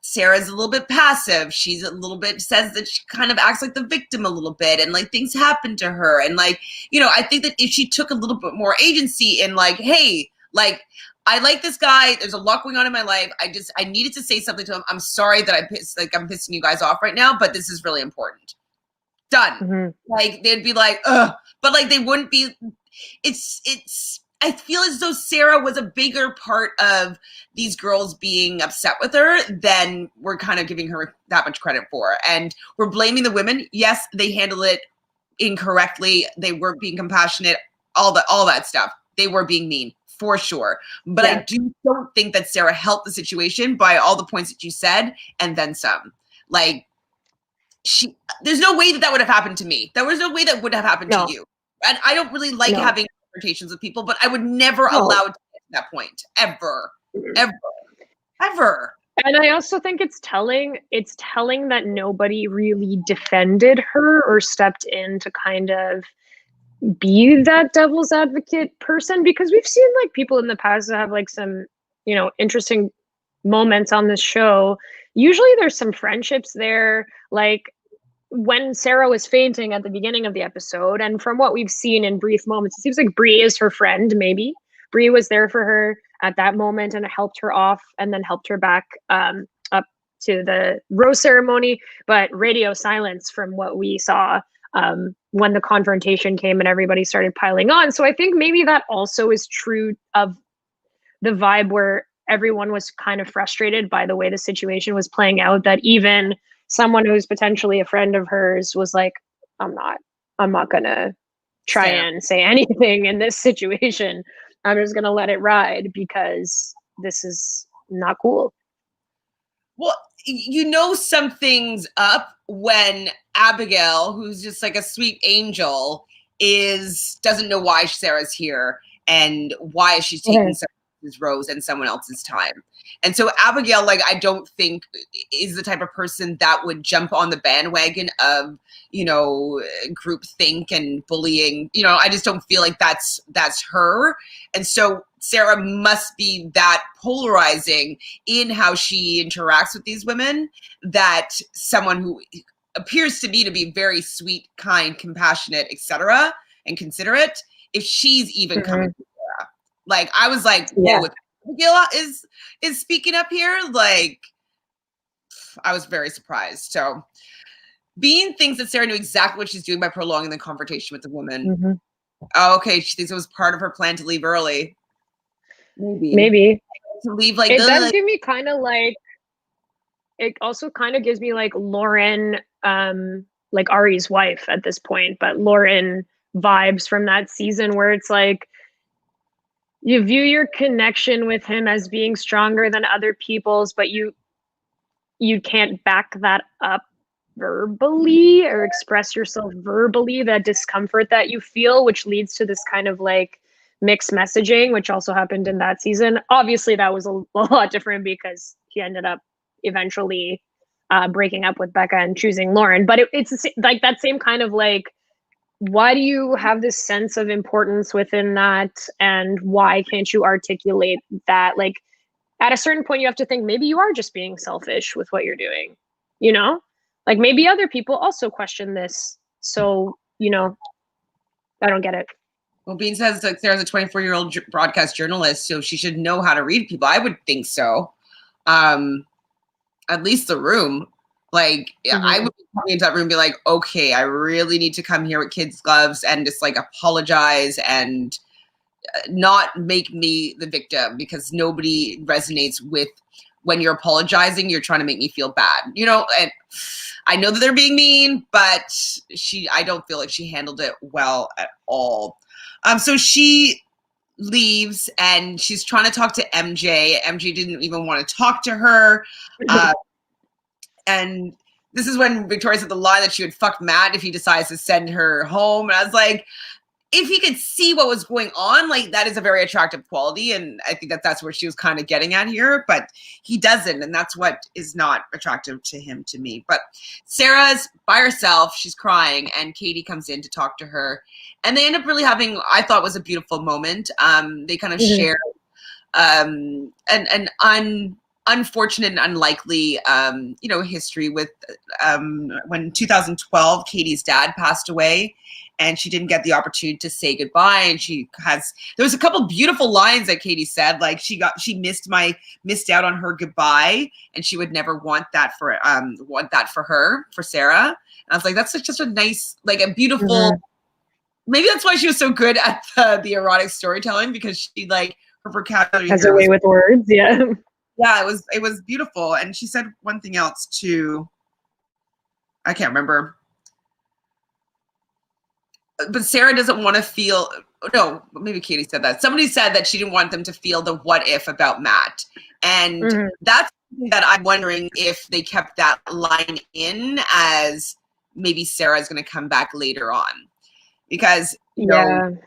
Speaker 1: Sarah's a little bit passive. She's a little bit, says that she kind of acts like the victim a little bit, and like things happen to her. And like, you know, I think that if she took a little bit more agency in like, hey, like, I like this guy. There's a lot going on in my life. I needed to say something to him. I'm sorry that I'm pissing you guys off right now, but this is really important. Done. Like, they'd be like, ugh, but like, they wouldn't be, I feel as though Sarah was a bigger part of these girls being upset with her than we're kind of giving her that much credit for. And we're blaming the women. Yes, they handled it incorrectly. They weren't being compassionate, all that stuff. They were being mean, for sure. But I don't think that Sarah helped the situation by all the points that you said, and then some. Like, there's no way that would have happened to me. There was no way that would have happened to you. And I don't really like having confrontations with people, but I would never allow it to get to that point. Ever.
Speaker 2: And I also think it's telling that nobody really defended her or stepped in to kind of be that devil's advocate person, because we've seen like people in the past that have like some, you know, interesting moments on this show. Usually there's some friendships there, like when Sarah was fainting at the beginning of the episode, and from what we've seen in brief moments, it seems like Bree is her friend. Maybe Bree was there for her at that moment and helped her off, and then helped her back up to the rose ceremony. But radio silence from what we saw when the confrontation came and everybody started piling on. So I think maybe that also is true of the vibe where everyone was kind of frustrated by the way the situation was playing out, that even someone who's potentially a friend of hers was like, I'm not gonna try and say anything in this situation. I'm just gonna let it ride because this is not cool.
Speaker 1: Well, you know, something's up when Abigail, who's just like a sweet angel, doesn't know why Sarah's here and why is she taking Sarah's else's rose and someone else's time. And so Abigail, like, I don't think is the type of person that would jump on the bandwagon of, you know, group think and bullying. You know, I just don't feel like that's her. And so Sarah must be that polarizing in how she interacts with these women, that someone who appears to me to be very sweet, kind, compassionate, etc., and considerate, if she's even coming to Sarah. Like, I was like, whoa, if Abigail is speaking up here, like, I was very surprised. So Bean thinks that Sarah knew exactly what she's doing by prolonging the confrontation with the woman. Oh, okay, she thinks it was part of her plan to leave early.
Speaker 2: Maybe.
Speaker 1: To leave like
Speaker 2: it does give me kind of like, it also kind of gives me like Lauren, like Ari's wife at this point, but Lauren vibes from that season where it's like you view your connection with him as being stronger than other people's, but you can't back that up verbally or express yourself verbally, that discomfort that you feel, which leads to this kind of like mixed messaging, which also happened in that season. Obviously that was a lot different because he ended up eventually breaking up with Becca and choosing Lauren, but it's like that same kind of like, why do you have this sense of importance within that, and why can't you articulate that? Like, at a certain point you have to think maybe you are just being selfish with what you're doing, you know, like maybe other people also question this. So, you know, I don't get it.
Speaker 1: Well, Bean says like Sarah's a 24-year-old broadcast journalist, so she should know how to read people. I would think so. At least the room. Like, I would be coming into that room and be like, okay, I really need to come here with kids' gloves and just like apologize and not make me the victim, because nobody resonates with when you're apologizing, you're trying to make me feel bad, you know? And I know that they're being mean, but I don't feel like she handled it well at all. So she leaves and she's trying to talk to MJ. MJ didn't even want to talk to her. And this is when Victoria said the line that she would fuck Matt if he decides to send her home. And I was like, if he could see what was going on, like, that is a very attractive quality. And I think that that's where she was kind of getting at here, but he doesn't. And that's what is not attractive to him, to me. But Sarah's by herself. She's crying and Katie comes in to talk to her. And they end up really having, I thought was a beautiful moment. They kind of share an unfortunate and unlikely, you know, history with when 2012, Katie's dad passed away. And she didn't get the opportunity to say goodbye. And there was a couple beautiful lines that Katie said, like she missed out on her goodbye, and she would never want that for her, for Sarah. And I was like, that's just a nice, like a beautiful, maybe that's why she was so good at the erotic storytelling, because she, like, her vocabulary
Speaker 2: has a way with words. Yeah.
Speaker 1: It was beautiful. And she said one thing else too. I can't remember. But Sarah doesn't want to feel, no, maybe Katie said that. Somebody said that she didn't want them to feel the what if about Matt. And that's something that I'm wondering if they kept that line in, as maybe Sarah's going to come back later on. Because, you know,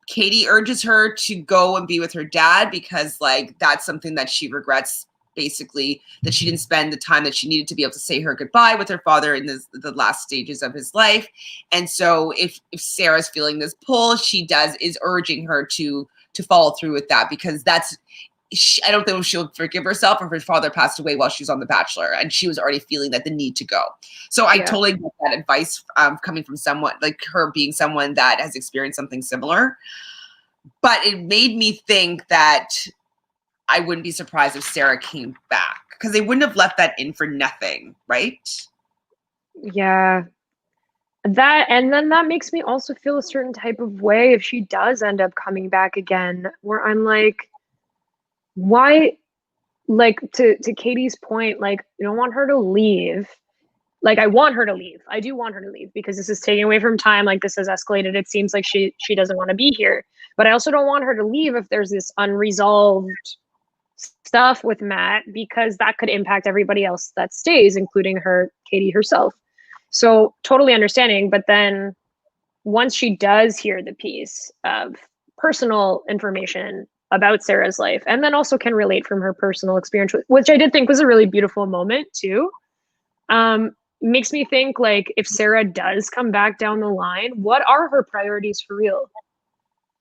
Speaker 1: Katie urges her to go and be with her dad because, like, that's something that she regrets, basically, that she didn't spend the time that she needed to be able to say her goodbye with her father in the last stages of his life. And so if Sarah's feeling this pull, is urging her to follow through with that, because I don't think she'll forgive herself if her father passed away while she was on The Bachelor, and she was already feeling that the need to go. So I totally get that advice coming from someone like her, being someone that has experienced something similar. But it made me think that I wouldn't be surprised if Sarah came back, because they wouldn't have left that in for nothing, right?
Speaker 2: Yeah. And then that makes me also feel a certain type of way if she does end up coming back again, where I'm like, why, like, to Katie's point, like, you don't want her to leave. Like, I want her to leave. I do want her to leave because this is taking away from time. Like, this has escalated. It seems like she doesn't want to be here. But I also don't want her to leave if there's this unresolved stuff with Matt, because that could impact everybody else that stays, including Katie herself. So totally understanding. But then once she does hear the piece of personal information about Sarah's life, and then also can relate from her personal experience, which I did think was a really beautiful moment too. Makes me think, like, if Sarah does come back down the line, what are her priorities for real?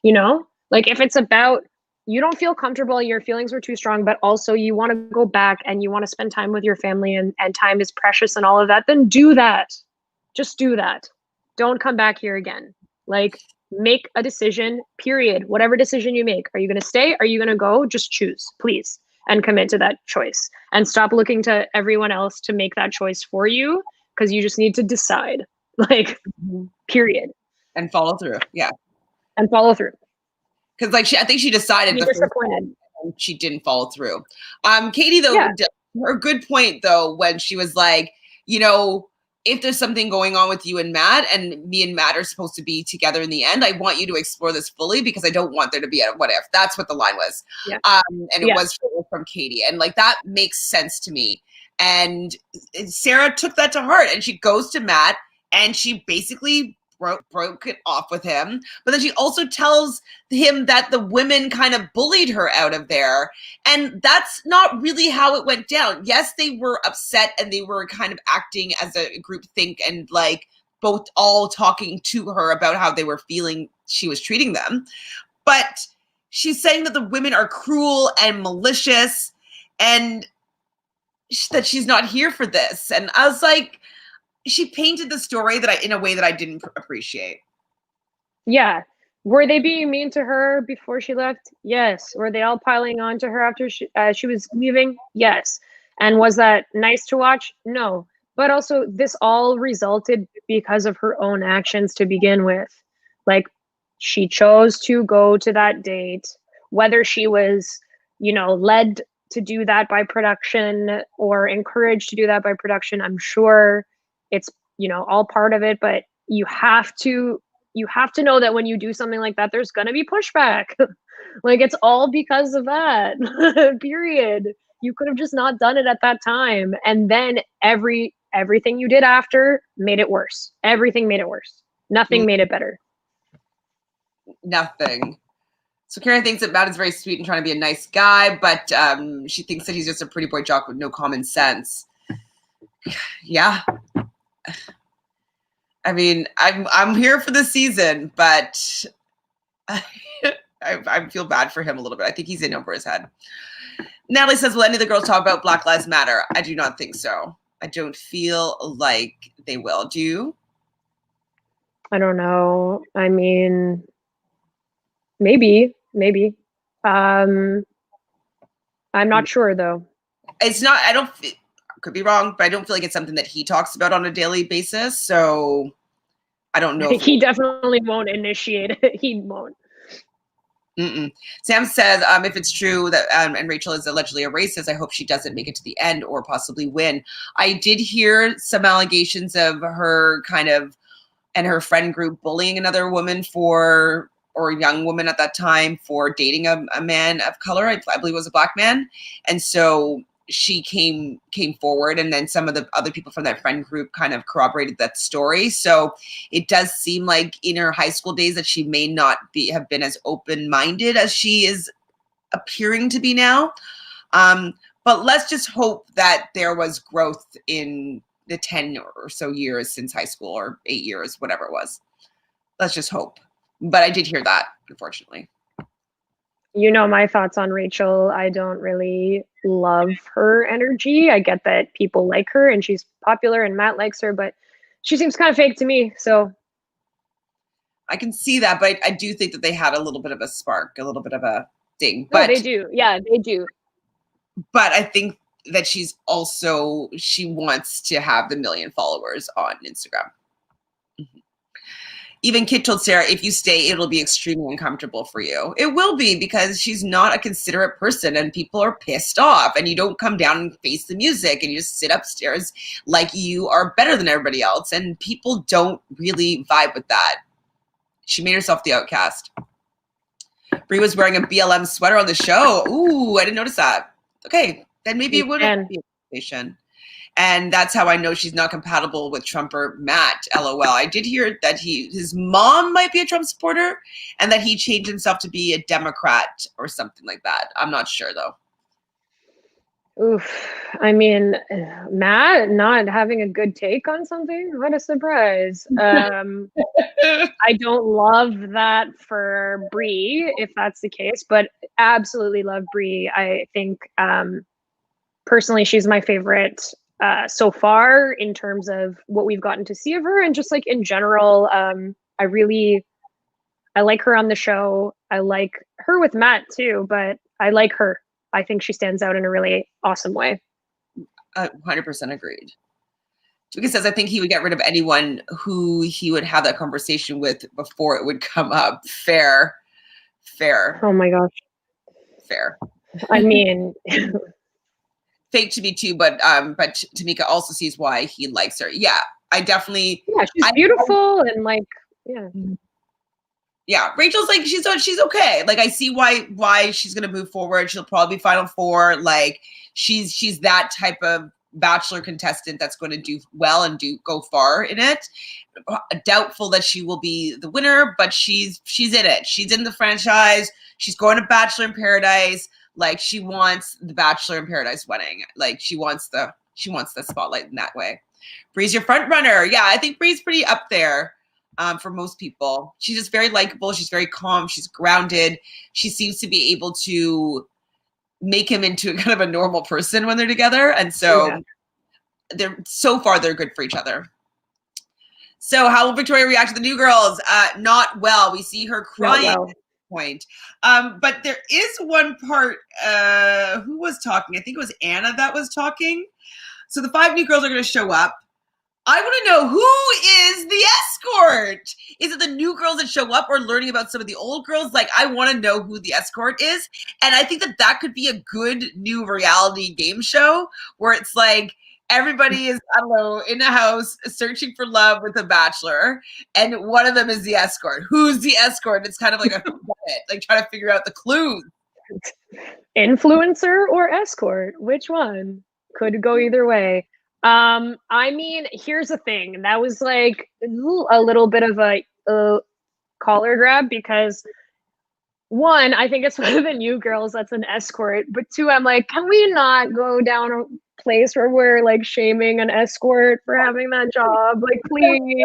Speaker 2: You know, like, if it's about you don't feel comfortable, your feelings were too strong, but also you want to go back and you want to spend time with your family, and time is precious and all of that, then do that. Just do that. Don't come back here again. Like, make a decision, period. Whatever decision you make. Are you going to stay? Are you going to go? Just choose, please, and commit to that choice. And stop looking to everyone else to make that choice for you, because you just need to decide. Like, period.
Speaker 1: And follow through. Yeah.
Speaker 2: And follow through.
Speaker 1: Because, like, I think she decided
Speaker 2: Be disappointed.
Speaker 1: and she didn't follow through. Katie, though,
Speaker 2: Yeah.
Speaker 1: her good point, though, when she was like, you know, if there's something going on with you and Matt, and me and Matt are supposed to be together in the end, I want you to explore this fully, because I don't want there to be a what if. That's what the line was.
Speaker 2: Yeah.
Speaker 1: And it was from Katie. And, like, that makes sense to me. And Sarah took that to heart, and she goes to Matt, and she basically broke it off with him. But then she also tells him that the women kind of bullied her out of there. And that's not really how it went down. Yes, they were upset, and they were kind of acting as a group think, and, like, both all talking to her about how they were feeling she was treating them. But she's saying that the women are cruel and malicious, and that she's not here for this. And I was like, she painted the story in a way that I didn't appreciate.
Speaker 2: Yeah. Were they being mean to her before she left? Yes. Were they all piling on to her after she was leaving? Yes. And was that nice to watch? No. But also, this all resulted because of her own actions to begin with. Like, she chose to go to that date, whether she was, led to do that by production or encouraged to do that by production. I'm sure it's, all part of it, but you have to know that when you do something like that, there's going to be pushback. Like, it's all because of that. Period. You could have just not done it at that time. And then everything you did after made it worse. Everything made it worse. Nothing made it better.
Speaker 1: Nothing. So Karen thinks that Matt is very sweet and trying to be a nice guy, but she thinks that he's just a pretty boy jock with no common sense. Yeah. I mean, I'm here for the season, but I feel bad for him a little bit. I think he's in over his head. Natalie says, will any of the girls talk about Black Lives Matter? I do not think so. I don't feel like they will. Do you?
Speaker 2: I don't know. I mean, maybe. I'm not sure, though.
Speaker 1: It's not, could be wrong, but I don't feel like it's something that he talks about on a daily basis. So I don't know.
Speaker 2: He definitely won't initiate it. He won't.
Speaker 1: Sam says, if it's true that and Rachel is allegedly a racist, I hope she doesn't make it to the end or possibly win. I did hear some allegations of her kind of and her friend group bullying another woman or a young woman at that time for dating a man of color. I believe it was a Black man. And so she came forward, and then some of the other people from that friend group kind of corroborated that story. So it does seem like in her high school days that she may not have been as open-minded as she is appearing to be now. But let's just hope that there was growth in the 10 or so years since high school, or 8 years, whatever it was. Let's just hope. But I did hear that, unfortunately.
Speaker 2: You know my thoughts on Rachel. I don't really love her energy. I get that people like her and she's popular and Matt likes her, but she seems kind of fake to me. So
Speaker 1: I can see that, but I do think that they had a little bit of a spark, a little bit of a thing.
Speaker 2: But they do. Yeah, they do.
Speaker 1: But I think that she wants to have the 1 million followers on Instagram. Even Kit told Sarah, if you stay, it'll be extremely uncomfortable for you. It will be, because she's not a considerate person and people are pissed off, and you don't come down and face the music and you just sit upstairs like you are better than everybody else. And people don't really vibe with that. She made herself the outcast. Brie was wearing a BLM sweater on the show. Ooh, I didn't notice that. Okay, then maybe it would be a conversation. And that's how I know she's not compatible with Trumper Matt, LOL. I did hear that his mom might be a Trump supporter and that he changed himself to be a Democrat or something like that. I'm not sure though.
Speaker 2: Oof. I mean, Matt not having a good take on something? What a surprise. I don't love that for Brie, if that's the case, but absolutely love Brie. I think personally she's my favorite so far in terms of what we've gotten to see of her, and just like in general, I like her on the show. I like her with Matt too, but I like her. I think she stands out in a really awesome way.
Speaker 1: 100% agreed. Tuka says, I think he would get rid of anyone who he would have that conversation with before it would come up. Fair.
Speaker 2: Oh my gosh.
Speaker 1: Fair.
Speaker 2: I mean,
Speaker 1: fake to me too, but Tamika also sees why he likes her. Yeah, I definitely.
Speaker 2: Yeah, she's beautiful and like, yeah.
Speaker 1: Yeah, Rachel's like she's okay. Like I see why she's gonna move forward. She'll probably be Final Four. Like she's that type of Bachelor contestant that's going to do well and go far in it. Doubtful that she will be the winner, but she's in it. She's in the franchise. She's going to Bachelor in Paradise. Like she wants the Bachelor in Paradise wedding. Like she wants the spotlight in that way. Bree's your front runner. Yeah, I think Bree's pretty up there. For most people, she's just very likable. She's very calm. She's grounded. She seems to be able to make him into a kind of a normal person when they're together. And so they're good for each other. So how will Victoria react to the new girls? Not well. We see her crying at this point. But there is one part, who was talking? I think it was Anna that was talking. So the 5 new girls are going to show up. I want to know, who is the escort? Is it the new girls that show up or learning about some of the old girls? Like, I want to know who the escort is. And I think that could be a good new reality game show where it's like everybody is, I don't know, in a house searching for love with a bachelor. And one of them is the escort. Who's the escort? It's kind of like like trying to figure out the clues.
Speaker 2: Influencer or escort? Which one? Could go either way. I mean, here's the thing. That was like a little bit of a collar grab because 1, I think it's one of the new girls that's an escort, but 2, I'm like, can we not go down a place where we're like shaming an escort for having that job? Like, please,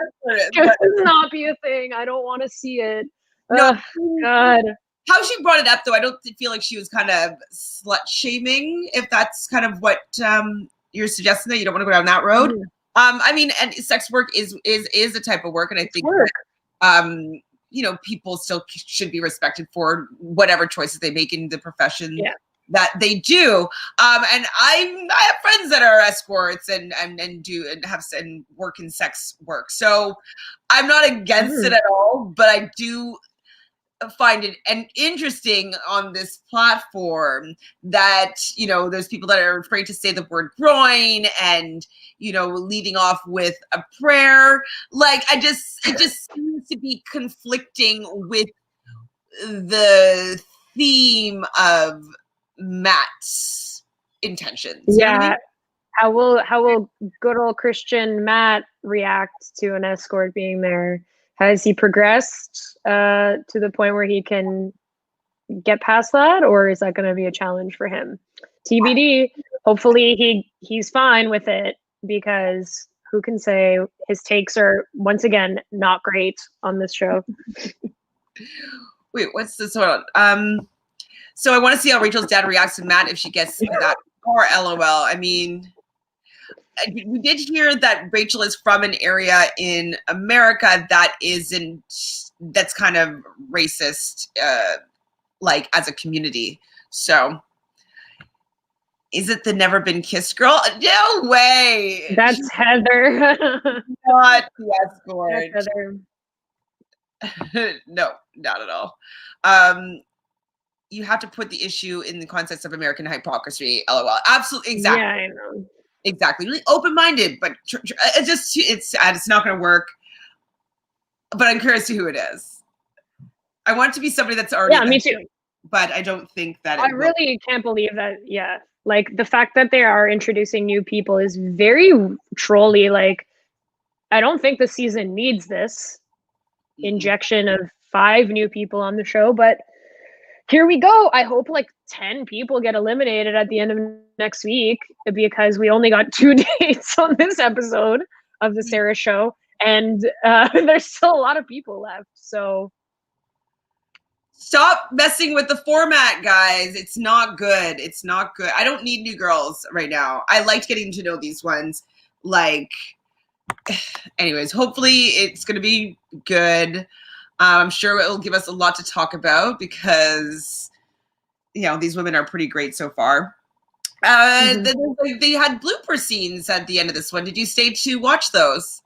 Speaker 2: just not be a thing. I don't want to see it.
Speaker 1: No,
Speaker 2: God.
Speaker 1: How she brought it up, though, I don't feel like she was kind of slut shaming. If that's kind of what you're suggesting, that you don't want to go down that road. I mean, and sex work is a type of work, and I think that, people still should be respected for whatever choices they make in the profession that they do. And I have friends that are escorts and work in sex work, so I'm not against it at all. But I do find it interesting on this platform that there's people that are afraid to say the word groin and leading off with a prayer. Like it just seems to be conflicting with the theme of Matt's intentions.
Speaker 2: Yeah.
Speaker 1: You know what I mean?
Speaker 2: How will good old Christian Matt react to an escort being there? Has he progressed to the point where he can get past that, or is that going to be a challenge for him? TBD. Hopefully he's fine with it, because who can say? His takes are once again not great on this show.
Speaker 1: Wait, what's this one? So I want to see how Rachel's dad reacts to Matt if she gets that far. LOL. I mean, we did hear that Rachel is from an area in America that's kind of racist, like as a community. So is it the never been kissed girl? No way.
Speaker 2: That's Heather.
Speaker 1: Not the escort.
Speaker 2: That's Heather.
Speaker 1: No, not at all. You have to put the issue in the context of American hypocrisy. LOL. Absolutely. Exactly.
Speaker 2: Yeah, I know.
Speaker 1: Exactly. Really open-minded, but it's not going to work. But I'm curious to who it is. I want it to be somebody that's already.
Speaker 2: Yeah, me too.
Speaker 1: But I don't think that.
Speaker 2: I really can't believe that. Yeah, Like, the fact that they are introducing new people is very trolly. Like, I don't think the season needs this injection of 5 new people on the show, but here we go. I hope like 10 people get eliminated at the end of next week, because we only got 2 dates on this episode of the Sarah show, and there's still a lot of people left. So
Speaker 1: stop messing with the format, guys. It's not good. It's not good. I don't need new girls right now. I liked getting to know these ones. Like, anyways, hopefully it's going to be good. I'm sure it will give us a lot to talk about because, you know, these women are pretty great so far. Then they had blooper scenes at the end of this one. Did you stay to watch those?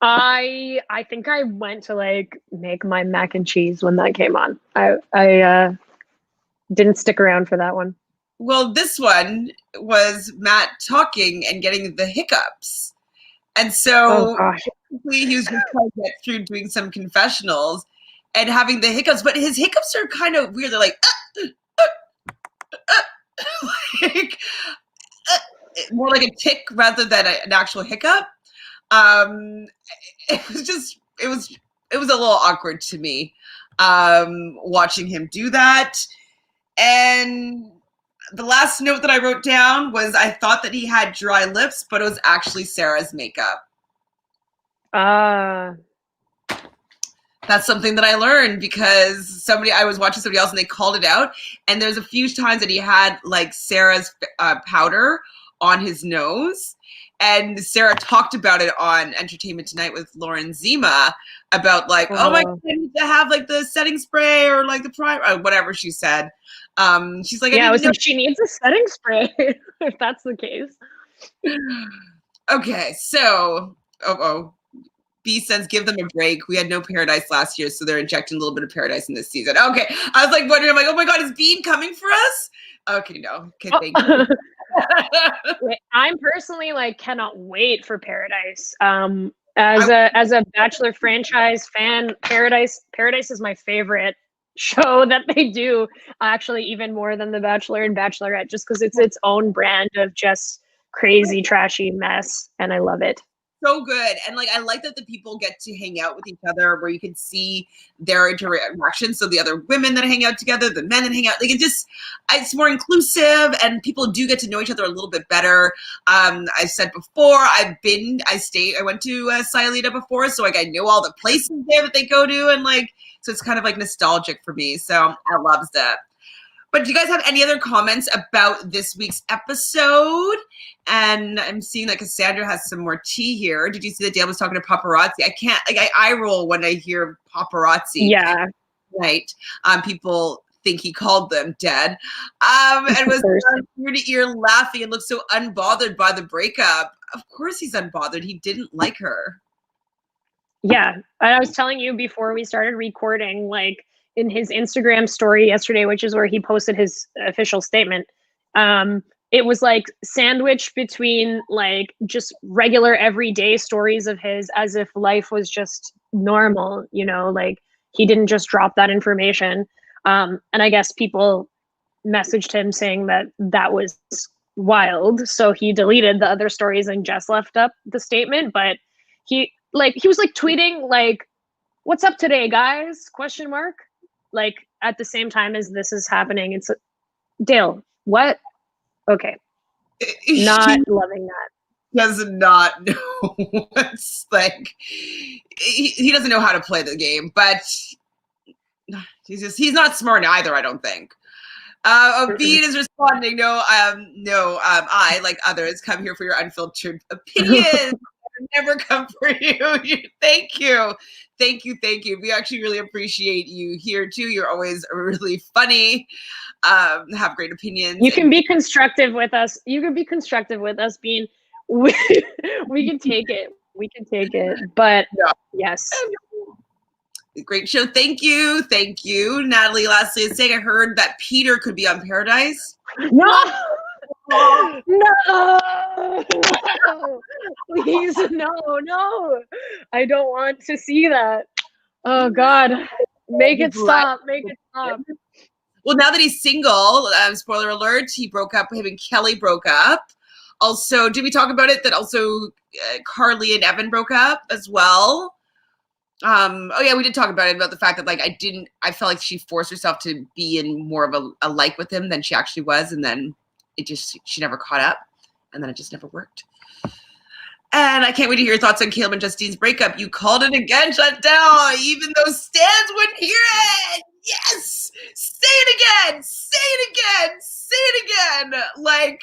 Speaker 2: I think I went to like make my mac and cheese when that came on. I didn't stick around for that one.
Speaker 1: Well, this one was Matt talking and getting the hiccups. And so he was just trying to get through doing some confessionals and having the hiccups, but his hiccups are kind of weird. They're like, like more like a tick rather than an actual hiccup. It was a little awkward to me, watching him do that. And the last note that I wrote down was I thought that he had dry lips, but it was actually Sarah's makeup. That's something that I learned because I was watching somebody else and they called it out. And there's a few times that he had like Sarah's powder on his nose. And Sarah talked about it on Entertainment Tonight with Lauren Zima about like, oh my God, I need to have like the setting spray or like the primer, or whatever she said. She's like,
Speaker 2: yeah, she needs a setting spray if that's the case.
Speaker 1: Okay, so B says, give them a break. We had no Paradise last year, so they're injecting a little bit of Paradise in this season. Okay, I was like wondering, I'm like, oh my God, is Bean coming for us? Okay, no. Okay, thank you.
Speaker 2: I'm personally like cannot wait for Paradise. As a Bachelor franchise fan, Paradise is my favorite show that they do, actually even more than The Bachelor and Bachelorette, just because it's its own brand of just crazy trashy mess, and I love it.
Speaker 1: So good. And like I like that the people get to hang out with each other where you can see their interactions. So the other women that hang out together, the men that hang out, like it's more inclusive and people do get to know each other a little bit better. I said before, I went to Sayulita before, so like I know all the places there that they go to, and like so it's kind of like nostalgic for me. So I love that. But do you guys have any other comments about this week's episode? And I'm seeing like Cassandra has some more tea here. Did you see that Dale was talking to paparazzi? I can't, like I roll when I hear paparazzi.
Speaker 2: Yeah.
Speaker 1: Right. People think he called them dead. And was ear to ear laughing and looked so unbothered by the breakup. Of course he's unbothered. He didn't like her.
Speaker 2: Yeah. I was telling you before we started recording, like, in his Instagram story yesterday, which is where he posted his official statement, it was like sandwiched between like just regular everyday stories of his, as if life was just normal, you know, like he didn't just drop that information. And I guess people messaged him saying that was wild, so he deleted the other stories and just left up the statement. But he was like tweeting like, "What's up today, guys?" ? Like at the same time as this is happening. It's Dale, what? Okay. Not loving that.
Speaker 1: Does not know what's like, he doesn't know how to play the game, but he's not smart either, I don't think. Bean is responding, no, I, like others, come here for your unfiltered opinions. Never come for you. Thank you. We actually really appreciate you here too. You're always really funny. Have great opinions.
Speaker 2: You can be constructive with us. Bean. We can take it. But yeah. Yes.
Speaker 1: Great show. Thank you. Natalie lastly is saying, I heard that Peter could be on Paradise.
Speaker 2: No. Please, no. I don't want to see that. Oh God, make it stop.
Speaker 1: Well, now that he's single, spoiler alert, him and Kelly broke up. Also, did we talk about it? That also Carly and Evan broke up as well. Oh yeah, we did talk about it, about the fact that like I felt like she forced herself to be in more of a like with him than she actually was, and then she never caught up, and then it just never worked. And I can't wait to hear your thoughts on Caleb and Justine's breakup. You called it again, Chantele, even though Stans wouldn't hear it. Yes! Say it again! Say it again! Say it again! Like,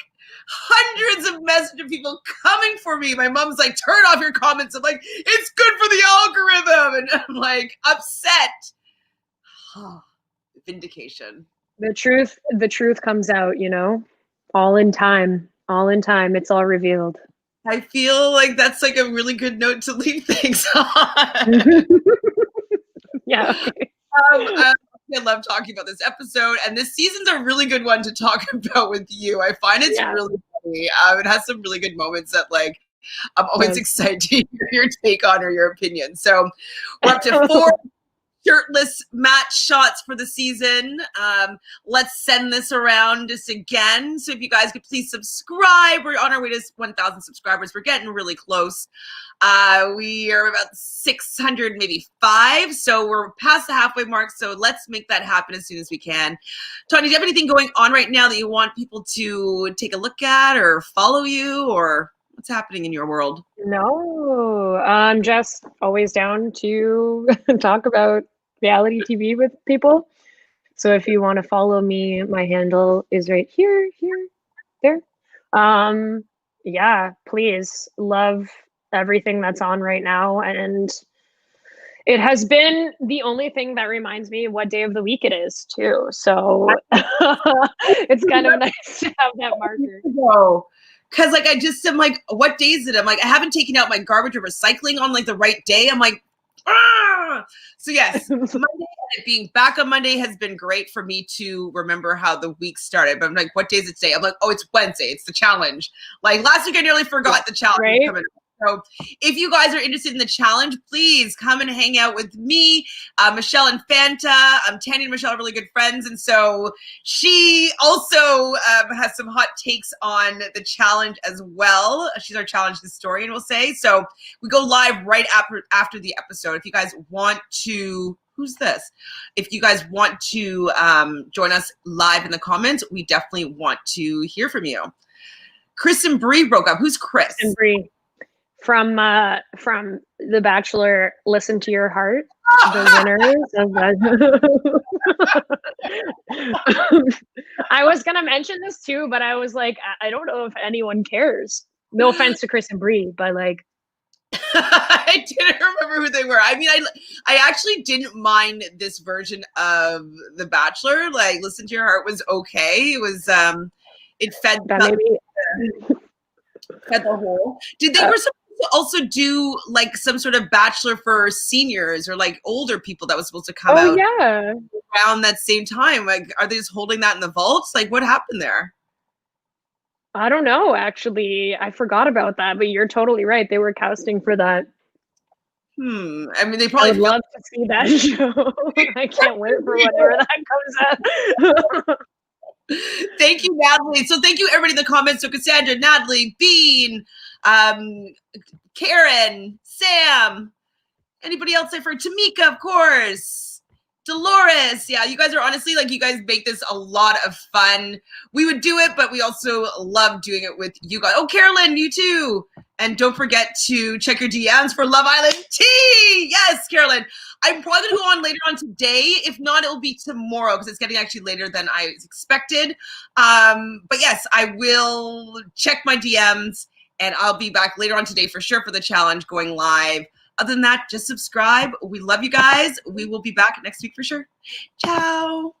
Speaker 1: hundreds of messages of people coming for me. My mom's like, turn off your comments. I'm like, it's good for the algorithm. And I'm like, upset. Vindication.
Speaker 2: The truth comes out, you know, all in time. All in time. It's all revealed.
Speaker 1: I feel like that's like a really good note to leave things on.
Speaker 2: Yeah.
Speaker 1: I love talking about this episode, and this season's a really good one to talk about with you. I find it's really funny. It has some really good moments that, like, I'm always excited to hear your take on or your opinion. So we're up to 4 shirtless Matt shots for the season. Let's send this around just again. So if you guys could please subscribe. We're on our way to 1,000 subscribers. We're getting really close. We are about 600, maybe 5. So we're past the halfway mark. So let's make that happen as soon as we can. Tanya, do you have anything going on right now that you want people to take a look at or follow you, or what's happening in your world?
Speaker 2: No, I'm just always down to talk about reality TV with people. So if you want to follow me, my handle is right here, there. Yeah, please. Love everything that's on right now. And it has been the only thing that reminds me what day of the week it is too. So it's kind of nice to have that marker.
Speaker 1: Cause like I'm like, what day is it? I'm like, I haven't taken out my garbage or recycling on like the right day. I'm like, ah! So yes, Monday, being back on Monday has been great for me to remember how the week started. But I'm like, what day is it today? I'm like, oh, it's Wednesday. It's the challenge. Like last week, I nearly forgot the challenge was coming up. So if you guys are interested in the challenge, please come and hang out with me, Michelle and Fanta. Tanya and Michelle are really good friends. And so she also has some hot takes on the challenge as well. She's our challenge historian, we'll say. So we go live right after the episode. If you guys want to, who's this? If you guys want to join us live in the comments, we definitely want to hear from you. Chris and Bree broke up. Who's Chris?
Speaker 2: And Bree. From The Bachelor, Listen to Your Heart, the winners of that. I was gonna mention this too, but I was like, I don't know if anyone cares. No offense to Chris and Bree, but like,
Speaker 1: I didn't remember who they were. I mean, I actually didn't mind this version of The Bachelor. Like, Listen to Your Heart was okay. It was it fed fed the whole. Did they were supposed to also do like some sort of Bachelor for seniors or like older people that was supposed to come out around that same time? Like, are they just holding that in the vaults? Like, what happened there?
Speaker 2: I don't know, actually. I forgot about that, but you're totally right. They were casting for that.
Speaker 1: I mean, they probably
Speaker 2: would love to see that show. I can't wait for whatever that comes out.
Speaker 1: Thank you, Natalie. So thank you, everybody in the comments. So Cassandra, Natalie, Bean, Karen, Sam, anybody else I forgot? Tamika, of course. Dolores. Yeah, you guys are honestly, like, you guys make this a lot of fun. We would do it, but we also love doing it with you guys. Oh, Carolyn, you too. And don't forget to check your DMs for Love Island tea. Yes, Carolyn. I'm probably going to go on later on today. If not, it'll be tomorrow because it's getting actually later than I expected. But yes, I will check my DMs and I'll be back later on today for sure for the challenge going live. Other than that, just subscribe. We love you guys. We will be back next week for sure. Ciao.